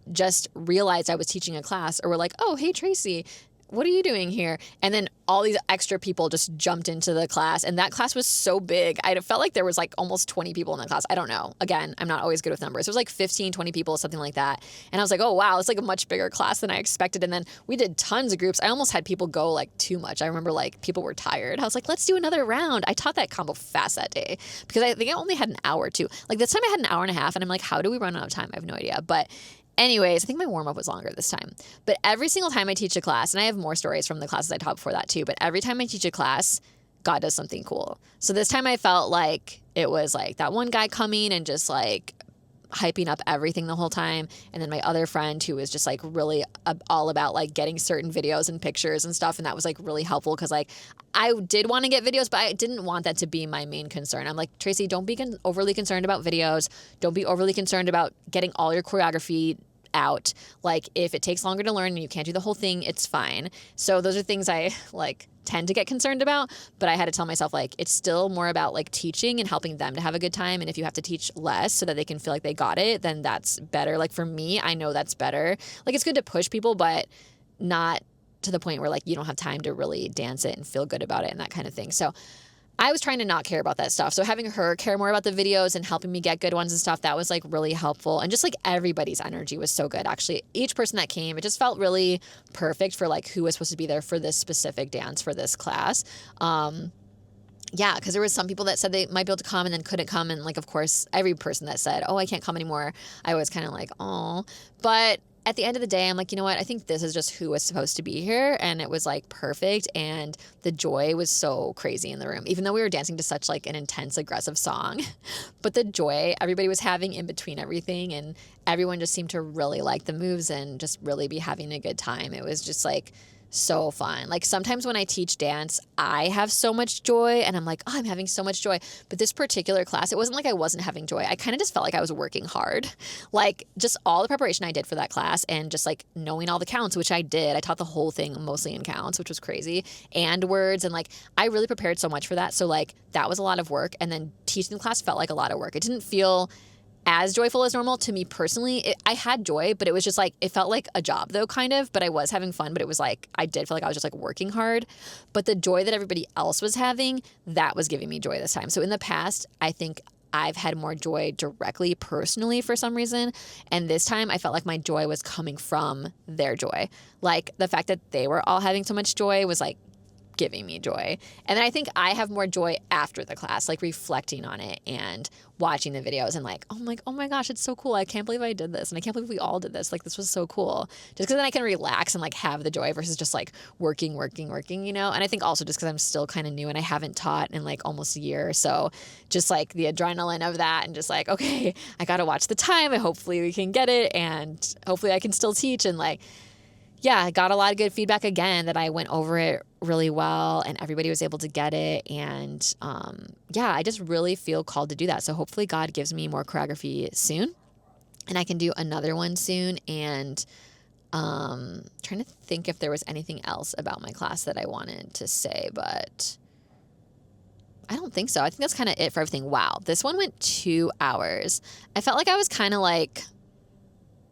just realized I was teaching a class or were like, oh, hey, Tracy, what are you doing here? And then all these extra people just jumped into the class, and that class was so big. I felt like there was like almost 20 people in that class. I don't know. Again, I'm not always good with numbers. It was like 15, 20 people, something like that. And I was like, oh, wow, it's like a much bigger class than I expected. And then we did tons of groups. I almost had people go like too much. I remember like people were tired. I was like, let's do another round. I taught that combo fast that day because I think I only had an hour too. Like this time I had an hour and a half, and I'm like, how do we run out of time? I have no idea. But anyways, I think my warm-up was longer this time. But every single time I teach a class, and I have more stories from the classes I taught before that too, but every time I teach a class, God does something cool. So this time I felt like it was like that one guy coming and just like hyping up everything the whole time. And then my other friend who was just like really all about like getting certain videos and pictures and stuff. And that was like really helpful because like I did want to get videos, but I didn't want that to be my main concern. I'm like, Tracy, don't be overly concerned about videos. Don't be overly concerned about getting all your choreography out. Like if it takes longer to learn and you can't do the whole thing, it's fine. So those are things I like tend to get concerned about, but I had to tell myself like it's still more about like teaching and helping them to have a good time. And if you have to teach less so that they can feel like they got it, then that's better. Like for me, I know that's better. Like it's good to push people, but not to the point where like you don't have time to really dance it and feel good about it and that kind of thing. So I was trying to not care about that stuff. So having her care more about the videos and helping me get good ones and stuff, that was like really helpful. And just like everybody's energy was so good. Actually, each person that came, it just felt really perfect for like who was supposed to be there for this specific dance for this class. Yeah, because there was some people that said they might be able to come and then couldn't come. And like, of course, every person that said, oh, I can't come anymore, I was kind of like, oh. But at the end of the day, I'm like, you know what? I think this is just who was supposed to be here. And it was like perfect. And the joy was so crazy in the room, even though we were dancing to such like an intense, aggressive song. But the joy everybody was having in between everything, and everyone just seemed to really like the moves and just really be having a good time. It was just like so fun. Like sometimes when I teach dance, I have so much joy and I'm like, oh, I'm having so much joy. But this particular class, it wasn't like I wasn't having joy. I kind of just felt like I was working hard. Like just all the preparation I did for that class and just like knowing all the counts, which I did. I taught the whole thing mostly in counts, which was crazy, and words. And like I really prepared so much for that. So like that was a lot of work. And then teaching the class felt like a lot of work. It didn't feel as joyful as normal to me personally. I had joy, but it was just like, it felt like a job though, kind of, but I was having fun, but it was like, I did feel like I was just like working hard, but the joy that everybody else was having, that was giving me joy this time. So in the past, I think I've had more joy directly personally for some reason. And this time I felt like my joy was coming from their joy. Like the fact that they were all having so much joy was like giving me joy. And then I think I have more joy after the class, like reflecting on it and watching the videos and like, oh my gosh, it's so cool. I can't believe I did this. And I can't believe we all did this. Like, this was so cool. Just because then I can relax and like have the joy versus just like working, you know? And I think also just because I'm still kind of new and I haven't taught in like almost a year. So just like the adrenaline of that and just like, okay, I got to watch the time and hopefully we can get it. And hopefully I can still teach. And like, yeah, I got a lot of good feedback again that I went over it really well and everybody was able to get it. And yeah, I just really feel called to do that. So hopefully God gives me more choreography soon and I can do another one soon. And trying to think if there was anything else about my class that I wanted to say, but I don't think so. I think that's kind of it for everything. Wow, this one went 2 hours. I felt like I was kind of like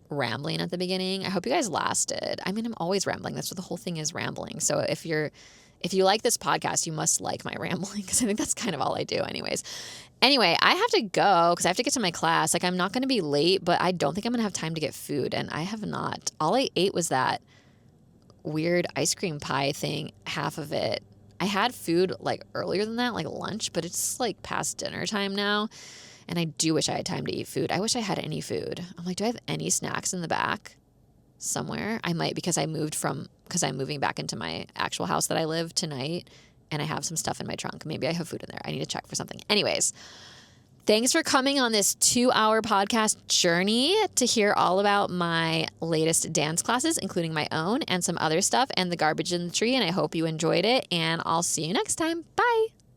rambling at the beginning. I hope you guys lasted. I mean, I'm always rambling. That's what the whole thing is, rambling. So if you like this podcast, you must like my rambling because I think that's kind of all I do anyways. Anyway, I have to go because I have to get to my class. Like I'm not going to be late, but I don't think I'm going to have time to get food. And I have not. All I ate was that weird ice cream pie thing, half of it. I had food like earlier than that, like lunch, but it's like past dinner time now. And I do wish I had time to eat food. I wish I had any food. I'm like, do I have any snacks in the back somewhere? I might because I'm moving back into my actual house that I live tonight and I have some stuff in my trunk. Maybe I have food in there. I need to check for something. Anyways, thanks for coming on this 2-hour podcast journey to hear all about my latest dance classes, including my own and some other stuff and the garbage in the tree. And I hope you enjoyed it and I'll see you next time. Bye.